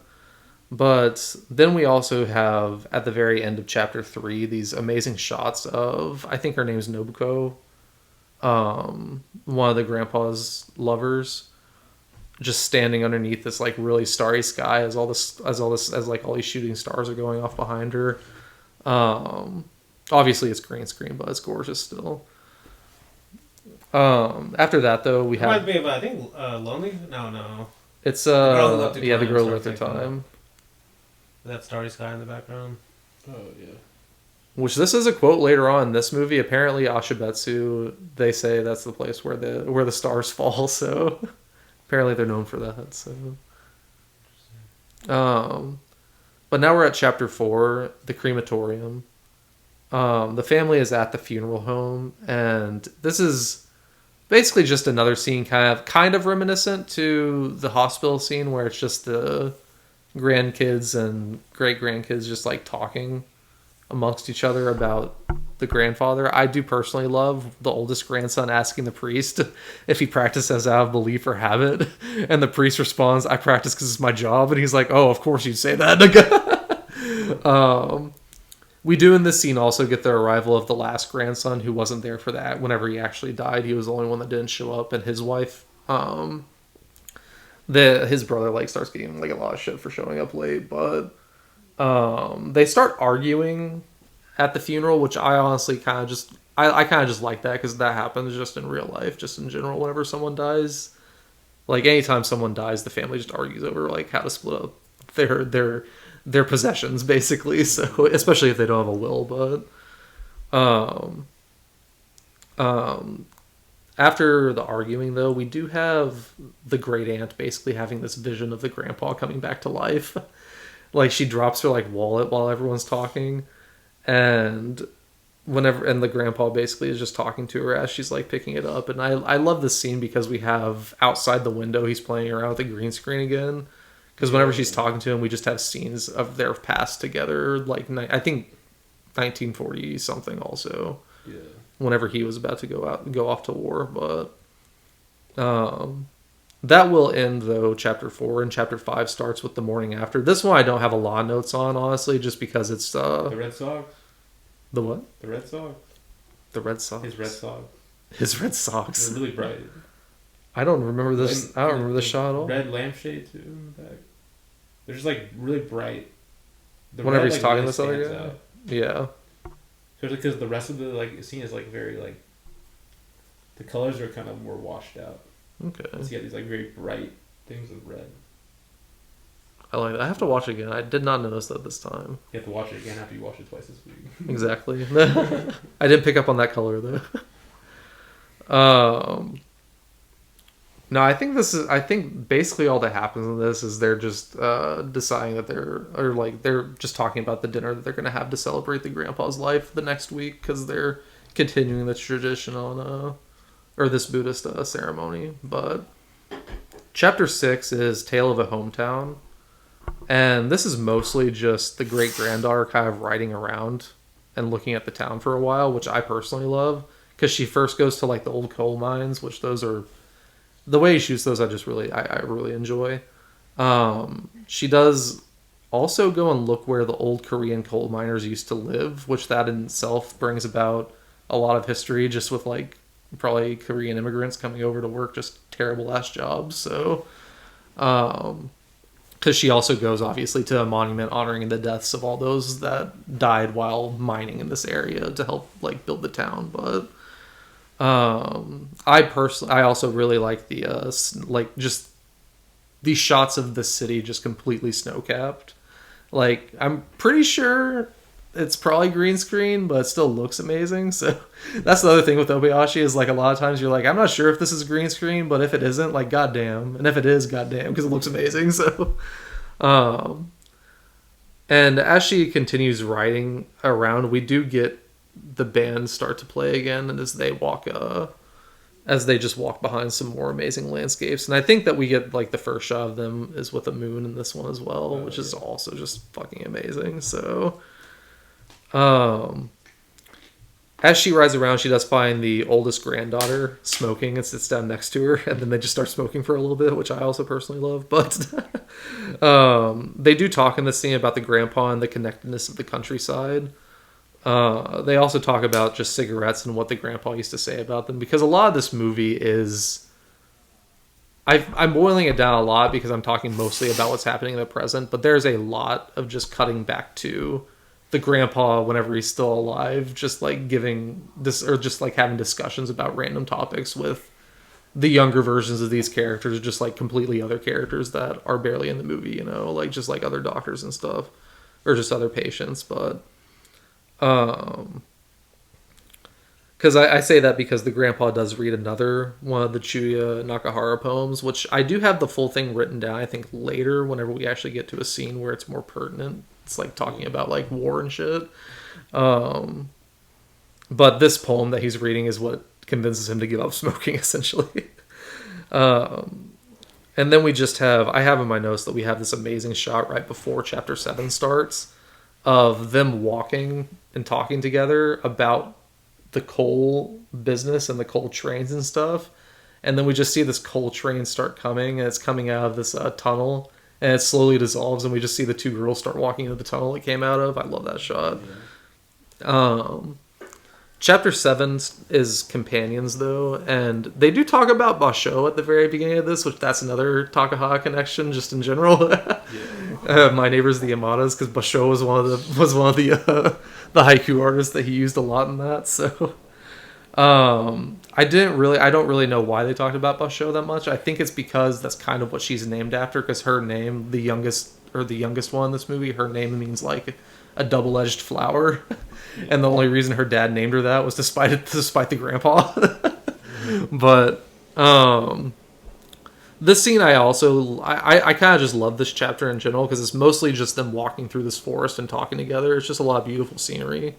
But then we also have, at the very end of chapter 3, these amazing shots of, I think her name's Nobuko, one of the grandpa's lovers, just standing underneath this really starry sky as all these shooting stars are going off behind her. Obviously it's green screen, but it's gorgeous still. After that though, we have. Reminds me of I think Lonely. No. It's the girl who left her time. That starry sky in the background. Oh yeah. Which this is a quote later on in this movie. Apparently, Ashibetsu, they say that's the place where the stars fall. So apparently, they're known for that. So, but now we're at chapter 4, the crematorium. The family is at the funeral home, and this is basically just another scene kind of reminiscent to the hospital scene where it's just the grandkids and great grandkids just talking amongst each other about the grandfather. I do personally love the oldest grandson asking the priest if he practices out of belief or habit, and the priest responds, "I practice because it's my job," and he's like, "Oh, of course you'd say that." We do in this scene also get the arrival of the last grandson who wasn't there for that whenever he actually died. He was the only one that didn't show up, and his wife, his brother starts getting a lot of shit for showing up late, but they start arguing at the funeral, which I honestly kind of just like that, because that happens just in real life, just in general. Whenever someone dies, anytime someone dies, the family just argues over how to split up their possessions, basically. So especially if they don't have a will. But after the arguing, though, we do have the great aunt basically having this vision of the grandpa coming back to life. She drops her wallet while everyone's talking, and the grandpa basically is just talking to her as she's picking it up. And I love this scene because we have outside the window, he's playing around with the green screen again. Because whenever she's talking to him, we just have scenes of their past together. I think 1940 something also. Yeah. Whenever he was about to go off to war, but that will end though chapter 4, and chapter 5 starts with the morning after. This one I don't have a lot of notes on, honestly, just because it's the Red Sox. The what? The Red Sox. The Red Sox. His Red Sox. His Red Sox. They're really bright. I don't remember this. I don't remember this shot at all. Red lampshade too in the back. They're just really bright. Whenever he's talking to this other guy. Yeah. Especially because the rest of the scene is very the colors are kind of more washed out. Okay. So you get these very bright things of red. I like that. I have to watch it again. I did not notice that this time. You have to watch it again after you watch it twice this week. Exactly. I didn't pick up on that color though. No, I think basically all that happens in this is they're just deciding that they're just talking about the dinner that they're going to have to celebrate the grandpa's life the next week, because they're continuing the tradition on or this Buddhist ceremony. But chapter 6 is Tale of a Hometown, and this is mostly just the great granddaughter kind of riding around and looking at the town for a while, which I personally love, because she first goes to the old coal mines, which those are. The way he shoots those, I really enjoy. She does also go and look where the old Korean coal miners used to live, which that in itself brings about a lot of history, just with probably Korean immigrants coming over to work just terrible ass jobs. So, because she also goes obviously to a monument honoring the deaths of all those that died while mining in this area to help build the town. But I also really like the like just these shots of the city just completely snow capped. Like I'm pretty sure it's probably green screen, but it still looks amazing. So that's the other thing with Obayashi is like a lot of times you're like, I'm not sure if this is green screen, but if it isn't, like goddamn, and if it is, goddamn, because it looks amazing. So, um, and as she continues riding around, we do get the band start to play again, and as they just walk behind some more amazing landscapes. And I think that we get like the first shot of them is with a moon in this one as well, which is also just fucking amazing. So, as she rides around, she does find the oldest granddaughter smoking and sits down next to her, and then they just start smoking for a little bit, which I also personally love. But they do talk in this scene about the grandpa and the connectedness of the countryside. They also talk about just cigarettes and what the grandpa used to say about them, because a lot of this movie is... I'm boiling it down a lot because I'm talking mostly about what's happening in the present, but there's a lot of just cutting back to the grandpa whenever he's still alive, just like giving this, or just like having discussions about random topics with the younger versions of these characters, just like completely other characters that are barely in the movie, you know, like just like other doctors and stuff, or just other patients. But because I say that because the grandpa does read another one of the Chuya Nakahara poems, which I do have the full thing written down, I think later, whenever we actually get to a scene where it's more pertinent. It's like talking about like war and shit. But this poem that he's reading is what convinces him to give up smoking, essentially. And then we just I have in my notes that we have this amazing shot right before chapter 7 starts of them walking and talking together about the coal business and the coal trains and stuff. And then we just see this coal train start coming, and it's coming out of this tunnel, and it slowly dissolves, and we just see the two girls start walking into the tunnel it came out of. I love that shot. Yeah. Chapter 7 is Companions, though, and they do talk about Basho at the very beginning of this, which that's another Takahata connection, just in general. My Neighbors the Yamadas, because Basho was one of the haiku artists that he used a lot in that. So, I don't really know why they talked about Basho that much. I think it's because that's kind of what she's named after, because her name, the youngest one in this movie, her name means like a double-edged flower. And the only reason her dad named her that was despite the grandpa. But this scene I kind of just love this chapter in general, because it's mostly just them walking through this forest and talking together. It's just a lot of beautiful scenery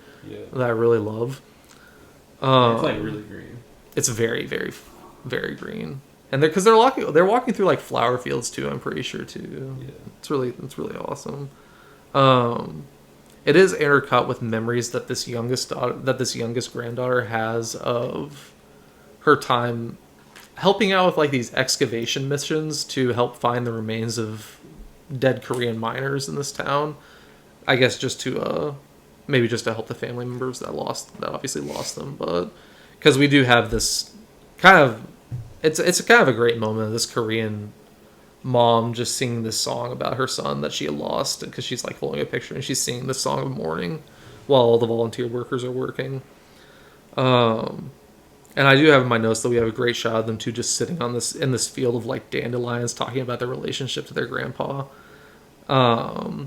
that I really love. It's like really green. It's very, very, very green. And they're walking through like flower fields too, I'm pretty sure too. Yeah. It's really awesome. It is intercut with memories that this youngest granddaughter has of her time helping out with like these excavation missions to help find the remains of dead Korean miners in this town. I guess just to maybe just to help the family members that obviously lost them, but because we do have this kind of it's kind of a great moment of this Korean mom just singing this song about her son that she had lost, because she's like holding a picture and she's singing this song of mourning while all the volunteer workers are working. And I do have in my notes that we have a great shot of them two just sitting in this field of like dandelions, talking about their relationship to their grandpa. But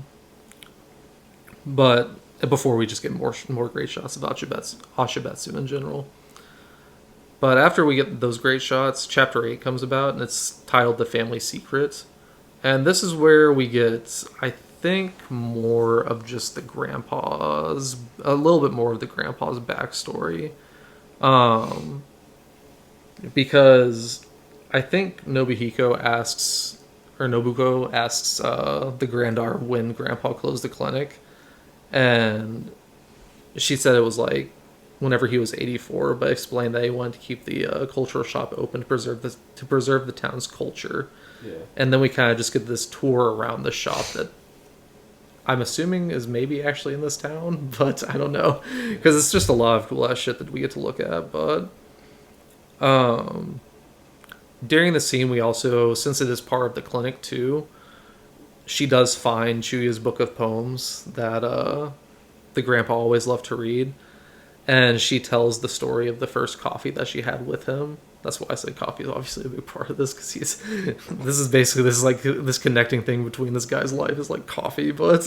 before we just get more great shots of Ashibetsu in general. But after we get those great shots, Chapter 8 comes about, and it's titled The Family Secret. And this is where we get, I think, more of just a little bit more of the grandpa's backstory. Because I think Nobuhiko asks the granddaughter when grandpa closed the clinic. And she said it was like whenever he was 84, but explained that he wanted to keep the cultural shop open to preserve the town's culture. Yeah. And then we kind of just get this tour around the shop that I'm assuming is maybe actually in this town, but I don't know, because it's just a lot of cool ass shit that we get to look at. But during the scene, we also, since it is part of the clinic too, she does find Chuya's book of poems that the grandpa always loved to read. and she tells the story of the first coffee that she had with him. That's why I said coffee is obviously a big part of this, because this connecting thing between this guy's life is like coffee, but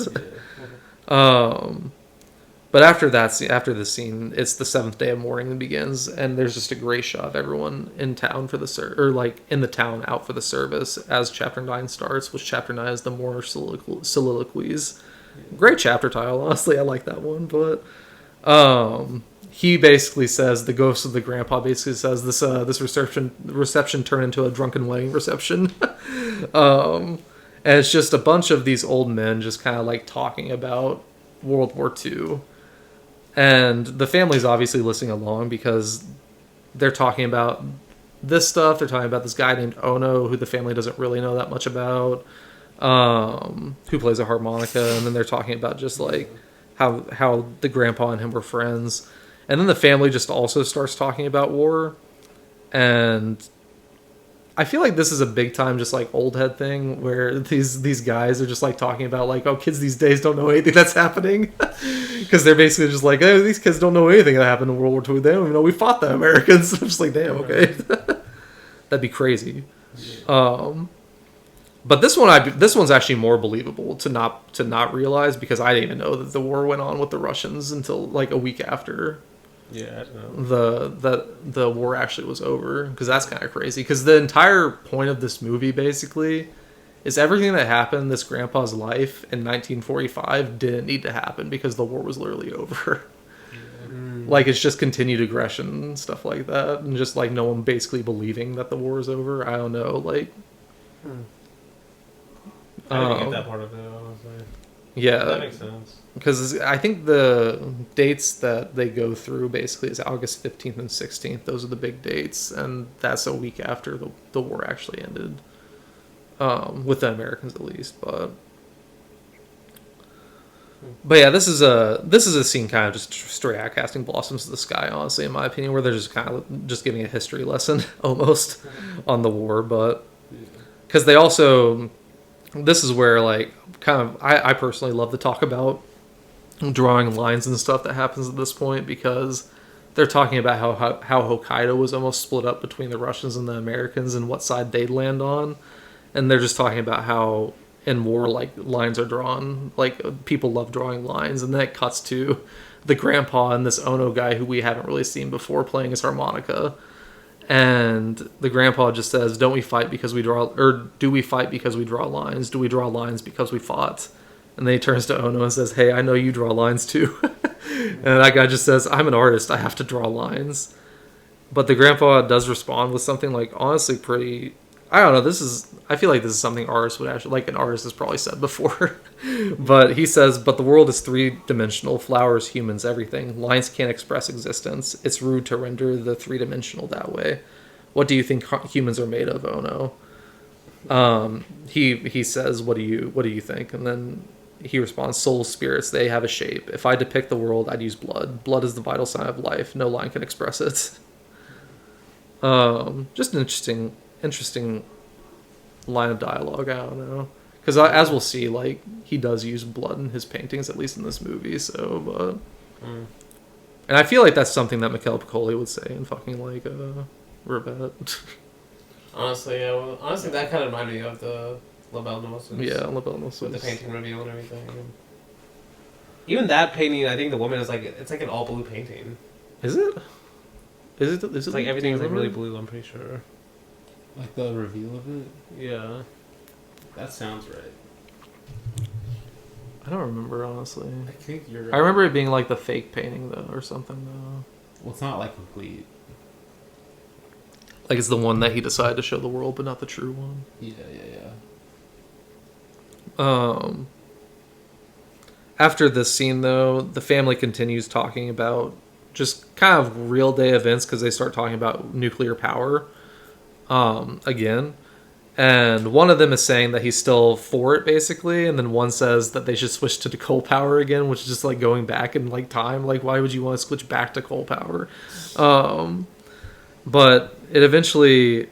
but after this scene, it's the seventh day of mourning that begins, and there's just a great shot of everyone in town for in the town out for the service as chapter 9 starts, which chapter 9 is the mourner soliloquies. Great chapter title, honestly. I like that one, but he basically says, the ghost of the grandpa basically says, this reception turned into a drunken wedding reception. And it's just a bunch of these old men just kind of like talking about World War II. And the family's obviously listening along because they're talking about this stuff. They're talking about this guy named Ono, who the family doesn't really know that much about, who plays a harmonica. And then they're talking about just like how the grandpa and him were friends. And then the family just also starts talking about war. And I feel like this is a big time just like old head thing where these guys are just like talking about like, oh, kids these days don't know anything that's happening. Because they're basically just like, oh, these kids don't know anything that happened in World War II. They don't even know we fought the Americans. I'm just like, damn, okay. That'd be crazy. But this one's actually more believable to not realize, because I didn't even know that the war went on with the Russians until like a week after the war actually was over, because that's kind of crazy. Because the entire point of this movie basically is everything that happened in this grandpa's life in 1945 didn't need to happen because the war was literally over. Like, it's just continued aggression and stuff like that, and just like no one basically believing that the war is over. I don't know, like. I didn't get that part of it, honestly. Yeah, that makes sense. Because I think the dates that they go through basically is August 15th and 16th. Those are the big dates, and that's a week after the war actually ended, with the Americans at least. But yeah, this is a scene kind of just straight out casting blossoms to the sky, honestly, in my opinion, where they're just kind of just giving a history lesson almost on the war, but because they also. This is where, like, kind of, I personally love to talk about drawing lines and stuff that happens at this point, because they're talking about how Hokkaido was almost split up between the Russians and the Americans and what side they'd land on. And they're just talking about how in war, like, lines are drawn. Like, people love drawing lines. And then it cuts to the grandpa and this Ono guy who we haven't really seen before playing his harmonica. And the grandpa just says, do we fight because we draw lines? Do we draw lines because we fought? And then he turns to Ono and says, hey, I know you draw lines too. And that guy just says, I'm an artist, I have to draw lines. But the grandpa does respond with something like, honestly, pretty, I don't know, I feel like this is something artists would actually, like an artist has probably said before. But he says, but the world is three-dimensional, flowers, humans, everything. Lines can't express existence. It's rude to render the three-dimensional that way. What do you think humans are made of, Ono? He says, what do you think? And then he responds, souls, spirits, they have a shape. If I depict the world, I'd use blood. Blood is the vital sign of life. No line can express it. Just an interesting line of dialogue. I don't know, because as we'll see, like, he does use blood in his paintings, at least in this movie. So, and I feel like that's something that Michele Piccoli would say in fucking like Rebet. Honestly, yeah. Well, honestly, that kind of reminded me of the La Belle Noces. Yeah, La Belle Noces. With the painting reveal and everything. Even that painting, I think the woman is like, it's like an all blue painting. Is it? Is it it's like everything is like really blue, I'm pretty sure. Like the reveal of it? Yeah. That sounds right. I don't remember, honestly. I think you're right. I remember it being like the fake painting, though, or something, though. Well, it's not like complete. Like, it's the one that he decided to show the world, but not the true one. Yeah. After this scene, though, the family continues talking about just kind of real day events, because they start talking about nuclear power again. And one of them is saying that he's still for it, basically, and then one says that they should switch to the coal power again, which is just like going back in like time. Like, why would you want to switch back to coal power? But it eventually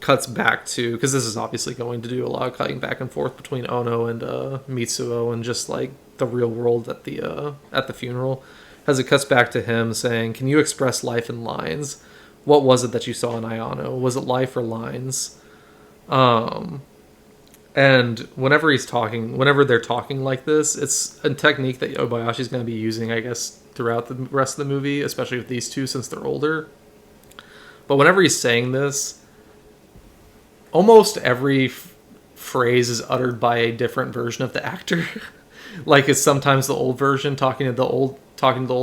cuts back to, because this is obviously going to do a lot of cutting back and forth between Ono and Mitsuo, and just like the real world at the funeral. as it cuts back to him saying, "Can you express life in lines? What was it that you saw in Ayano? Was it life or lines?" And whenever they're talking like this, it's a technique that Obayashi's going to be using, I guess, throughout the rest of the movie, especially with these two since they're older. But whenever he's saying this, almost every phrase is uttered by a different version of the actor. Like it's sometimes the old version talking to the old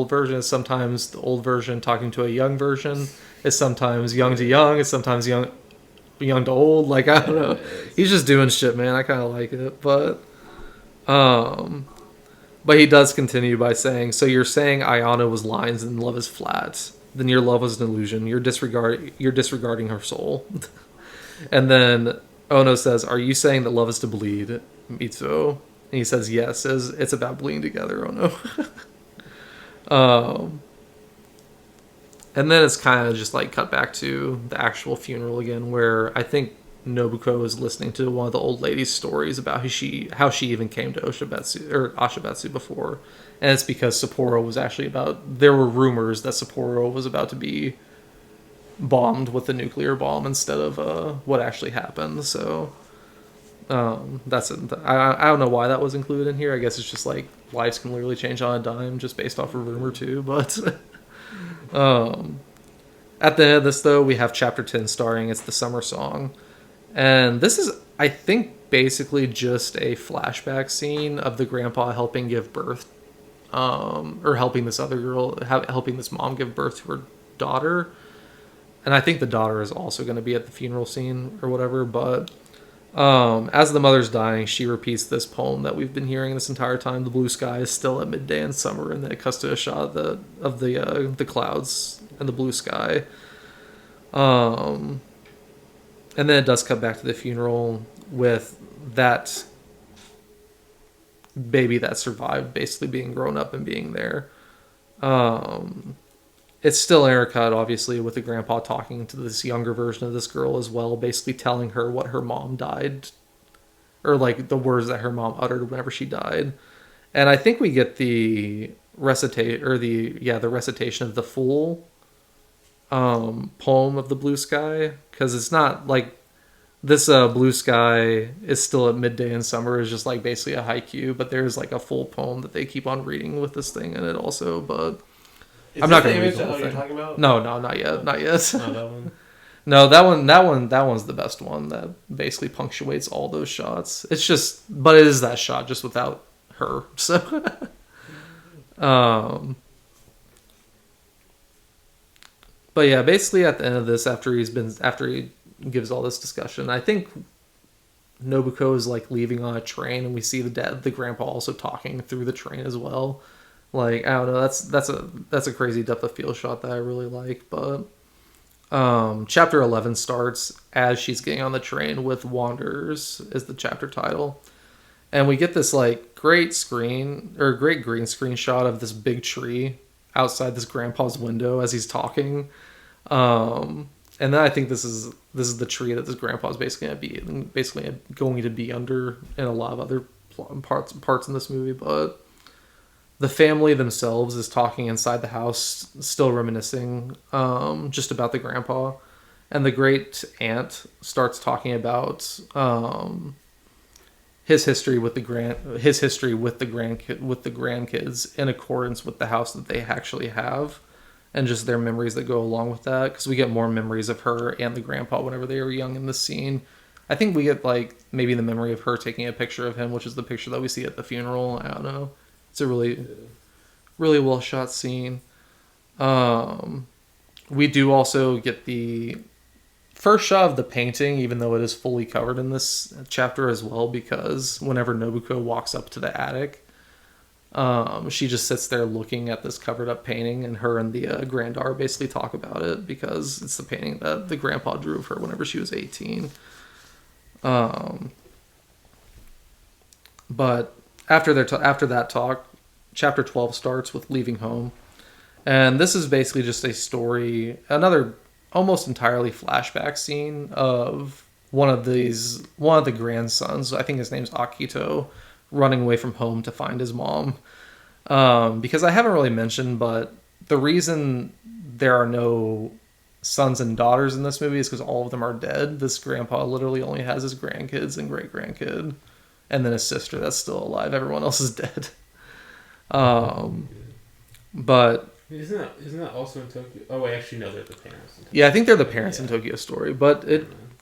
version. It's sometimes the old version talking to a young version. It's sometimes young to young. It's sometimes young to old. Like I don't know. He's just doing shit, man. I kind of like it, but he does continue by saying, "So you're saying Ayano was lines and love is flat? Then your love was an illusion. You're disregarding her soul." And then Ono says, "Are you saying that love is to bleed, Mitsuo?" And he says, "Yes, it's about bleeding together, Ono." And then it's kind of just like cut back to the actual funeral again, where I think Nobuko is listening to one of the old lady's stories about how she even came to Ashabetsu before. And it's because Sapporo was actually there were rumors that Sapporo was about to be bombed with a nuclear bomb instead of what actually happened. So that's it. I don't know why that was included in here. I guess it's just like lives can literally change on a dime just based off of rumor too. But at the end of this though, we have chapter 10 starring It's the Summer Song. And this is, I think, basically just a flashback scene of the grandpa helping give birth, or helping this other girl, helping this mom give birth to her daughter. And I think the daughter is also going to be at the funeral scene or whatever. But as the mother's dying, she repeats this poem that we've been hearing this entire time. The blue sky is still at midday in summer, and then it cuts to a shot of the clouds and the blue sky. And then it does cut back to the funeral with that baby that survived basically being grown up and being there. It's still intercut, obviously, with the grandpa talking to this younger version of this girl as well, basically telling her what her mom died, or like the words that her mom uttered whenever she died. And I think we get the recitation of the full poem of the blue sky, because it's not like this blue sky is still at midday in summer is just like basically a haiku, but there's like a full poem that they keep on reading with this thing in it also. But I'm not going to read the whole thing. You're talking about? No, not yet. Not that one. No, that one's the best one that basically punctuates all those shots. It's just, but it is that shot just without her. So, but yeah, basically at the end of this, after he gives all this discussion, I think Nobuko is like leaving on a train, and we see the grandpa also talking through the train as well. Like, I don't know, that's a crazy depth of field shot that I really like. But chapter 11 starts as she's getting on the train with Wanderers is the chapter title. And we get this like great green screen shot of this big tree outside this grandpa's window as he's talking. And then I think this is the tree that this grandpa is basically going to be under in a lot of other parts in this movie. But the family themselves is talking inside the house, still reminiscing just about the grandpa, and the great aunt starts talking about his history with the grandkids in accordance with the house that they actually have, and just their memories that go along with that. Because we get more memories of her and the grandpa whenever they were young in this scene. I think we get like maybe the memory of her taking a picture of him, which is the picture that we see at the funeral. I don't know. It's a really, really well shot scene. We do also get the first shot of the painting, even though it is fully covered in this chapter as well, because whenever Nobuko walks up to the attic, she just sits there looking at this covered up painting, and her and the granddaughter basically talk about it because it's the painting that the grandpa drew of her whenever she was 18. But after that talk, chapter 12 starts with leaving home. And this is basically just a story, another almost entirely flashback scene of one of the grandsons, I think his name's Akito, running away from home to find his mom. Because I haven't really mentioned, but the reason there are no sons and daughters in this movie is because all of them are dead. This grandpa literally only has his grandkids and great grandkid, and then his sister that's still alive. Everyone else is dead. But isn't that also in Tokyo? Oh wait, actually no, they're the parents. Yeah, I think they're the parents in Tokyo Story, but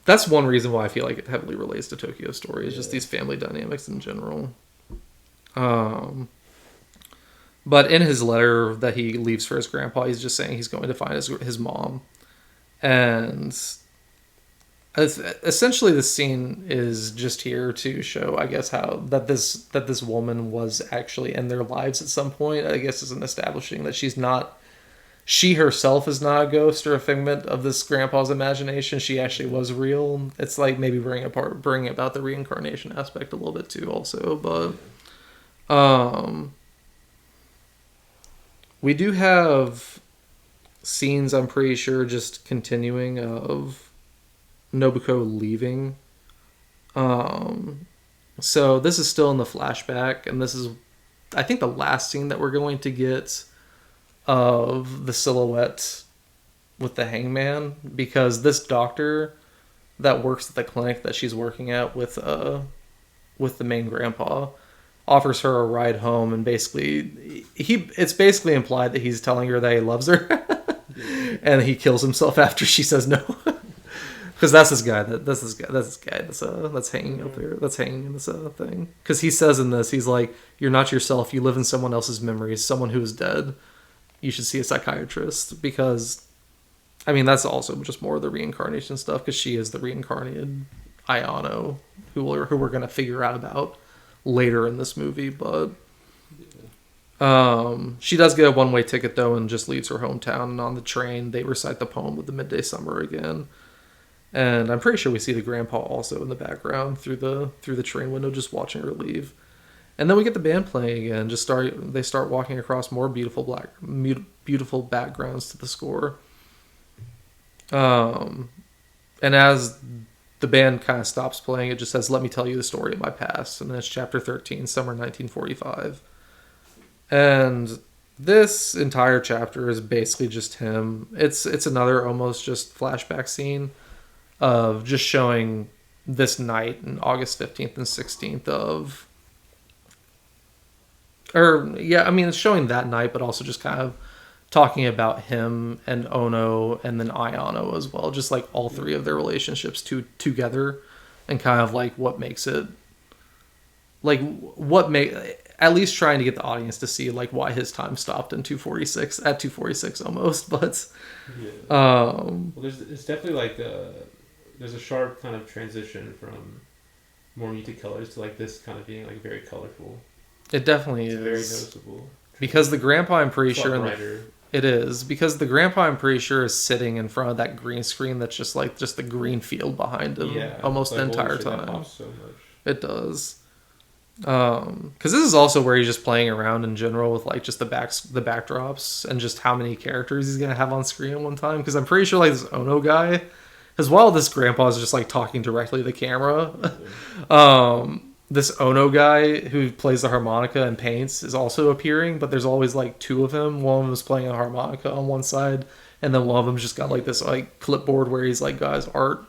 that's one reason why I feel like it heavily relates to Tokyo Story is just these family dynamics in general. But in his letter that he leaves for his grandpa, he's just saying he's going to find his mom. And essentially the scene is just here to show, I guess, how that this woman was actually in their lives at some point. I guess is an establishing that she herself is not a ghost or a figment of this grandpa's imagination. She actually was real. It's like maybe bringing about the reincarnation aspect a little bit too also. But we do have scenes, I'm pretty sure, just continuing of Nobuko leaving. So this is still in the flashback, and this is, I think, the last scene that we're going to get of the silhouette with the hangman, because this doctor that works at the clinic that she's working at with the main grandpa offers her a ride home, and basically it's basically implied that he's telling her that he loves her and he kills himself after she says no. Because that's this guy that's hanging up there, that's hanging in this thing. Because he says in this, he's like, "You're not yourself. You live in someone else's memories. Someone who is dead. You should see a psychiatrist." Because, I mean, that's also just more of the reincarnation stuff. Because she is the reincarnated Ayano, who we're gonna figure out about later in this movie. But she does get a one-way ticket though, and just leaves her hometown. And on the train, they recite the poem of the midday summer again. And I'm pretty sure we see the grandpa also in the background through the train window, just watching her leave. And then we get the band playing again. They start walking across more beautiful backgrounds to the score. And as the band kind of stops playing, it just says, "Let me tell you the story of my past." And then it's chapter 13, summer 1945. And this entire chapter is basically just him. It's another almost just flashback scene of just showing this night in August 15th and 16th it's showing that night, but also just kind of talking about him and Ono and then Ayano as well. Just like all three of their relationships together, and kind of like what makes it, like at least trying to get the audience to see like why his time stopped in 246 almost. But well, it's definitely like there's a sharp kind of transition from more muted colors to like this kind of being like very colorful. It definitely is very noticeable. Because the grandpa, I'm pretty sure, it is because the grandpa, I'm pretty sure, is sitting in front of that green screen that's just the green field behind him almost the entire time. That pops so much. It does. Because this is also where he's just playing around in general with like just the backdrops and just how many characters he's gonna have on screen at one time. Because I'm pretty sure like this Ono guy, as well, this grandpa is just like talking directly to the camera. This Ono guy who plays the harmonica and paints is also appearing, but there's always like two of him. One of them is playing a harmonica on one side, and then one of them's just got like this like clipboard where he's like got his art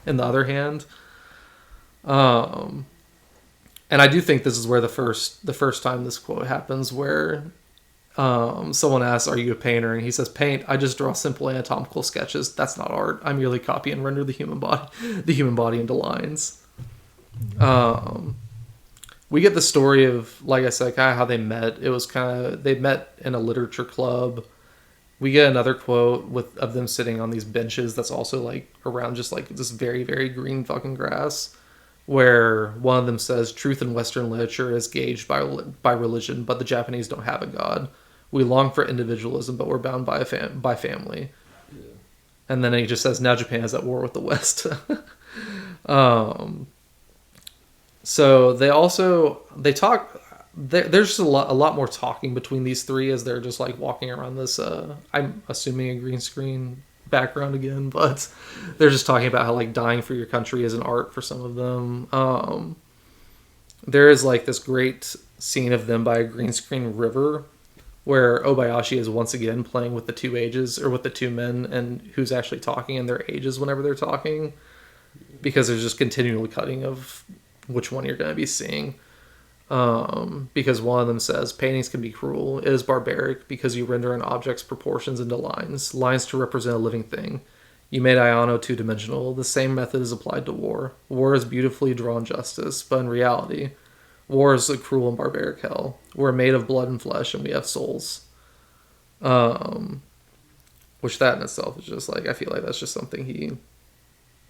in the other hand. And I do think this is where the first time this quote happens, where someone asks, "Are you a painter?" And he says, "Paint, I just draw simple anatomical sketches. That's not art. I merely copy and render the human body into lines." We get the story of, like I said, kind of how they met. It was they met in a literature club. We get another quote of them sitting on these benches that's also like around just like this very, very green fucking grass, where one of them says, "Truth in Western literature is gauged by religion, but the Japanese don't have a god. We long for individualism, but we're bound by family." Yeah. And then he just says, "Now Japan is at war with the West." So they talk. There's just a lot more talking between these three as they're just like walking around this. I'm assuming a green screen background again, but they're just talking about how like dying for your country is an art for some of them. There is like this great scene of them by a green screen river where Obayashi is once again playing with the two ages, or with the two men, and who's actually talking and their ages whenever they're talking, because there's just continual cutting of which one you're going to be seeing. Because one of them says, paintings can be cruel. It is barbaric because you render an object's proportions into lines to represent a living thing. You made Ayano two-dimensional. The same method is applied to war. War is beautifully drawn justice, but in reality, war is a cruel and barbaric hell. We're made of blood and flesh, and we have souls. Which that in itself is just like, I feel like that's just something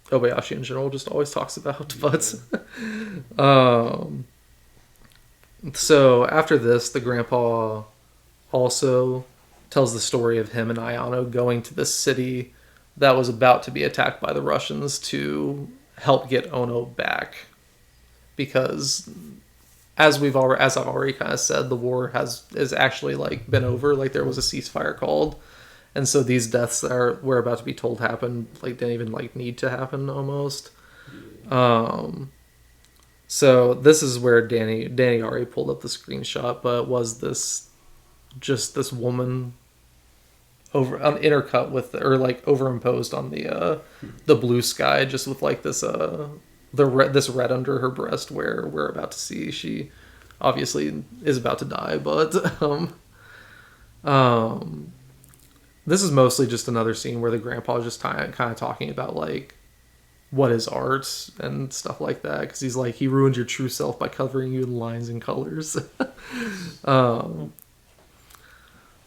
Obayashi in general just always talks about. But so after this, the grandpa also tells the story of him and Ayano going to this city that was about to be attacked by the Russians to help get Ono back, because as I've already kind of said, the war is actually like been over. Like there was a ceasefire called, and so these deaths that we're about to be told happened like didn't even like need to happen almost. So this is where Danny already pulled up the screenshot, but was this woman intercut with, or like overimposed on the blue sky, just with like this this red under her breast, where we're about to see she obviously is about to die. But this is mostly just another scene where the grandpa is just kind of talking about like what is art and stuff like that, because he's like, he ruined your true self by covering you in lines and colors.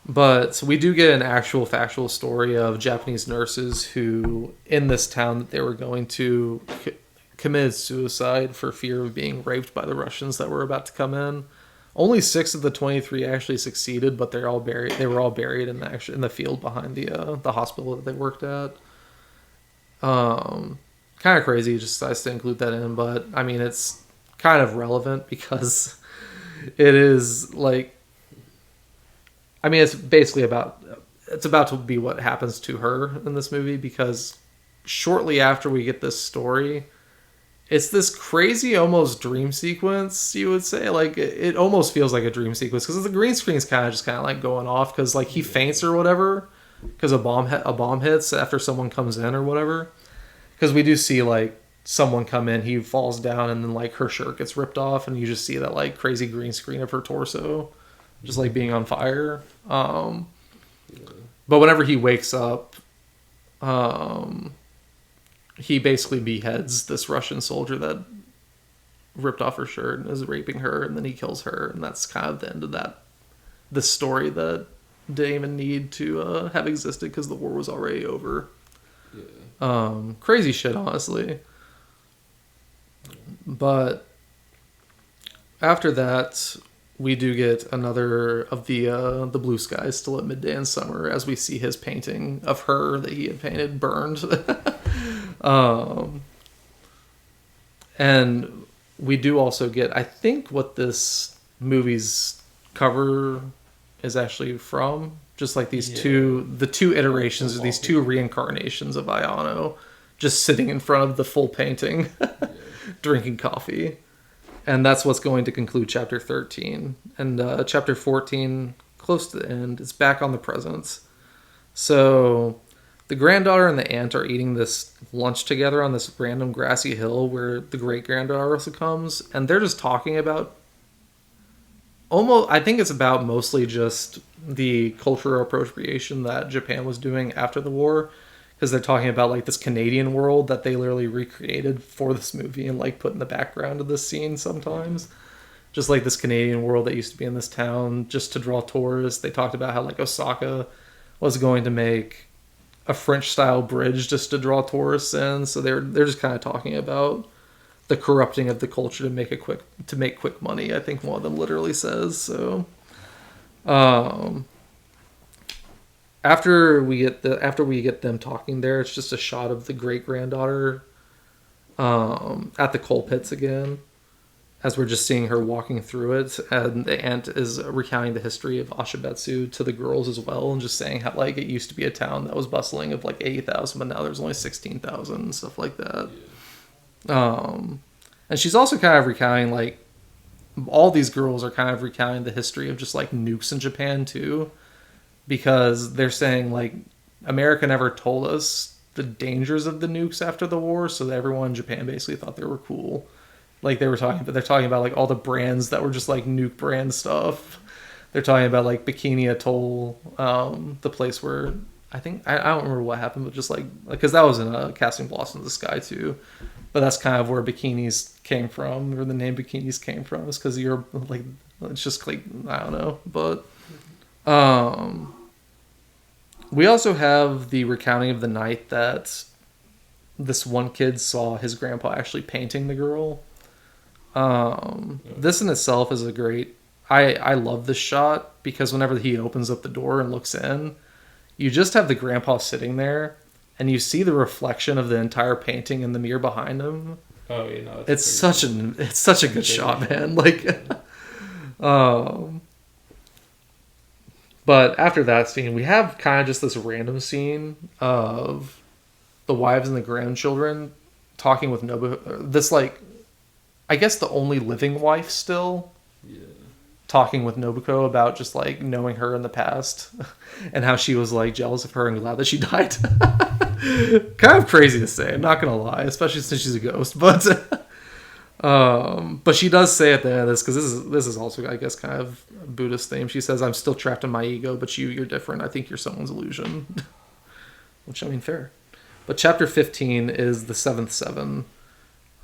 But so we do get an actual factual story of Japanese nurses who, in this town that they were going to, committed suicide for fear of being raped by the Russians that were about to come in. Only 6 of the 23 actually succeeded, but they're all buried. They were all buried in the field behind the hospital that they worked at. Kind of crazy, just decides to include that in, but I mean it's kind of relevant because it is like, I mean it's basically about to be what happens to her in this movie, because shortly after we get this story, it's this crazy almost dream sequence, you would say. Like it almost feels like a dream sequence because the green screen's kind of like going off because like he faints or whatever because a bomb hits after someone comes in or whatever. Because we do see like someone come in, he falls down, and then like her shirt gets ripped off, and you just see that like crazy green screen of her torso just like being on fire. But whenever he wakes up, he basically beheads this Russian soldier that ripped off her shirt and is raping her, and then he kills her, and that's kind of the end of the story that didn't even need to have existed because the war was already over. Crazy shit, honestly. But after that, we do get another of the blue skies still at midday in summer, as we see his painting of her that he had painted burned. And we do also get, I think, what this movie's cover is actually from. Just like the two iterations of these two reincarnations of Ayano just sitting in front of the full painting, drinking coffee. And that's what's going to conclude chapter 13. And chapter 14, close to the end, it's back on the presents. So the granddaughter and the aunt are eating this lunch together on this random grassy hill where the great-granddaughter also comes. And they're just talking about I think it's about mostly just the cultural appropriation that Japan was doing after the war, because they're talking about like this Canadian world that they literally recreated for this movie and like put in the background of this scene sometimes. Just like this Canadian world that used to be in this town just to draw tourists. They talked about how like Osaka was going to make a French style bridge just to draw tourists in. So they're just kind of talking about the corrupting of the culture to make quick money. I think one of them literally says so. After we get them talking there, it's just a shot of the great granddaughter at the coal pits again, as we're just seeing her walking through it, and the aunt is recounting the history of Ashibetsu to the girls as well, and just saying how like it used to be a town that was bustling of like 80,000, but now there's only 16,000 and stuff like that. And she's also kind of recounting like all these girls are kind of recounting the history of just like nukes in Japan too, because they're saying like America never told us the dangers of the nukes after the war, so that everyone in Japan basically thought they were cool. Like they're talking about like all the brands that were just like nuke brand stuff. They're talking about like Bikini Atoll, the place where I don't remember what happened, but just like because that was in Casting Blossoms in the Sky too. But that's kind of where bikinis came from, where the name bikinis came from, is because you're like, it's just like, I don't know. But we also have the recounting of the night that this one kid saw his grandpa actually painting the girl. This in itself is a great, I love this shot because whenever he opens up the door and looks in, you just have the grandpa sitting there and you see the reflection of the entire painting in the mirror behind him. Oh, you know, it's such a good shot, man. Like, but after that scene, we have kind of just this random scene of the wives and the grandchildren talking with Nobuhiko. This, like, I guess the only living wife still. Yeah. Talking with Nobuhiko about just like knowing her in the past and how she was like jealous of her and glad that she died. Kind of crazy to say, I'm not gonna lie, especially since she's a ghost. But she does say at the end of this, because this is also, I guess, kind of a Buddhist theme. She says, "I'm still trapped in my ego, but you're different. I think you're someone's illusion." Which, I mean, fair. But chapter 15 is the seventh seven.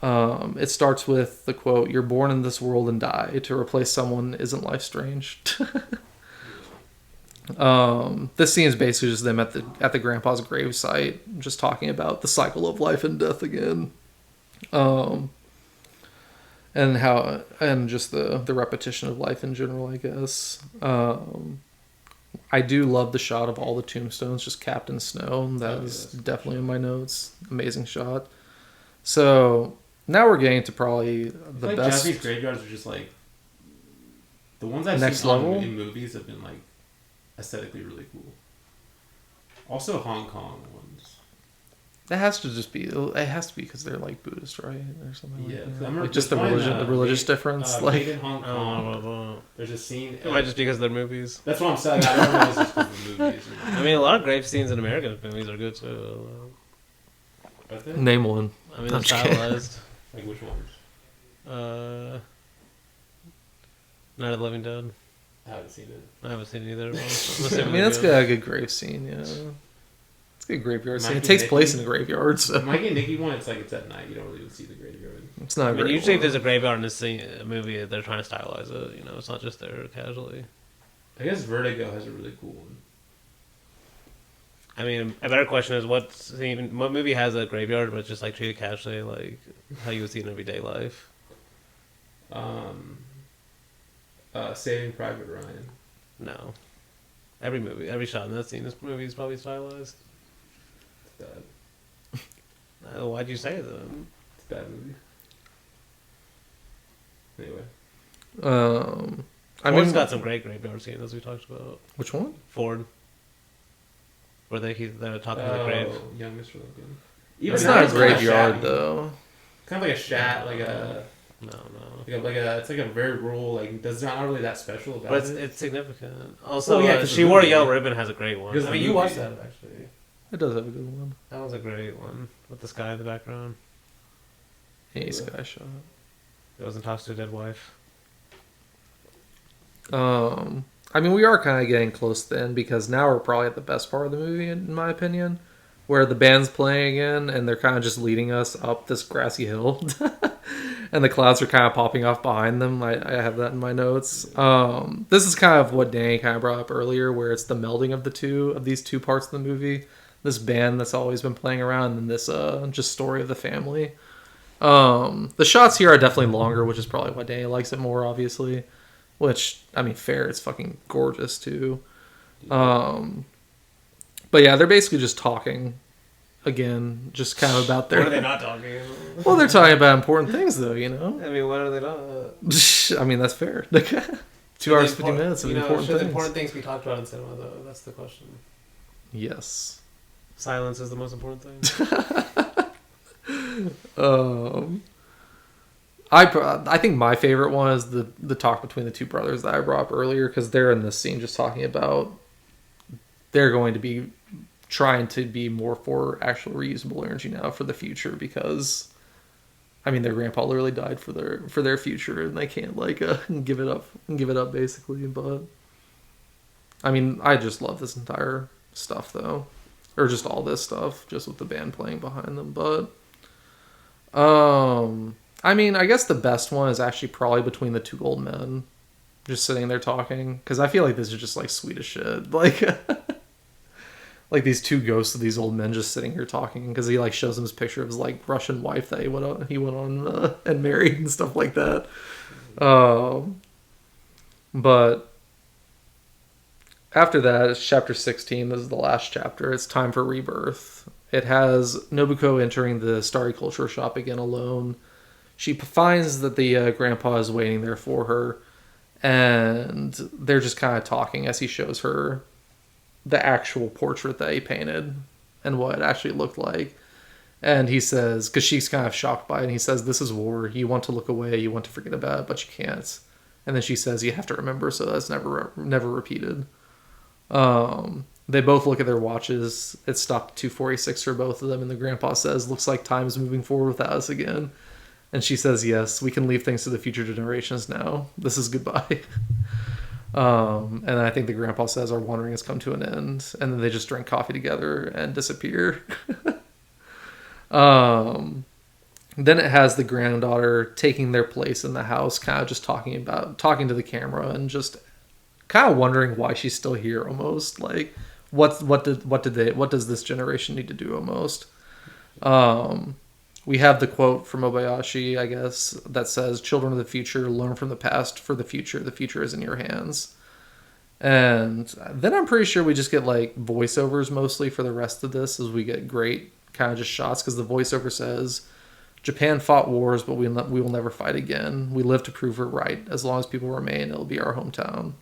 It starts with the quote, "You're born in this world and die. To replace someone, isn't life strange?" This scene is basically just them at the grandpa's gravesite, just talking about the cycle of life and death again. And just the repetition of life in general, I guess. I do love the shot of all the tombstones just capped in snow. That is definitely in my notes. Amazing shot. So now we're getting to probably the best. Japanese graveyards are just like the ones I've next seen level in movies have been like aesthetically really cool. Also, Hong Kong ones. It has to be because they're like Buddhist, right, or something. Yeah, like that. I remember Like just the religious difference. Like in Hong Kong, there's a scene. It might just because they're movies. That's what I'm saying. I don't know if it's just the movies. I mean, a lot of grave scenes in American movies are good too. Name one. I mean, they're stylized. Like which ones? Night of the Living Dead. I haven't seen it. I haven't seen it either. I mean, that's a good grave scene. Yeah, it's a good graveyard scene. It takes place in a graveyard. So. Mike and Nikki one, it's at night. You don't really even see the graveyard. It's not. Usually, if there's a graveyard in a movie, they're trying to stylize it. You know, it's not just there casually. I guess Vertigo has a really cool one. I mean, a better question is what movie has a graveyard but just like treated casually, like how you would see in everyday life? Saving Private Ryan. No. Every shot in that scene, this movie is probably stylized. It's bad. Why'd you say that? It's a bad movie. Anyway. Ford's got some great graveyard scenes, as we talked about. Which one? Ford. Where they're talking to the grave. Young Mr. Lincoln. It's not a graveyard, though. Kind of like a shat, like a... No. It's like a very rural, like, there's not really that special about it. But it's significant. Also, She Wore a Yellow Ribbon has a great one. I mean, you watched that, actually. It does have a good one. That was a great one, with the sky in the background. Hey, sky shot. It wasn't talks to a dead wife. I mean, we are kind of getting close then, because now we're probably at the best part of the movie, in my opinion, where the band's playing again, and they're kind of just leading us up this grassy hill. And the clouds are kind of popping off behind them. I have that in my notes. This is kind of what Danny kind of brought up earlier, where it's the melding of these two parts of the movie. This band that's always been playing around, and this just story of the family. The shots here are definitely longer, which is probably why Danny likes it more, obviously. Which, I mean, fair, it's fucking gorgeous, too. But yeah, they're basically just talking. Again, just kind of about their... What are they not talking? Well, they're talking about important things, though, you know? I mean, what are they not? I mean, that's fair. 2 hours, 50 minutes of important things. Important things be talked about in cinema, though? That's the question. Yes. Silence is the most important thing. I think my favorite one is the talk between the two brothers that I brought up earlier, because they're in this scene just talking about they're going to be trying to be more for actual reusable energy now for the future, because I mean their grandpa literally died for their future and they can't like give it up basically. But I mean I just love this entire stuff though, or just all this stuff just with the band playing behind them. But I mean I guess the best one is actually probably between the two old men just sitting there talking, because I feel like this is just like sweet as shit, like like these two ghosts of these old men just sitting here talking, because he like shows them his picture of his like Russian wife that he went on and married and stuff like that. But after that, it's chapter 16. This is the last chapter. It's time for rebirth. It has Nobuko entering the Starry Culture shop again alone. She finds that the grandpa is waiting there for her, and they're just kind of talking as he shows her the actual portrait that he painted and what it actually looked like. And he says, because she's kind of shocked by it, and he says, "This is war. You want to look away, you want to forget about it, but you can't." And then she says, "You have to remember, so that's never repeated." They both look at their watches. It stopped at 2:46 for both of them, and the grandpa says, "Looks like time is moving forward without us again." And she says, "Yes, we can leave things to the future generations now. This is goodbye." And I think the grandpa says, "Our wandering has come to an end." And then they just drink coffee together and disappear. Then it has the granddaughter taking their place in the house, kind of just talking to the camera and just kind of wondering why she's still here almost. Like, what does this generation need to do almost? We have the quote from Obayashi, I guess, that says, "Children of the future, learn from the past for the future. The future is in your hands." And then I'm pretty sure we just get like voiceovers mostly for the rest of this, as we get great kind of just shots, because the voiceover says, "Japan fought wars, but we will never fight again. We live to prove her right. As long as people remain, it'll be our hometown."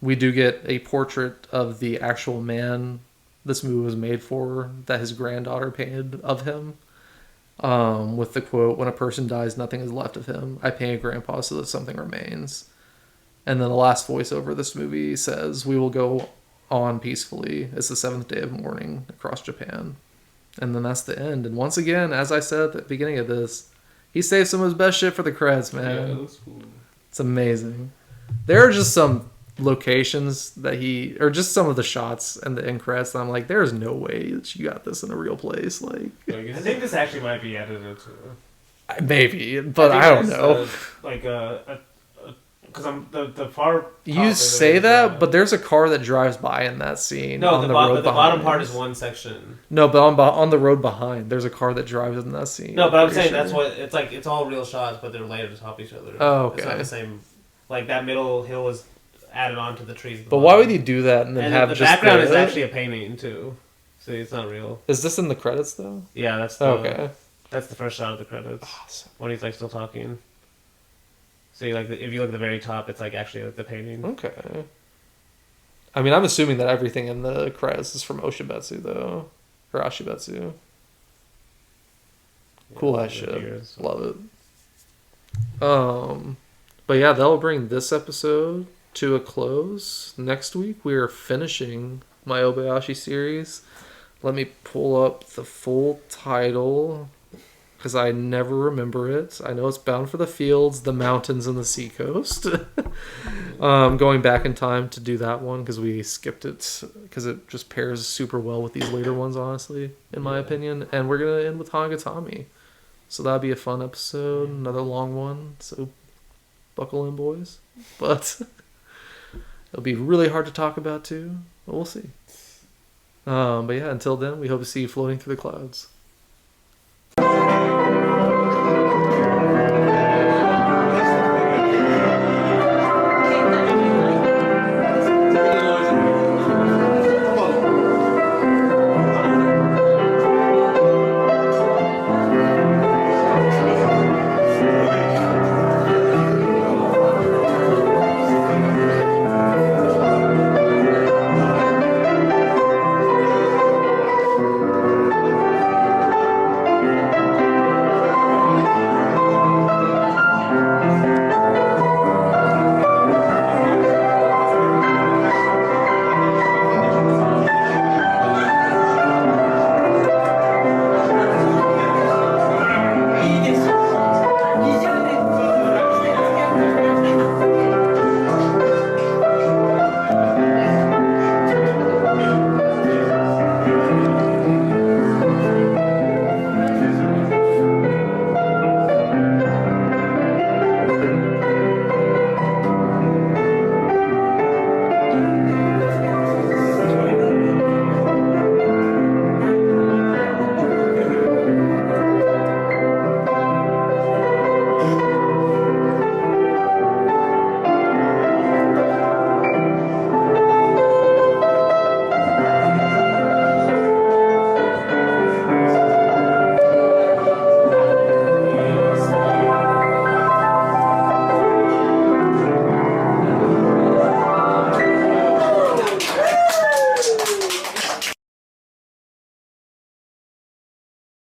We do get a portrait of the actual man this movie was made for, that his granddaughter painted of him, with the quote, "When a person dies, nothing is left of him. I painted grandpa so that something remains." And then the last voiceover of this movie says, "We will go on peacefully. It's the 7th day of mourning across Japan." And then that's the end. And once again, as I said at the beginning of this, he saved some of his best shit for the credits, man. Yeah, that was cool. It's amazing. There are just some locations or just some of the shots and the end credits that I'm like, there's no way that you got this in a real place. Like, I think this actually might be edited too. Maybe, but I don't know. Because I'm the far. You say that, but there's a car that drives by in that scene. No, on the bottom part is one section. No, but on the road behind, there's a car that drives in that scene. No, but I'm saying that's what it's like. It's all real shots, but they're layered atop each other. Oh, okay. It's not the same. Like that middle hill is added on to the trees. But why would you do that and then have the just background is actually a painting too? See, it's not real. Is this in the credits though? Yeah, that's That's the first shot of the credits. Awesome. When he's like still talking. So if you look at the very top, it's like actually like the painting. Okay. I mean, I'm assuming that everything in the credits is from Oshibetsu though, or Ashibetsu. Cool ass shit. Love it. But yeah, that'll bring this episode to a close. Next week, we are finishing my Obayashi series. Let me pull up the full title, because I never remember it. I know it's Bound for the Fields, the Mountains, and the Seacoast. Going back in time to do that one, because we skipped it, because it just pairs super well with these later ones, honestly, in my opinion. And we're going to end with Hanagatami. So that'll be a fun episode, another long one. So buckle in, boys. But it'll be really hard to talk about too. But we'll see. But yeah, until then, we hope to see you floating through the clouds.